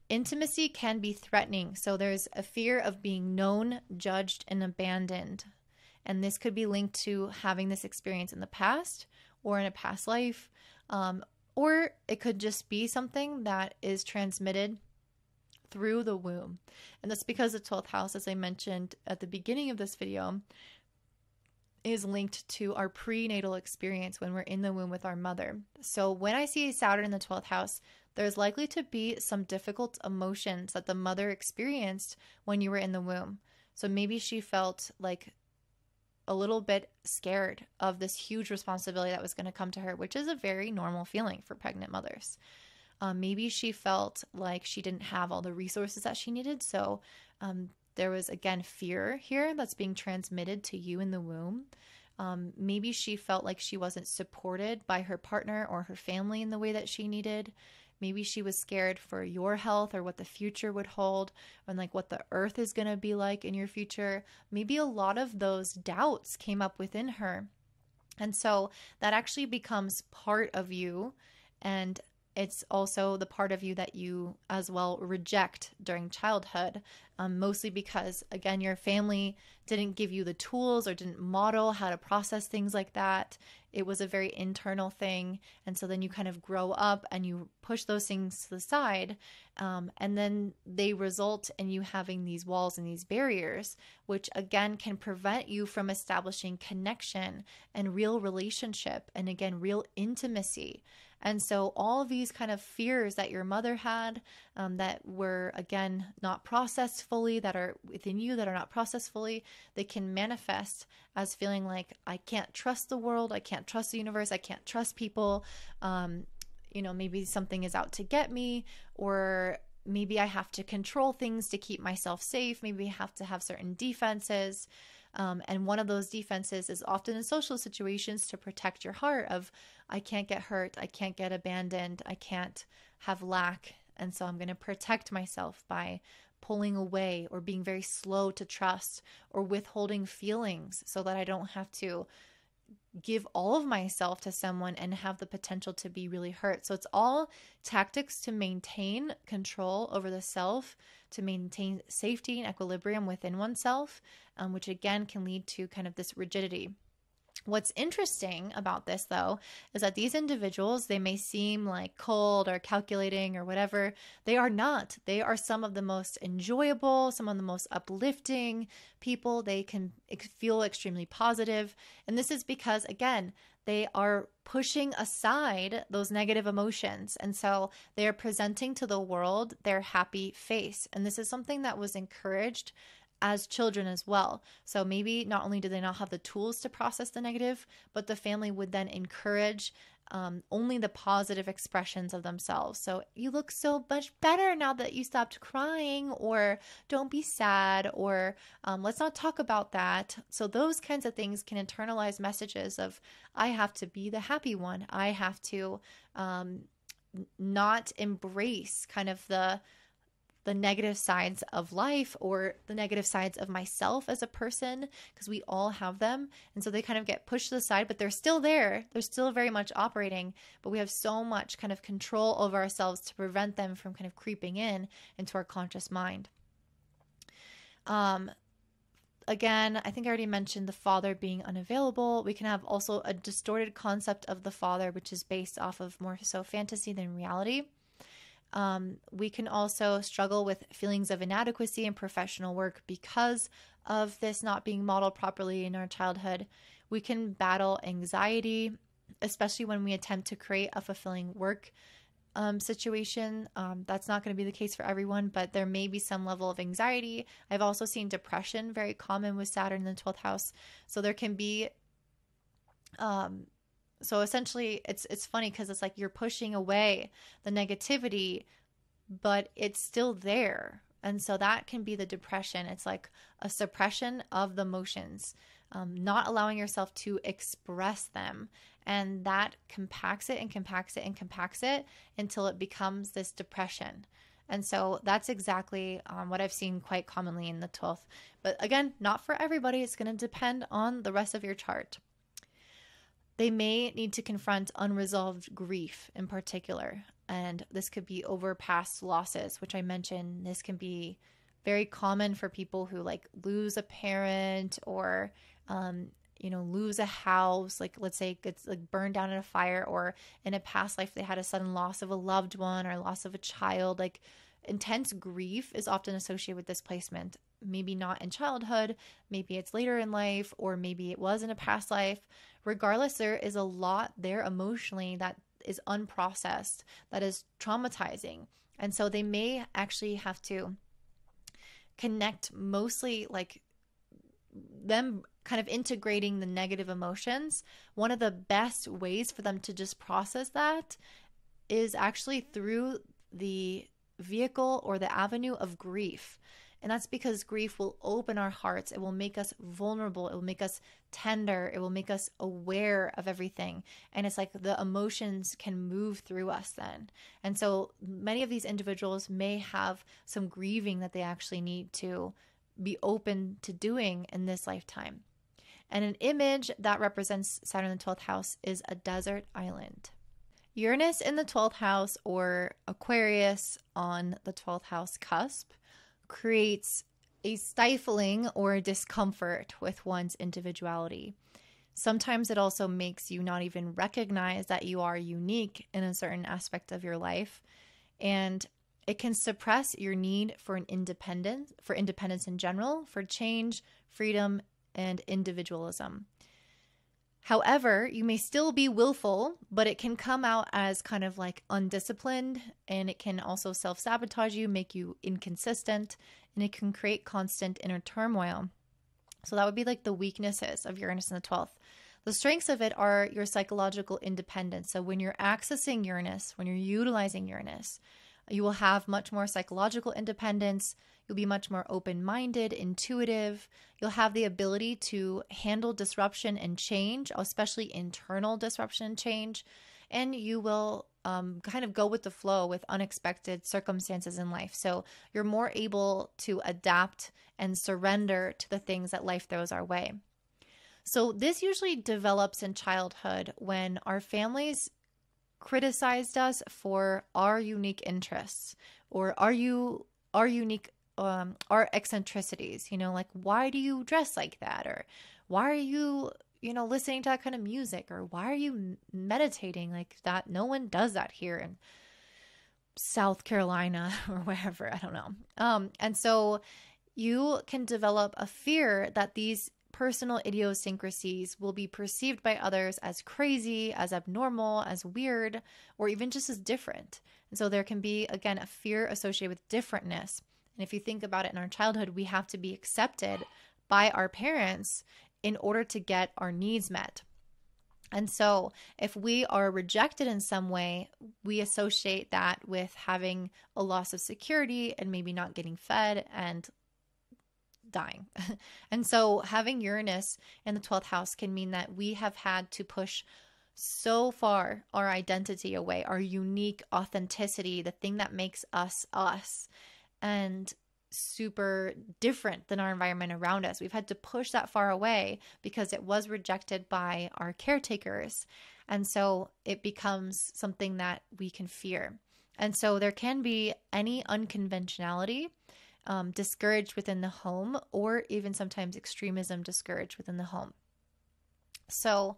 Intimacy can be threatening. So there's a fear of being known, judged, and abandoned. And this could be linked to having this experience in the past or in a past life. Or it could just be something that is transmitted through the womb. And that's because the 12th house, as I mentioned at the beginning of this video, is linked to our prenatal experience when we're in the womb with our mother. So when I see Saturn in the 12th house, there's likely to be some difficult emotions that the mother experienced when you were in the womb. So maybe she felt like a little bit scared of this huge responsibility that was going to come to her, which is a very normal feeling for pregnant mothers. Maybe she felt like she didn't have all the resources that she needed. So there was, again, fear here that's being transmitted to you in the womb. Maybe she felt like she wasn't supported by her partner or her family in the way that she needed. Maybe she was scared for your health or what the future would hold, and like what the earth is going to be like in your future. Maybe a lot of those doubts came up within her. And so that actually becomes part of you. And it's also the part of you that you as well reject during childhood, mostly because, again, your family didn't give you the tools or didn't model how to process things like that. It was a very internal thing. And so then you kind of grow up and you push those things to the side. And then they result in you having these walls and these barriers, which again can prevent you from establishing connection and real relationship and, again, real intimacy. And so all of these kind of fears that your mother had, that were, again, not processed fully, that are within you, that are not processed fully, they can manifest as feeling like, I can't trust the world, I can't trust the universe, I can't trust people. Maybe something is out to get me, or maybe I have to control things to keep myself safe. Maybe I have to have certain defenses. And one of those defenses is often in social situations to protect your heart of, I can't get hurt, I can't get abandoned, I can't have lack. And so I'm going to protect myself by pulling away or being very slow to trust or withholding feelings so that I don't have to give all of myself to someone and have the potential to be really hurt. So it's all tactics to maintain control over the self, to maintain safety and equilibrium within oneself, which again can lead to kind of this rigidity. What's interesting about this, though, is that these individuals, they may seem like cold or calculating or whatever. They are not. They are some of the most enjoyable, some of the most uplifting people. They can feel extremely positive. And this is because, again, they are pushing aside those negative emotions. And so they are presenting to the world their happy face. And this is something that was encouraged as children as well. So maybe not only do they not have the tools to process the negative, but the family would then encourage only the positive expressions of themselves. So you look so much better now that you stopped crying, or don't be sad, or let's not talk about that. So those kinds of things can internalize messages of, I have to be the happy one. I have to not embrace kind of the negative sides of life or the negative sides of myself as a person, because we all have them. And so they kind of get pushed to the side, but they're still there. They're still very much operating, but we have so much kind of control over ourselves to prevent them from kind of creeping in into our conscious mind. Again, I think I already mentioned the father being unavailable. We can have also a distorted concept of the father, which is based off of more so fantasy than reality. We can also struggle with feelings of inadequacy in professional work because of this not being modeled properly in our childhood. We can battle anxiety, especially when we attempt to create a fulfilling work situation. That's not going to be the case for everyone, but there may be some level of anxiety. I've also seen depression very common with Saturn in the 12th house. So there can be so essentially, it's funny because it's like you're pushing away the negativity, but it's still there. And so that can be the depression. It's like a suppression of the emotions, not allowing yourself to express them. And that compacts it and compacts it and compacts it until it becomes this depression. And so that's exactly what I've seen quite commonly in the 12th. But again, not for everybody. It's going to depend on the rest of your chart. They may need to confront unresolved grief in particular, and this could be over past losses, which I mentioned. This can be very common for people who like lose a parent or, lose a house, like let's say it gets like burned down in a fire, or in a past life they had a sudden loss of a loved one or loss of a child. Like intense grief is often associated with displacement. Maybe not in childhood, maybe it's later in life, or maybe it was in a past life. Regardless, there is a lot there emotionally that is unprocessed, that is traumatizing. And so they may actually have to connect mostly like them kind of integrating the negative emotions. One of the best ways for them to just process that is actually through the vehicle or the avenue of grief. And that's because grief will open our hearts. It will make us vulnerable. It will make us tender. It will make us aware of everything. And it's like the emotions can move through us then. And so many of these individuals may have some grieving that they actually need to be open to doing in this lifetime. And an image that represents Saturn in the 12th house is a desert island. Uranus in the 12th house, or Aquarius on the 12th house cusp, creates a stifling or discomfort with one's individuality. Sometimes it also makes you not even recognize that you are unique in a certain aspect of your life. And it can suppress your need for independence in general, for change, freedom, and individualism. However, you may still be willful, but it can come out as kind of like undisciplined, and it can also self-sabotage you, make you inconsistent, and it can create constant inner turmoil. So that would be like the weaknesses of Uranus in the 12th. The strengths of it are your psychological independence. So when you're accessing Uranus, when you're utilizing Uranus, you will have much more psychological independence. You'll be much more open-minded, intuitive. You'll have the ability to handle disruption and change, especially internal disruption and change. And you will kind of go with the flow with unexpected circumstances in life. So you're more able to adapt and surrender to the things that life throws our way. So this usually develops in childhood when our families criticized us for our unique interests or our unique our eccentricities, like, why do you dress like that? Or why are you, listening to that kind of music? Or why are you meditating like that? No one does that here in South Carolina or wherever, I don't know. And so you can develop a fear that these personal idiosyncrasies will be perceived by others as crazy, as abnormal, as weird, or even just as different. And so there can be, again, a fear associated with differentness. And if you think about it in our childhood, we have to be accepted by our parents in order to get our needs met. And so if we are rejected in some way, we associate that with having a loss of security and maybe not getting fed and dying. And so having Uranus in the 12th house can mean that we have had to push so far our identity away, our unique authenticity, the thing that makes us us, and super different than our environment around us. We've had to push that far away because it was rejected by our caretakers. And so it becomes something that we can fear. And so there can be any unconventionality discouraged within the home, or even sometimes extremism discouraged within the home. So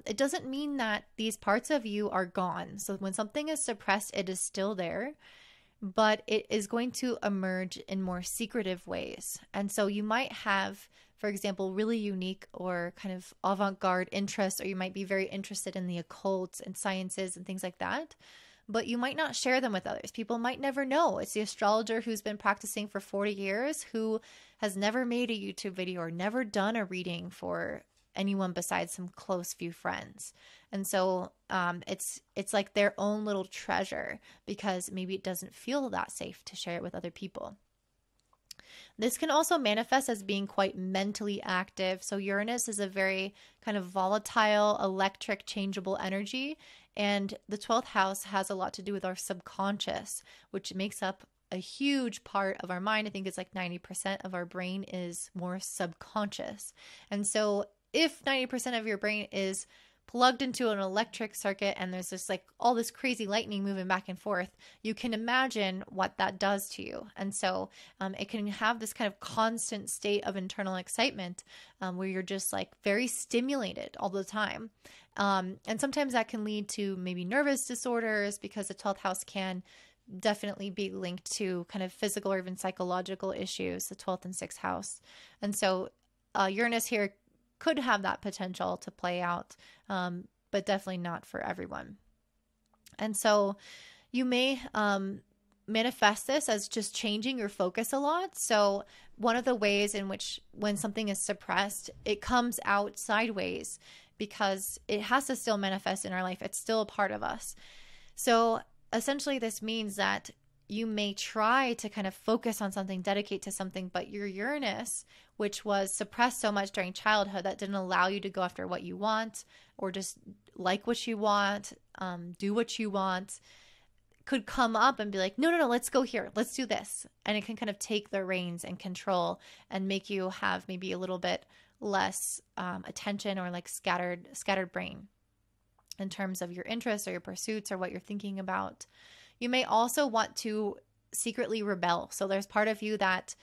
it doesn't mean that these parts of you are gone. So when something is suppressed, it is still there, but it is going to emerge in more secretive ways. And so you might have, for example, really unique or kind of avant-garde interests, or you might be very interested in the occult and sciences and things like that, but you might not share them with others. People might never know. It's the astrologer who's been practicing for 40 years who has never made a YouTube video or never done a reading for anyone besides some close few friends. And so it's like their own little treasure because maybe it doesn't feel that safe to share it with other people. This can also manifest as being quite mentally active. So Uranus is a very kind of volatile, electric, changeable energy. And the 12th house has a lot to do with our subconscious, which makes up a huge part of our mind. I think it's like 90% of our brain is more subconscious. And so if 90% of your brain is plugged into an electric circuit and there's just like all this crazy lightning moving back and forth, you can imagine what that does to you. And so it can have this kind of constant state of internal excitement where you're just like very stimulated all the time. And sometimes that can lead to maybe nervous disorders because the 12th house can definitely be linked to kind of physical or even psychological issues, the 12th and 6th house. And so Uranus here could have that potential to play out, but definitely not for everyone. And so you may manifest this as just changing your focus a lot. So one of the ways in which when something is suppressed, it comes out sideways because it has to still manifest in our life. It's still a part of us. So essentially this means that you may try to kind of focus on something, dedicate to something, but your Uranus, which was suppressed so much during childhood that didn't allow you to go after what you want or just like what you want, do what you want, could come up and be like, no, no, no, let's go here. Let's do this. And it can kind of take the reins and control and make you have maybe a little bit less attention or like scattered brain in terms of your interests or your pursuits or what you're thinking about. You may also want to secretly rebel. So there's part of you that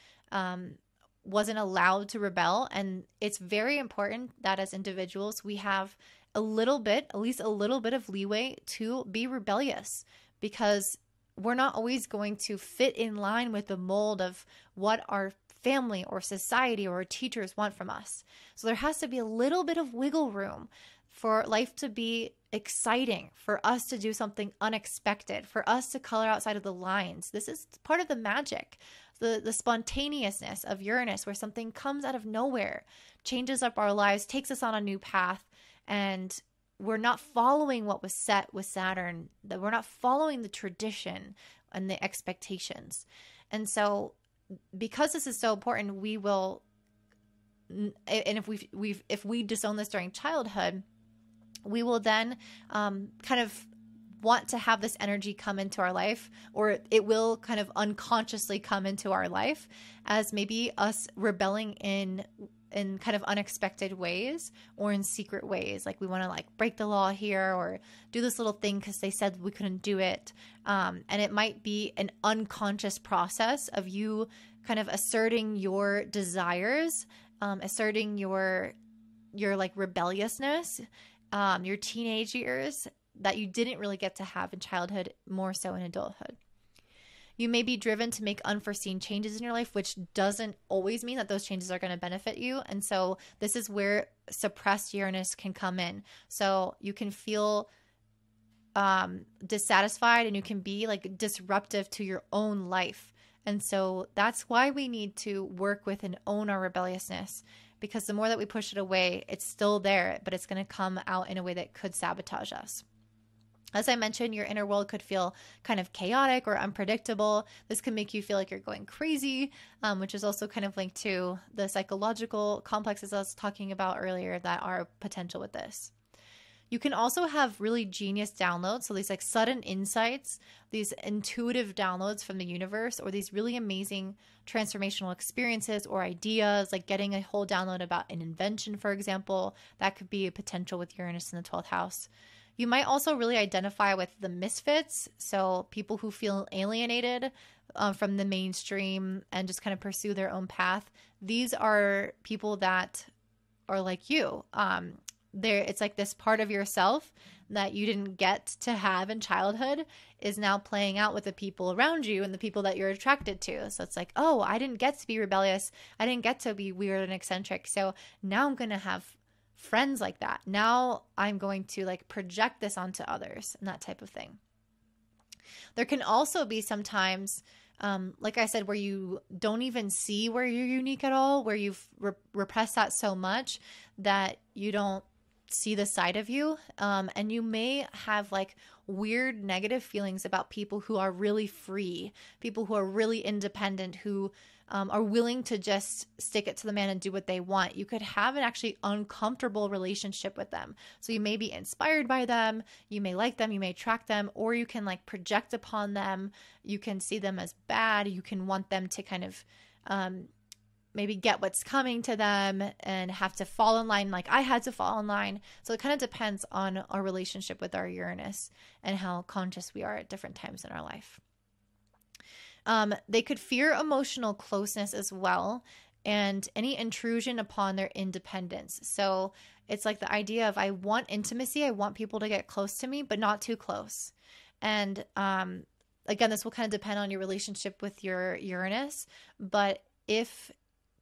wasn't allowed to rebel. And it's very important that as individuals, we have a little bit, at least a little bit of leeway to be rebellious, because we're not always going to fit in line with the mold of what our family or society or our teachers want from us. So there has to be a little bit of wiggle room for life to be exciting, for us to do something unexpected, for us to color outside of the lines. This is part of the magic, the spontaneousness of Uranus, where something comes out of nowhere, changes up our lives, takes us on a new path, and we're not following what was set with Saturn, that we're not following the tradition and the expectations. And so because this is so important, we will, and if we disown this during childhood, we will then kind of want to have this energy come into our life, or it will kind of unconsciously come into our life as maybe us rebelling in kind of unexpected ways or in secret ways. Like we want to like break the law here or do this little thing because they said we couldn't do it. And it might be an unconscious process of you kind of asserting your desires, asserting your like rebelliousness, your teenage years that you didn't really get to have in childhood, more so in adulthood. You may be driven to make unforeseen changes in your life, which doesn't always mean that those changes are going to benefit you. And so this is where suppressed Uranus can come in. So you can feel dissatisfied and you can be like disruptive to your own life. And so that's why we need to work with and own our rebelliousness, because the more that we push it away, it's still there, but it's going to come out in a way that could sabotage us. As I mentioned, your inner world could feel kind of chaotic or unpredictable. This can make you feel like you're going crazy, which is also kind of linked to the psychological complexes I was talking about earlier that are potential with this. You can also have really genius downloads. So these like sudden insights, these intuitive downloads from the universe, or these really amazing transformational experiences or ideas, like getting a whole download about an invention, for example. That could be a potential with Uranus in the 12th house. You might also really identify with the misfits, so people who feel alienated from the mainstream and just kind of pursue their own path. These are people that are like you. It's like this part of yourself that you didn't get to have in childhood is now playing out with the people around you and the people that you're attracted to. So it's like, oh, I didn't get to be rebellious. I didn't get to be weird and eccentric. So now I'm going to have friends like that. Now I'm going to like project this onto others and that type of thing. There can also be sometimes, like I said, where you don't even see where you're unique at all, where you've repressed that so much that you don't see the side of you. And you may have like weird negative feelings about people who are really free, people who are really independent, who are willing to just stick it to the man and do what they want. You could have an actually uncomfortable relationship with them. So you may be inspired by them, you may like them, you may attract them, or you can like project upon them. You can see them as bad. You can want them to kind of maybe get what's coming to them and have to fall in line like I had to fall in line. So it kind of depends on our relationship with our Uranus and how conscious we are at different times in our life. They could fear emotional closeness as well, and any intrusion upon their independence. So it's like the idea of I want intimacy, I want people to get close to me, but not too close. And again, this will kind of depend on your relationship with your Uranus, but if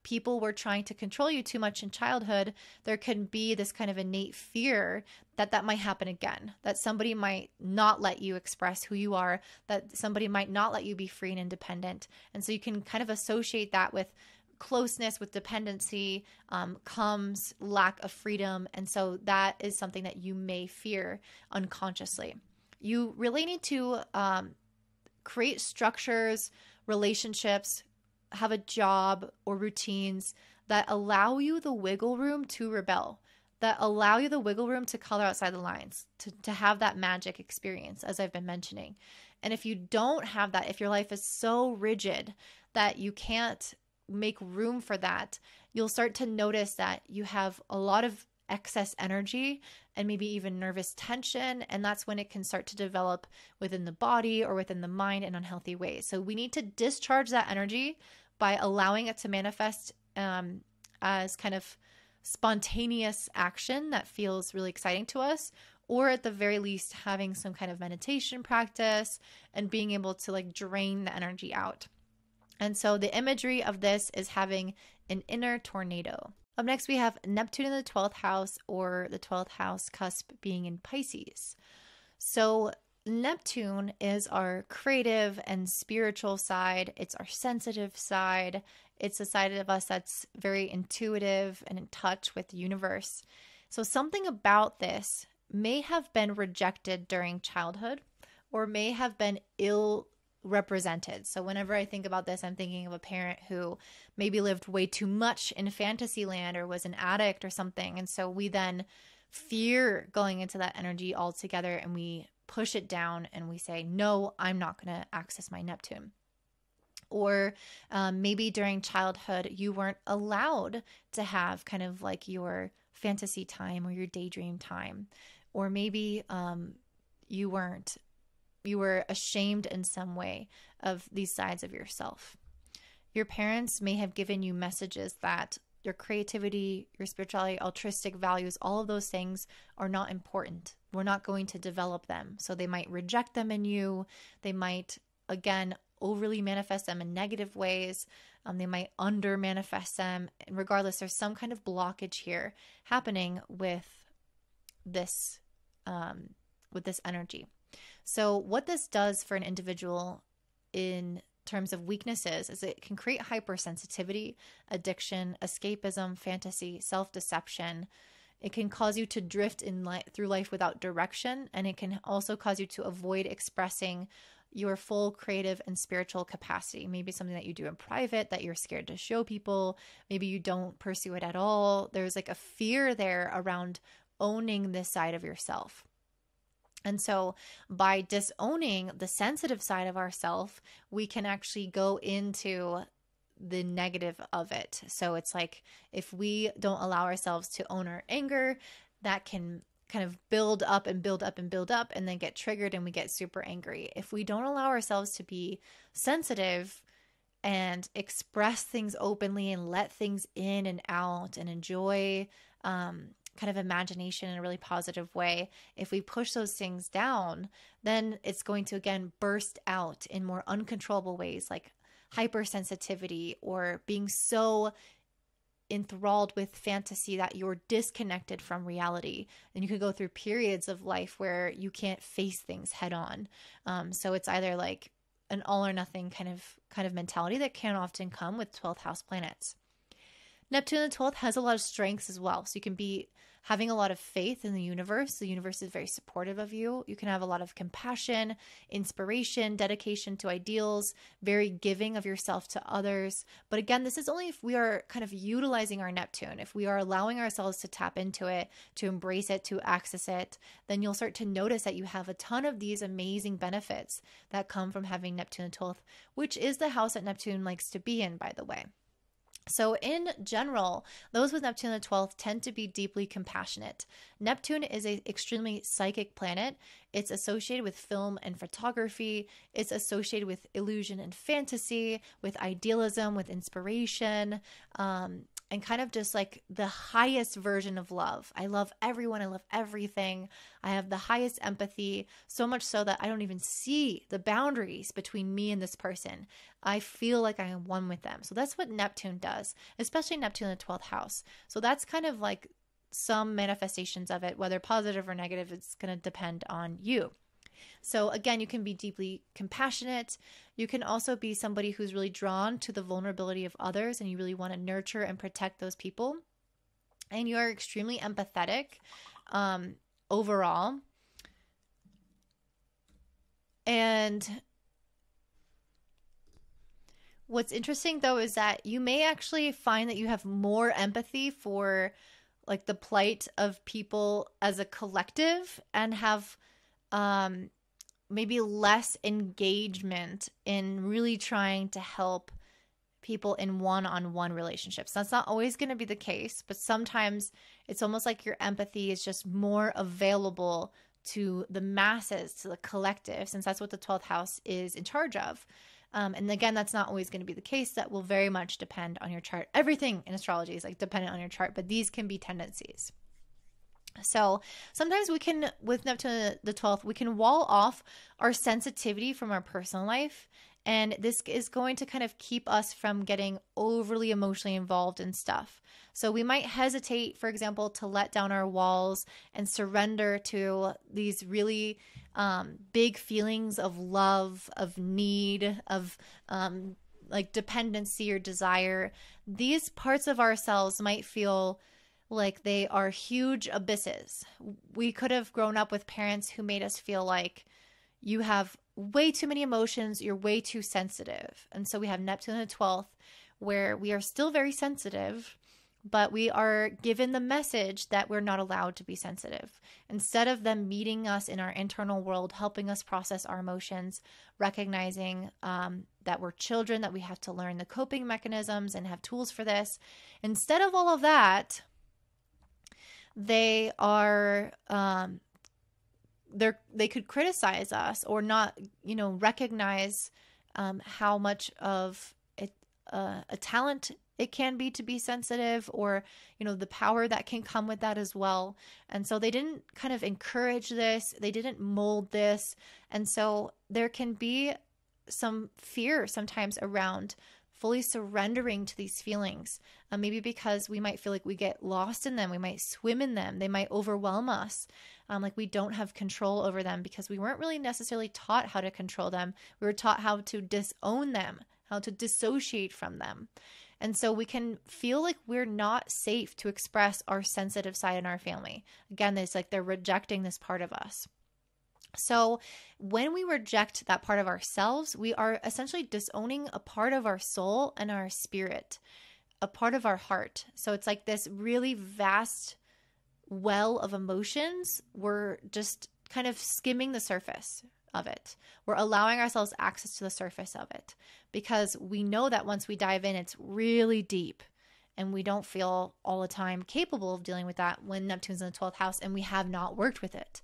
people were trying to control you too much in childhood, there can be this kind of innate fear that that might happen again, that somebody might not let you express who you are, that somebody might not let you be free and independent. And so you can kind of associate that with closeness, with dependency, comes lack of freedom. And so that is something that you may fear unconsciously. You really need to create structures, relationships, have a job or routines that allow you the wiggle room to rebel, that allow you the wiggle room to color outside the lines, to have that magic experience, as I've been mentioning. And if you don't have that, if your life is so rigid that you can't make room for that, you'll start to notice that you have a lot of excess energy and maybe even nervous tension. And that's when it can start to develop within the body or within the mind in unhealthy ways. So we need to discharge that energy by allowing it to manifest as kind of spontaneous action that feels really exciting to us, or at the very least having some kind of meditation practice and being able to like drain the energy out. And so the imagery of this is having an inner tornado. Up next, we have Neptune in the 12th house, or the 12th house cusp being in Pisces. So Neptune is our creative and spiritual side. It's our sensitive side. It's a side of us that's very intuitive and in touch with the universe. So something about this may have been rejected during childhood or may have been ill represented. So whenever I think about this, I'm thinking of a parent who maybe lived way too much in fantasy land or was an addict or something. And so we then fear going into that energy altogether and we push it down and we say, no, I'm not going to access my Neptune. Or maybe during childhood, you weren't allowed to have kind of like your fantasy time or your daydream time. Or maybe you were ashamed in some way of these sides of yourself. Your parents may have given you messages that your creativity, your spirituality, altruistic values, all of those things are not important. We're not going to develop them. So they might reject them in you. They might, again, overly manifest them in negative ways. They might under manifest them. And regardless, there's some kind of blockage here happening with this energy. So what this does for an individual in terms of weaknesses is it can create hypersensitivity, addiction, escapism, fantasy, self-deception. It can cause you to drift through life without direction, and it can also cause you to avoid expressing your full creative and spiritual capacity. Maybe something that you do in private that you're scared to show people. Maybe you don't pursue it at all. There's like a fear there around owning this side of yourself. And so by disowning the sensitive side of ourself, we can actually go into the negative of it. So it's like if we don't allow ourselves to own our anger, that can kind of build up and build up and build up and then get triggered and we get super angry. If we don't allow ourselves to be sensitive and express things openly and let things in and out and enjoy kind of imagination in a really positive way, if we push those things down, then it's going to again burst out in more uncontrollable ways, like hypersensitivity or being so enthralled with fantasy that you're disconnected from reality. And you could go through periods of life where you can't face things head on. So it's either like an all or nothing kind of mentality that can often come with 12th house planets. Neptune in the 12th has a lot of strengths as well. So you can be having a lot of faith in the universe. The universe is very supportive of you. You can have a lot of compassion, inspiration, dedication to ideals, very giving of yourself to others. But again, this is only if we are kind of utilizing our Neptune. If we are allowing ourselves to tap into it, to embrace it, to access it, then you'll start to notice that you have a ton of these amazing benefits that come from having Neptune in the 12th, which is the house that Neptune likes to be in, by the way. So in general, those with Neptune in the 12th tend to be deeply compassionate. Neptune is an extremely psychic planet. It's associated with film and photography. It's associated with illusion and fantasy, with idealism, with inspiration. and kind of just like the highest version of love. I love everyone. I love everything. I have the highest empathy, so much so that I don't even see the boundaries between me and this person. I feel like I am one with them. So that's what Neptune does, especially Neptune in the 12th house. So that's kind of like some manifestations of it, whether positive or negative, it's going to depend on you. So again, you can be deeply compassionate. You can also be somebody who's really drawn to the vulnerability of others, and you really want to nurture and protect those people. And you are extremely empathetic overall. And what's interesting though is that you may actually find that you have more empathy for like the plight of people as a collective, and have maybe less engagement in really trying to help people in one-on-one relationships. That's not always going to be the case, but sometimes it's almost like your empathy is just more available to the masses, to the collective, since that's what the 12th house is in charge of. And again, that's not always going to be the case. That will very much depend on your chart. Everything in astrology is like dependent on your chart, but these can be tendencies. So sometimes we can, with Neptune the 12th, we can wall off our sensitivity from our personal life. And this is going to kind of keep us from getting overly emotionally involved in stuff. So we might hesitate, for example, to let down our walls and surrender to these really big feelings of love, of need, of like dependency or desire. These parts of ourselves might feel like they are huge abysses. We could have grown up with parents who made us feel like you have way too many emotions, you're way too sensitive. And so we have Neptune in the 12th, where we are still very sensitive, but we are given the message that we're not allowed to be sensitive. Instead of them meeting us in our internal world, helping us process our emotions, recognizing that we're children, that we have to learn the coping mechanisms and have tools for this. Instead of all of that, they are they could criticize us or not, recognize how much of a talent it can be to be sensitive, or the power that can come with that as well. And so they didn't kind of encourage this, they didn't mold this, and so there can be some fear sometimes around fully surrendering to these feelings, maybe because we might feel like we get lost in them, we might swim in them, they might overwhelm us, like we don't have control over them because we weren't really necessarily taught how to control them. We were taught how to disown them, how to dissociate from them. And so we can feel like we're not safe to express our sensitive side in our family. Again, it's like they're rejecting this part of us. So when we reject that part of ourselves, we are essentially disowning a part of our soul and our spirit, a part of our heart. So it's like this really vast well of emotions. We're just kind of skimming the surface of it. We're allowing ourselves access to the surface of it because we know that once we dive in, it's really deep. And we don't feel all the time capable of dealing with that when Neptune's in the 12th house and we have not worked with it.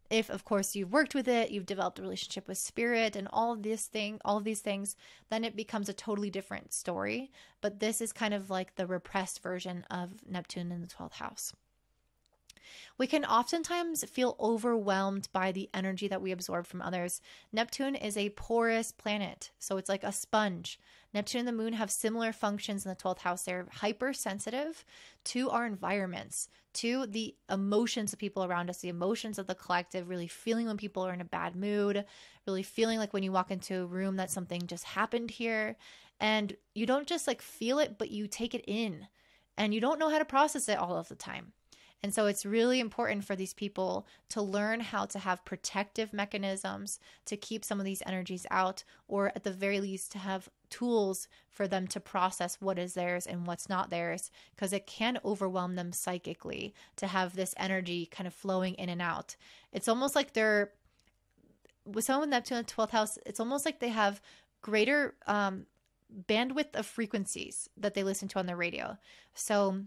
If, of course, you've worked with it, you've developed a relationship with spirit and all of these things, then it becomes a totally different story. But this is kind of like the repressed version of Neptune in the 12th house. We can oftentimes feel overwhelmed by the energy that we absorb from others. Neptune is a porous planet, so it's like a sponge. Neptune and the moon have similar functions in the 12th house. They're hypersensitive to our environments, to the emotions of people around us, the emotions of the collective, really feeling when people are in a bad mood, really feeling like when you walk into a room that something just happened here. And you don't just like feel it, but you take it in and you don't know how to process it all of the time. And so it's really important for these people to learn how to have protective mechanisms to keep some of these energies out, or at the very least to have tools for them to process what is theirs and what's not theirs, because it can overwhelm them psychically to have this energy kind of flowing in and out. It's almost like they're, with someone with Neptune in the 12th house, it's almost like they have greater bandwidth of frequencies that they listen to on their radio. So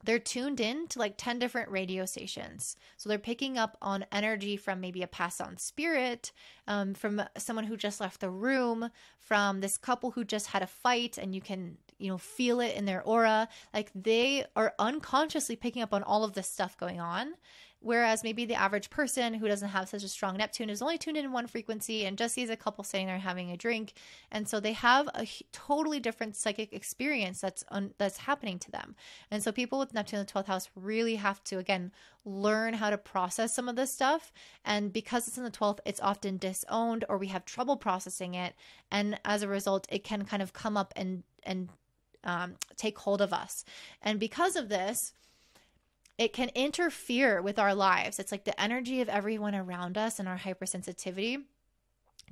they're tuned in to like 10 different radio stations. So they're picking up on energy from maybe a passed on spirit, from someone who just left the room, from this couple who just had a fight, and you can feel it in their aura. Like they are unconsciously picking up on all of this stuff going on. Whereas maybe the average person who doesn't have such a strong Neptune is only tuned in one frequency and just sees a couple sitting there having a drink. And so they have a totally different psychic experience that's happening to them. And so people with Neptune in the 12th house really have to, again, learn how to process some of this stuff. And because it's in the 12th, it's often disowned, or we have trouble processing it. And as a result, it can kind of come up and take hold of us. And because of this, it can interfere with our lives. It's like the energy of everyone around us and our hypersensitivity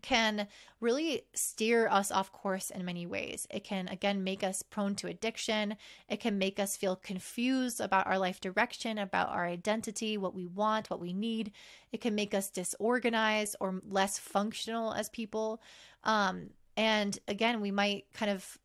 can really steer us off course in many ways. It can, again, make us prone to addiction. It can make us feel confused about our life direction, about our identity, what we want, what we need. It can make us disorganized or less functional as people. And again, we might kind of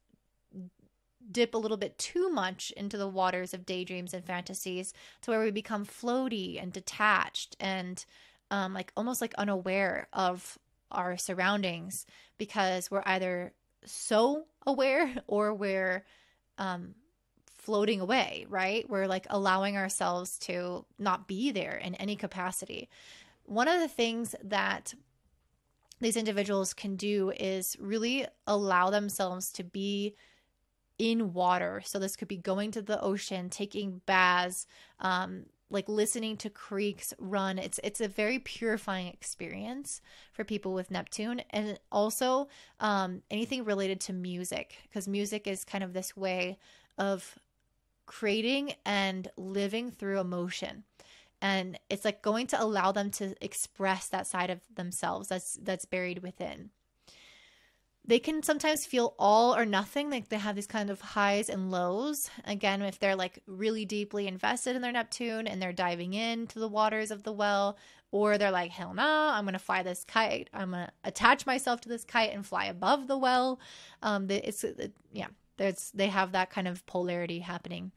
dip a little bit too much into the waters of daydreams and fantasies to where we become floaty and detached and almost like unaware of our surroundings, because we're either so aware or we're floating away, right? We're like allowing ourselves to not be there in any capacity. One of the things that these individuals can do is really allow themselves to be in water. So this could be going to the ocean, taking baths, like listening to creeks run. It's a very purifying experience for people with Neptune. And also anything related to music, because music is kind of this way of creating and living through emotion. And it's like going to allow them to express that side of themselves that's buried within. They can sometimes feel all or nothing, like they have these kind of highs and lows. Again, if they're like really deeply invested in their Neptune and they're diving into the waters of the well, or they're like, hell no, I'm going to fly this kite. I'm going to attach myself to this kite and fly above the well. They have that kind of polarity happening.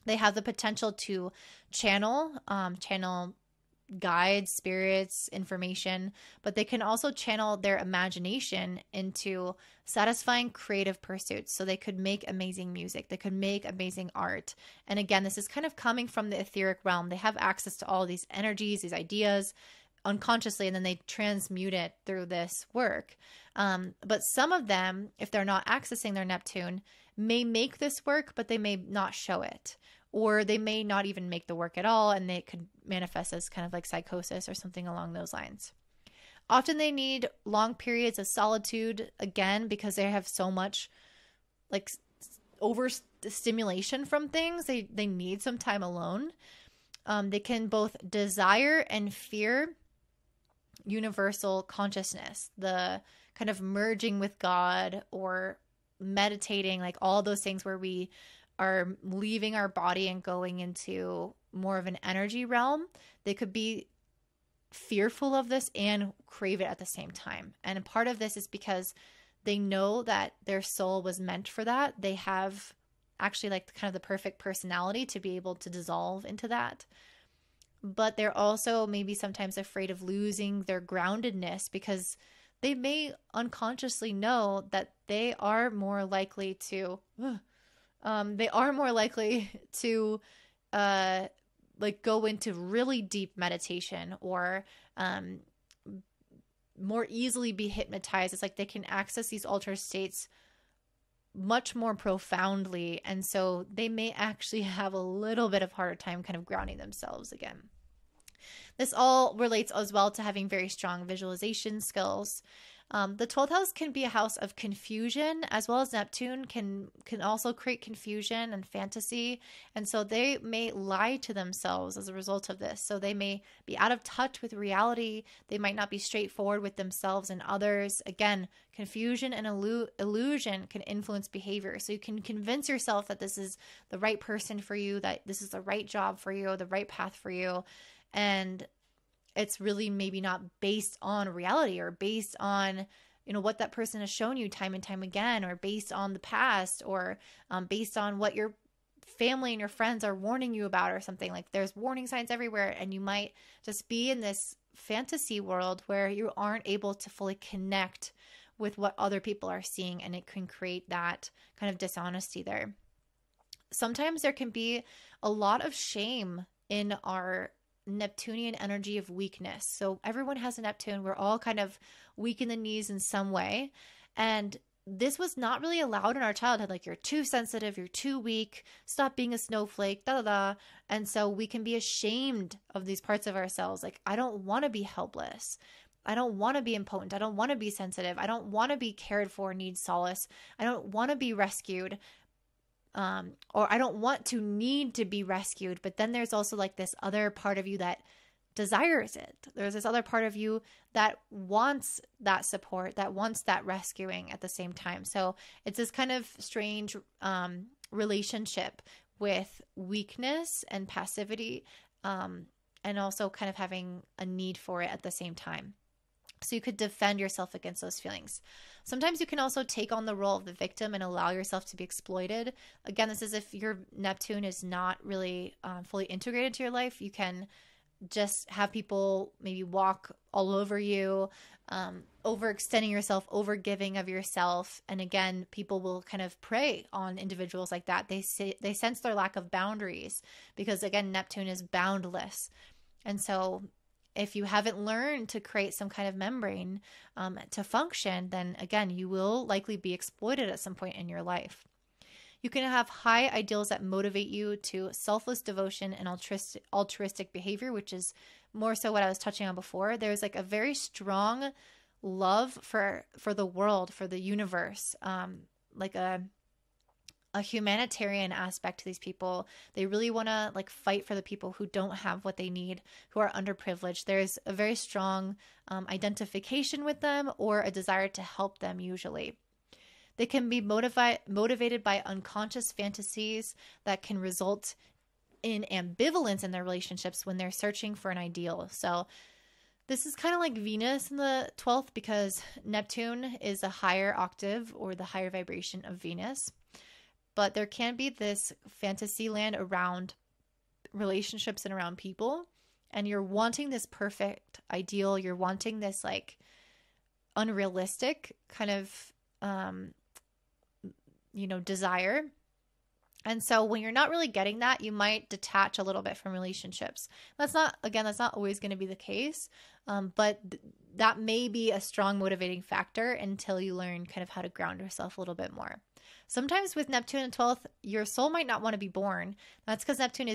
They have the potential to channel guides, spirits, information, but they can also channel their imagination into satisfying creative pursuits. So they could make amazing music, they could make amazing art. And again, this is kind of coming from the etheric realm. They have access to all these energies, these ideas unconsciously, and then they transmute it through this work. But some of them, if they're not accessing their Neptune, may make this work, but they may not show it. Or they may not even make the work at all, and they could manifest as kind of like psychosis or something along those lines. Often they need long periods of solitude, again, because they have so much like overstimulation from things. They need some time alone. They can both desire and fear universal consciousness, the kind of merging with God or meditating, like all those things where we are leaving our body and going into more of an energy realm. They could be fearful of this and crave it at the same time. And part of this is because they know that their soul was meant for that. They have actually like kind of the perfect personality to be able to dissolve into that. But they're also maybe sometimes afraid of losing their groundedness, because they may unconsciously know that they are more likely to like go into really deep meditation, or more easily be hypnotized. It's like they can access these altered states much more profoundly, and so they may actually have a little bit of harder time kind of grounding themselves again. This all relates as well to having very strong visualization skills. The 12th house can be a house of confusion, as well as Neptune can also create confusion and fantasy. And so they may lie to themselves as a result of this. So they may be out of touch with reality. They might not be straightforward with themselves and others. Again, confusion and illusion can influence behavior. So you can convince yourself that this is the right person for you, that this is the right job for you, the right path for you. And it's really maybe not based on reality, or based on, what that person has shown you time and time again, or based on the past, or based on what your family and your friends are warning you about or something. Like there's warning signs everywhere, and you might just be in this fantasy world where you aren't able to fully connect with what other people are seeing, and it can create that kind of dishonesty there. Sometimes there can be a lot of shame in our Neptunian energy of weakness. So everyone has a Neptune. We're all kind of weak in the knees in some way. And this was not really allowed in our childhood. Like, you're too sensitive, you're too weak, stop being a snowflake, da da da. And so we can be ashamed of these parts of ourselves. Like, I don't want to be helpless. I don't want to be impotent. I don't want to be sensitive. I don't want to be cared for, need solace. I don't want to be rescued. Or I don't want to need to be rescued. But then there's also like this other part of you that desires it. There's this other part of you that wants that support, that wants that rescuing at the same time. So it's this kind of strange relationship with weakness and passivity, and also kind of having a need for it at the same time. So you could defend yourself against those feelings. Sometimes you can also take on the role of the victim and allow yourself to be exploited. Again, this is if your Neptune is not really fully integrated to your life. You can just have people maybe walk all over you, overextending yourself, overgiving of yourself. And again, people will kind of prey on individuals like that. They sense their lack of boundaries because, again, Neptune is boundless. And so if you haven't learned to create some kind of membrane to function, then again, you will likely be exploited at some point in your life. You can have high ideals that motivate you to selfless devotion and altruistic behavior, which is more so what I was touching on before. There's like a very strong love for the world, for the universe, like a humanitarian aspect to these people. They really want to like fight for the people who don't have what they need, who are underprivileged. There's a very strong identification with them or a desire to help them usually. They can be motivated by unconscious fantasies that can result in ambivalence in their relationships when they're searching for an ideal. So this is kind of like Venus in the 12th because Neptune is a higher octave or the higher vibration of Venus. But there can be this fantasy land around relationships and around people. And you're wanting this perfect ideal. You're wanting this like unrealistic kind of desire. And so when you're not really getting that, you might detach a little bit from relationships. That's not always going to be the case. But that may be a strong motivating factor until you learn kind of how to ground yourself a little bit more. Sometimes with Neptune in 12th, your soul might not want to be born. That's because Neptune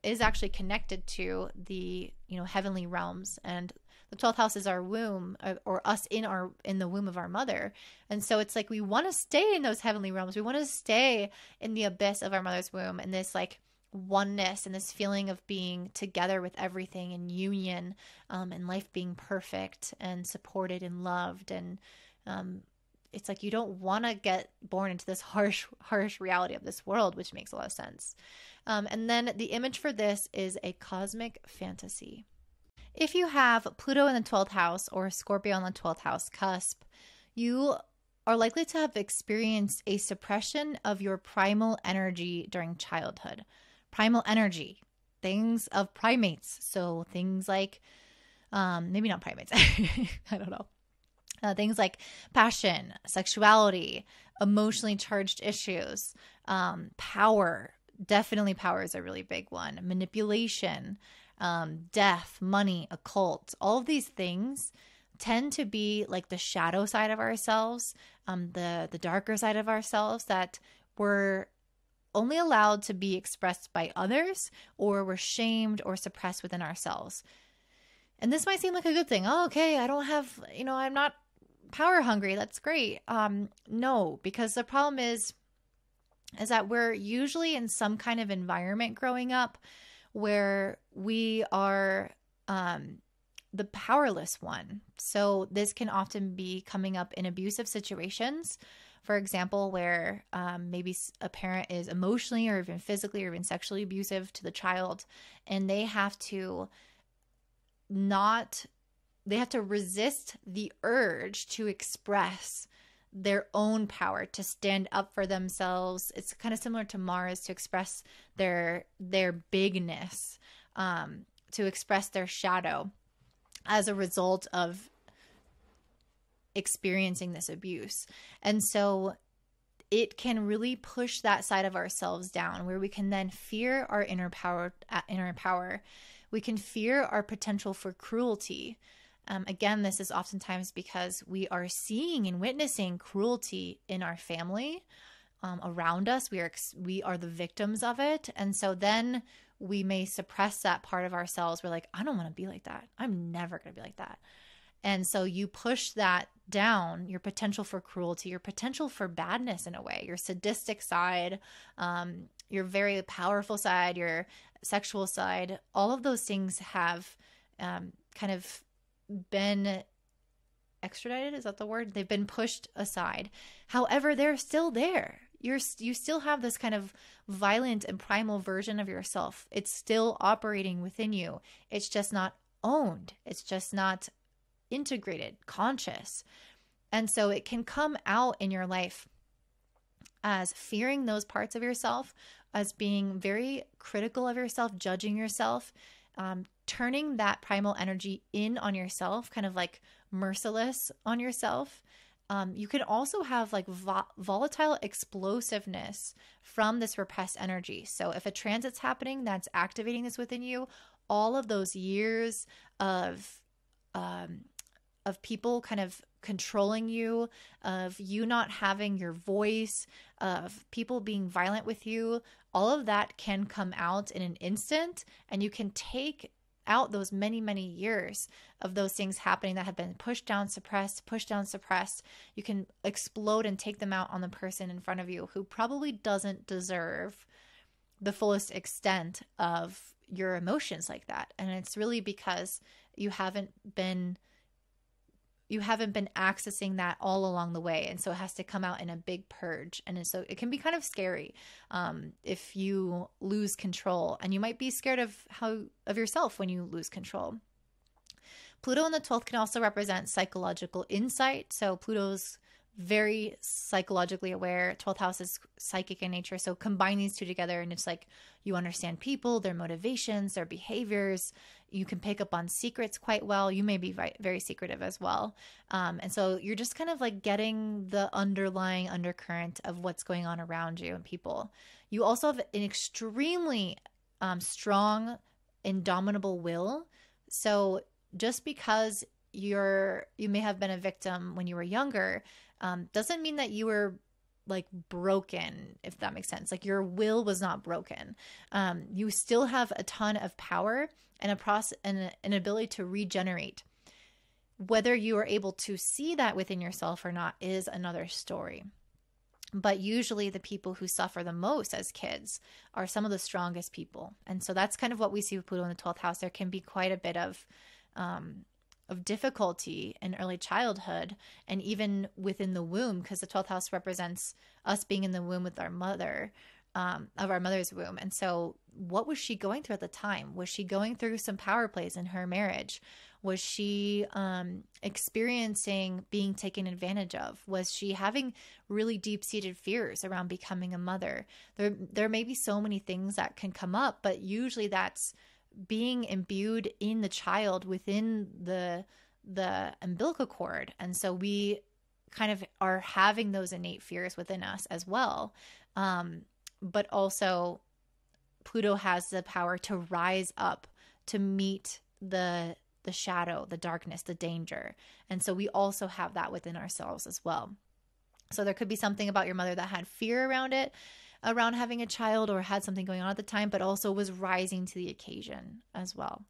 is actually connected to the, heavenly realms, and the 12th house is our womb, or us in the womb of our mother. And so it's like we want to stay in those heavenly realms. We want to stay in the abyss of our mother's womb, and this like oneness and this feeling of being together with everything in union, and life being perfect and supported and loved. And it's like you don't want to get born into this harsh reality of this world, which makes a lot of sense. And then the image for this is a cosmic fantasy. If you have Pluto in the 12th house or Scorpio on the 12th house cusp, you are likely to have experienced a suppression of your primal energy during childhood. Primal energy, things of primates. So things like, maybe not primates, I don't know. Things like passion, sexuality, emotionally charged issues, power. Definitely power is a really big one. Manipulation, death, money, occult. All of these things tend to be like the shadow side of ourselves, the darker side of ourselves that we're only allowed to be expressed by others, or we're shamed or suppressed within ourselves. And this might seem like a good thing. Oh, okay, I don't have, I'm not power hungry. That's great. No, because the problem is that we're usually in some kind of environment growing up where we are the powerless one. So this can often be coming up in abusive situations. For example, where maybe a parent is emotionally or even physically or even sexually abusive to the child, and they have to resist the urge to express their own power, to stand up for themselves. It's kind of similar to Mars, to express their bigness, to express their shadow as a result of experiencing this abuse. And so it can really push that side of ourselves down, where we can then fear our inner power. We can fear our potential for cruelty. Again, this is oftentimes because we are seeing and witnessing cruelty in our family, around us. We are the victims of it. And so then we may suppress that part of ourselves. We're like, I don't want to be like that. I'm never going to be like that. And so you push that down, your potential for cruelty, your potential for badness in a way, your sadistic side, your very powerful side, your sexual side. All of those things have kind of been extradited. Is that the word? They've been pushed aside. However, they're still there. You still have this kind of violent and primal version of yourself. It's still operating within you. It's just not owned. It's just not integrated, conscious. And so it can come out in your life as fearing those parts of yourself, as being very critical of yourself, judging yourself, turning that primal energy in on yourself, kind of like merciless on yourself. You can also have like volatile explosiveness from this repressed energy. So if a transit's happening that's activating this within you, all of those years of people kind of controlling you, of you not having your voice, of people being violent with you, all of that can come out in an instant, and you can take out those many, many years of those things happening that have been pushed down, suppressed. You can explode and take them out on the person in front of you who probably doesn't deserve the fullest extent of your emotions like that. And it's really because you haven't been accessing that all along the way. And so it has to come out in a big purge. And so it can be kind of scary if you lose control, and you might be scared of yourself when you lose control. Pluto in the 12th can also represent psychological insight. So Pluto's very psychologically aware. 12th house is psychic in nature. So combine these two together, and it's like you understand people, their motivations, their behaviors. You can pick up on secrets quite well. You may be very secretive as well. And so you're just kind of like getting the underlying undercurrent of what's going on around you and people. You also have an extremely strong, indomitable will. So just because you may have been a victim when you were younger, doesn't mean that you were like broken, if that makes sense. Like your will was not broken. You still have a ton of power and an ability to regenerate. Whether you are able to see that within yourself or not is another story. But usually the people who suffer the most as kids are some of the strongest people. And so that's kind of what we see with Pluto in the 12th house. There can be quite a bit of difficulty in early childhood, and even within the womb, because the 12th house represents us being in the womb with our mother, of our mother's womb. And so what was she going through at the time? Was she going through some power plays in her marriage? Was she experiencing being taken advantage of? Was she having really deep-seated fears around becoming a mother? There may be so many things that can come up, but usually that's being imbued in the child within the umbilical cord. And so we kind of are having those innate fears within us as well. But also Pluto has the power to rise up to meet the shadow, the darkness, the danger. And so we also have that within ourselves as well. So there could be something about your mother that had fear around it, around having a child, or had something going on at the time, but also was rising to the occasion as well.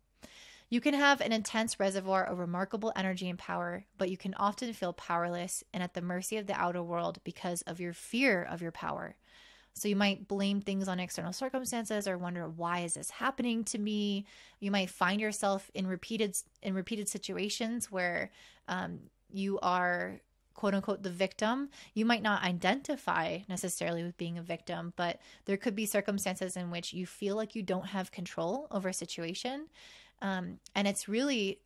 You can have an intense reservoir of remarkable energy and power, but you can often feel powerless and at the mercy of the outer world because of your fear of your power. So you might blame things on external circumstances or wonder, why is this happening to me? You might find yourself in repeated situations where you are, quote unquote, the victim. You might not identify necessarily with being a victim, but there could be circumstances in which you feel like you don't have control over a situation. And it's really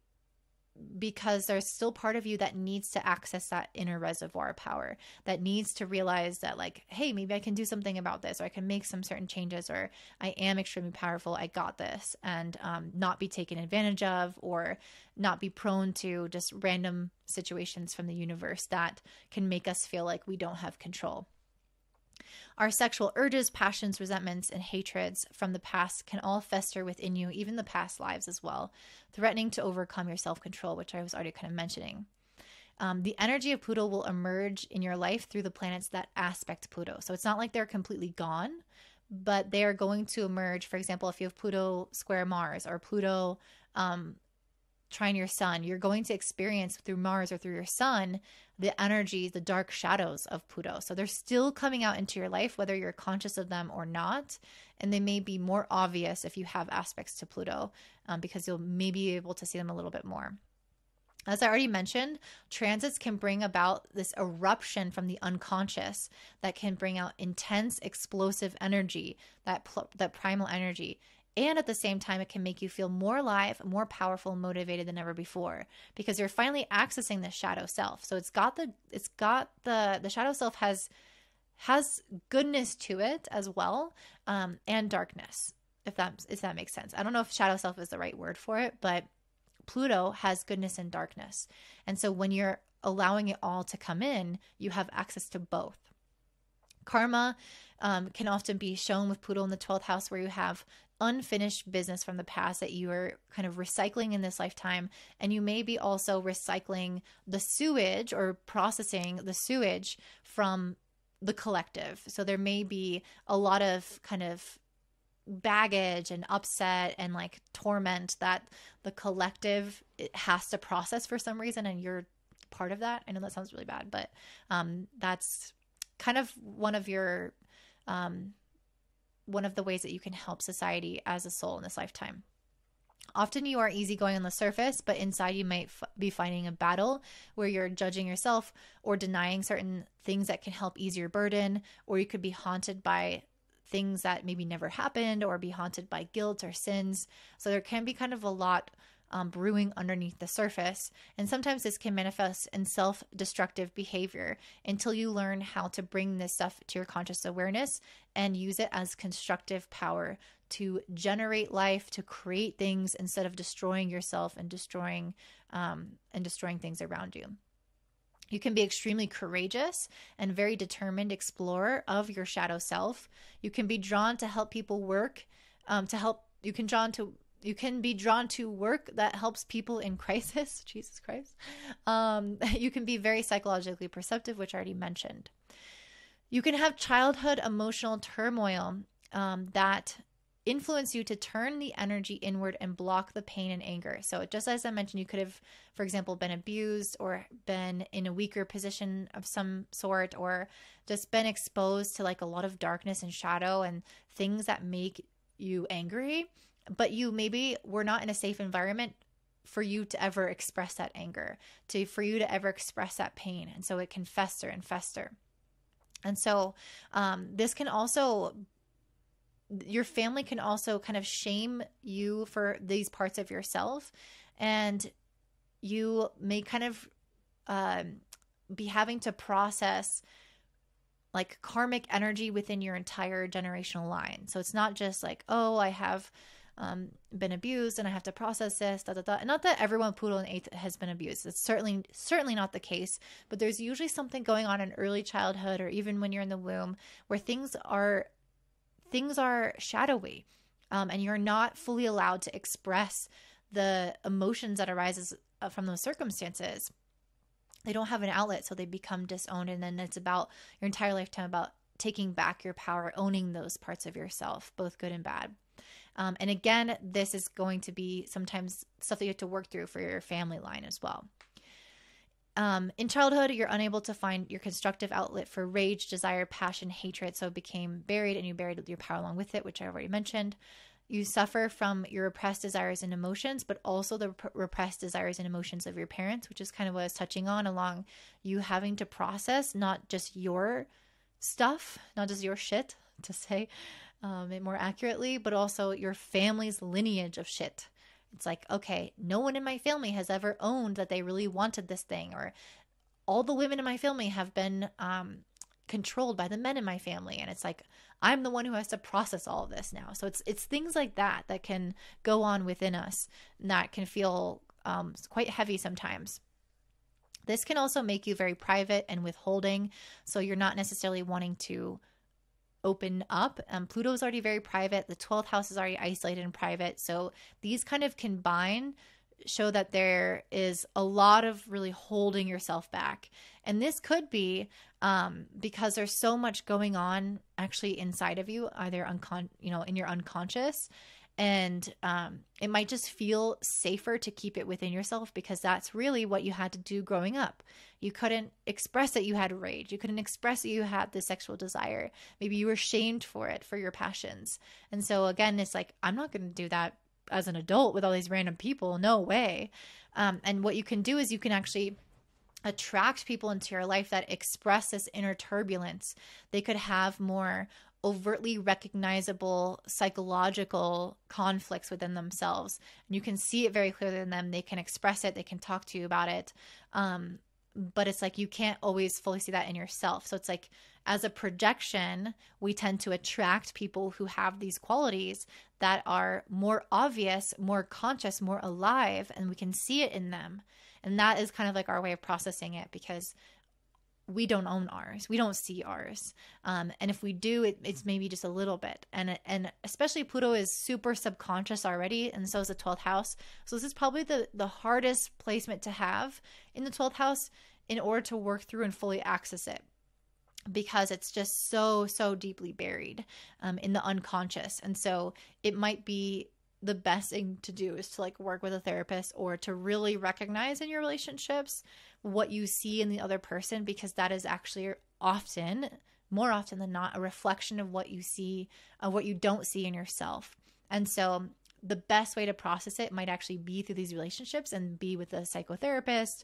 because there's still part of you that needs to access that inner reservoir power, that needs to realize that like, hey, maybe I can do something about this, or I can make some certain changes, or I am extremely powerful, I got this, and not be taken advantage of, or not be prone to just random situations from the universe that can make us feel like we don't have control. Our sexual urges, passions, resentments, and hatreds from the past can all fester within you, even the past lives as well, threatening to overcome your self-control, which I was already kind of mentioning. The energy of Pluto will emerge in your life through the planets that aspect Pluto. So it's not like they're completely gone, but they are going to emerge. For example, if you have Pluto square Mars, or Pluto trine your sun, you're going to experience through Mars or through your sun the energy, the dark shadows of Pluto. So they're still coming out into your life, whether you're conscious of them or not. And they may be more obvious if you have aspects to Pluto, because you'll maybe be able to see them a little bit more. As I already mentioned, transits can bring about this eruption from the unconscious that can bring out intense, explosive energy, that primal energy. And at the same time, it can make you feel more alive, more powerful, motivated than ever before, because you're finally accessing the shadow self. So the shadow self has goodness to it as well, and darkness, if that makes sense. I don't know if shadow self is the right word for it, but Pluto has goodness and darkness. And so when you're allowing it all to come in, you have access to both. Karma can often be shown with Pluto in the 12th house, where you have unfinished business from the past that you are kind of recycling in this lifetime. And you may be also recycling the sewage, or processing the sewage from the collective. So there may be a lot of kind of baggage and upset and like torment that the collective has to process for some reason, and you're part of that. I know that sounds really bad, but that's kind of one of the ways that you can help society as a soul in this lifetime. Often you are easygoing on the surface, but inside you might be fighting a battle where you're judging yourself or denying certain things that can help ease your burden, or you could be haunted by things that maybe never happened, or be haunted by guilt or sins. So there can be kind of a lot brewing underneath the surface. And sometimes this can manifest in self-destructive behavior until you learn how to bring this stuff to your conscious awareness and use it as constructive power to generate life, to create things, instead of destroying yourself and destroying things around you. You can be extremely courageous and very determined explorer of your shadow self. You can be drawn to help people work, you can be drawn to work that helps people in crisis. Jesus Christ. You can be very psychologically perceptive, which I already mentioned. You can have childhood emotional turmoil that influence you to turn the energy inward and block the pain and anger. So just as I mentioned, you could have, for example, been abused, or been in a weaker position of some sort, or just been exposed to like a lot of darkness and shadow and things that make you angry, but you maybe were not in a safe environment for you to ever express that anger, for you to ever express that pain. And so it can fester and fester. And so this can also, your family can also kind of shame you for these parts of yourself, and you may kind of be having to process like karmic energy within your entire generational line. So it's not just like, oh, I have been abused and I have to process this, da, da, da. And not that everyone Pluto in 8th has been abused. It's certainly not the case, but there's usually something going on in early childhood, or even when you're in the womb, where things are shadowy, and you're not fully allowed to express the emotions that arises from those circumstances. They don't have an outlet, so they become disowned. And then it's about your entire lifetime about taking back your power, owning those parts of yourself, both good and bad. And again, this is going to be sometimes stuff that you have to work through for your family line as well. In childhood, you're unable to find your constructive outlet for rage, desire, passion, hatred, so it became buried, and you buried your power along with it, which I already mentioned. You suffer from your repressed desires and emotions, but also the repressed desires and emotions of your parents, which is kind of what I was touching on, along you having to process not just your stuff, not just your shit, to say it more accurately, but also your family's lineage of shit. It's like, okay, no one in my family has ever owned that they really wanted this thing, or all the women in my family have been controlled by the men in my family, and it's like I'm the one who has to process all of this now. So it's things like that that can go on within us, and that can feel quite heavy sometimes. This can also make you very private and withholding, so you're not necessarily wanting to open up. Pluto is already very private. The 12th house is already isolated and private. So these kind of combine, show that there is a lot of really holding yourself back. And this could be because there's so much going on actually inside of you, either in your unconscious. And it might just feel safer to keep it within yourself, because that's really what you had to do growing up. You couldn't express that you had rage. You couldn't express that you had the sexual desire. Maybe you were shamed for it, for your passions. And so again, it's like, I'm not going to do that as an adult with all these random people. No way. And what you can do is you can actually attract people into your life that express this inner turbulence. They could have more overtly recognizable psychological conflicts within themselves, and you can see it very clearly in them. They can express it, they can talk to you about it, but it's like you can't always fully see that in yourself. So it's like, as a projection, we tend to attract people who have these qualities that are more obvious, more conscious, more alive, and we can see it in them. And that is kind of like our way of processing it, because we don't own ours. We don't see ours. And if we do, it's maybe just a little bit. And especially Pluto is super subconscious already, and so is the 12th house. So this is probably the hardest placement to have in the 12th house in order to work through and fully access it, because it's just so deeply buried in the unconscious. And so it might be the best thing to do is to like work with a therapist, or to really recognize in your relationships what you see in the other person, because that is actually often, more often than not, a reflection of what you see, of what you don't see in yourself. And so the best way to process it might actually be through these relationships and be with a psychotherapist,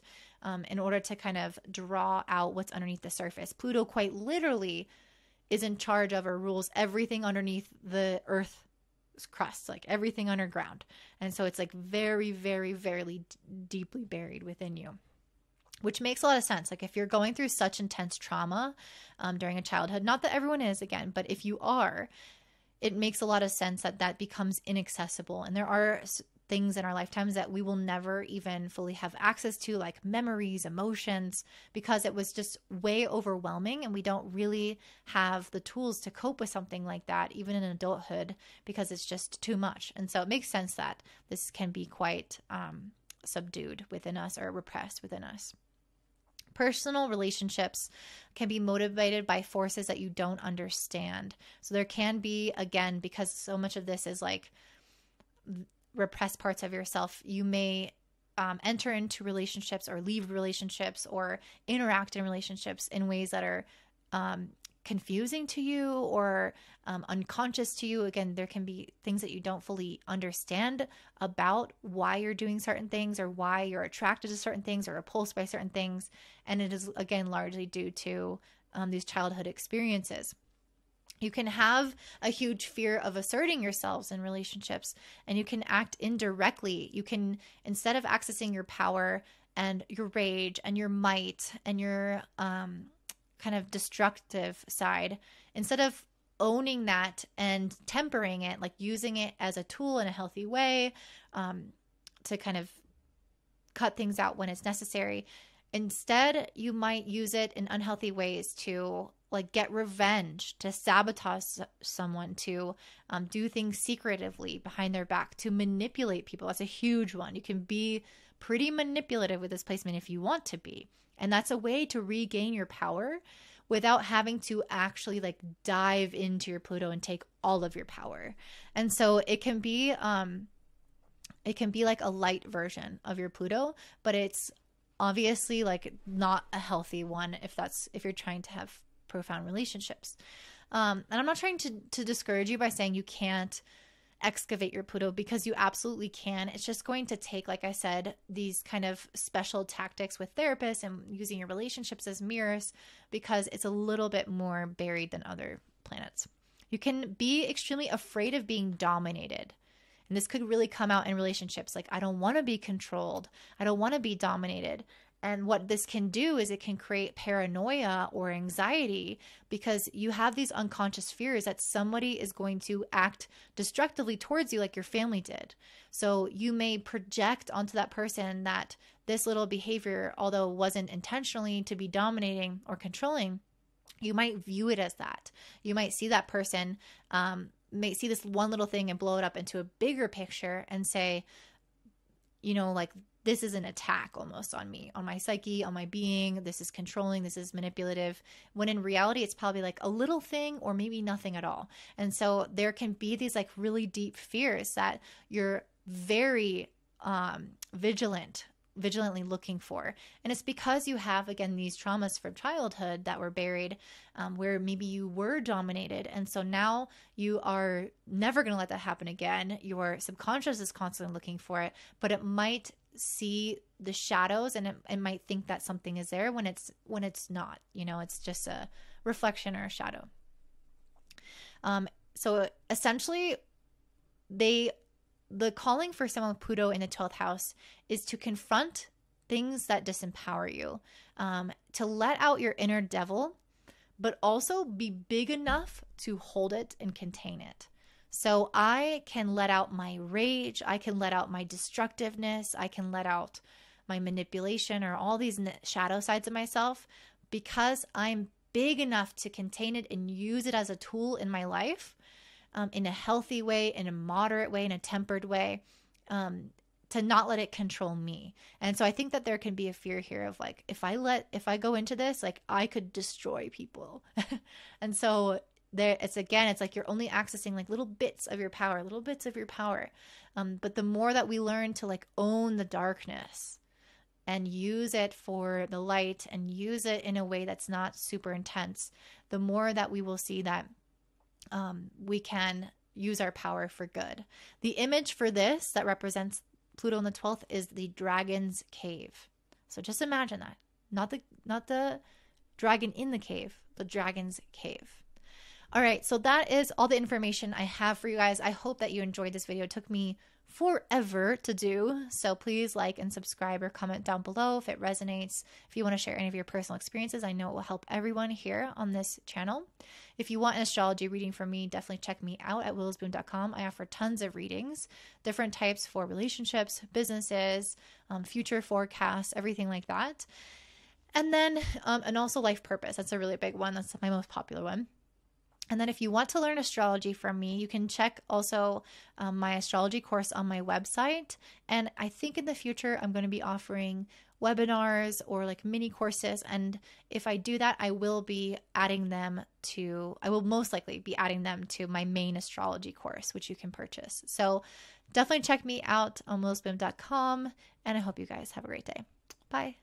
in order to kind of draw out what's underneath the surface. Pluto quite literally is in charge of, or rules everything underneath the earth crust, like everything underground. And so it's like very, very, very deeply buried within you, which makes a lot of sense. Like if you're going through such intense trauma during a childhood, not that everyone is, again, but if you are, it makes a lot of sense that that becomes inaccessible. And there are things in our lifetimes that we will never even fully have access to, like memories, emotions, because it was just way overwhelming, and we don't really have the tools to cope with something like that, even in adulthood, because it's just too much. And so it makes sense that this can be quite subdued within us, or repressed within us. Personal relationships can be motivated by forces that you don't understand. So there can be, again, because so much of this is like repressed parts of yourself, you may enter into relationships, or leave relationships, or interact in relationships in ways that are confusing to you, or unconscious to you. Again, there can be things that you don't fully understand about why you're doing certain things, or why you're attracted to certain things, or repulsed by certain things. And it is, again, largely due to these childhood experiences. You can have a huge fear of asserting yourselves in relationships, and you can act indirectly. You can, instead of accessing your power and your rage and your might and your kind of destructive side, instead of owning that and tempering it, like using it as a tool in a healthy way, to kind of cut things out when it's necessary, instead you might use it in unhealthy ways to like get revenge, to sabotage someone, to do things secretively behind their back, to manipulate people. That's a huge one. You can be pretty manipulative with this placement if you want to be. And that's a way to regain your power without having to actually like dive into your Pluto and take all of your power. And so it can be like a light version of your Pluto, but it's obviously like not a healthy one if you're trying to have profound relationships. And I'm not trying to discourage you by saying you can't excavate your Pluto, because you absolutely can. It's just going to take, like I said, these kind of special tactics with therapists and using your relationships as mirrors, because it's a little bit more buried than other planets. You can be extremely afraid of being dominated. And this could really come out in relationships. Like, I don't want to be controlled. I don't want to be dominated. And what this can do is it can create paranoia or anxiety because you have these unconscious fears that somebody is going to act destructively towards you like your family did. So you may project onto that person that this little behavior, although wasn't intentionally to be dominating or controlling, you might view it as that. You might see that person, may see this one little thing and blow it up into a bigger picture and say, you know, like, this is an attack almost on me, on my psyche, on my being. This is controlling. This is manipulative. When in reality, it's probably like a little thing or maybe nothing at all. And so there can be these like really deep fears that you're very vigilantly looking for. And it's because you have, again, these traumas from childhood that were buried, where maybe you were dominated. And so now you are never going to let that happen again. Your subconscious is constantly looking for it, but it might see the shadows and it might think that something is there when it's not, you know, it's just a reflection or a shadow. So essentially the calling for someone with Pluto in the 12th house is to confront things that disempower you, to let out your inner devil, but also be big enough to hold it and contain it. So I can let out my rage, I can let out my destructiveness, I can let out my manipulation or all these shadow sides of myself because I'm big enough to contain it and use it as a tool in my life, in a healthy way, in a moderate way, in a tempered way, to not let it control me. And so I think that there can be a fear here of like, if I go into this, like I could destroy people. And so it's like you're only accessing like little bits of your power. But the more that we learn to like own the darkness and use it for the light and use it in a way that's not super intense, the more that we will see that we can use our power for good. The image for this that represents Pluto in the 12th is the dragon's cave. So just imagine that. Not the dragon in the cave, the dragon's cave. All right, so that is all the information I have for you guys. I hope that you enjoyed this video. It took me forever to do, so please like and subscribe or comment down below if it resonates. If you want to share any of your personal experiences, I know it will help everyone here on this channel. If you want an astrology reading from me, definitely check me out at willowsboom.com. I offer tons of readings, different types for relationships, businesses, future forecasts, everything like that. And then, and also life purpose. That's a really big one. That's my most popular one. And then if you want to learn astrology from me, you can check also my astrology course on my website. And I think in the future, I'm going to be offering webinars or like mini courses. And if I do that, I will most likely be adding them to my main astrology course, which you can purchase. So definitely check me out on willowsboom.com. And I hope you guys have a great day. Bye.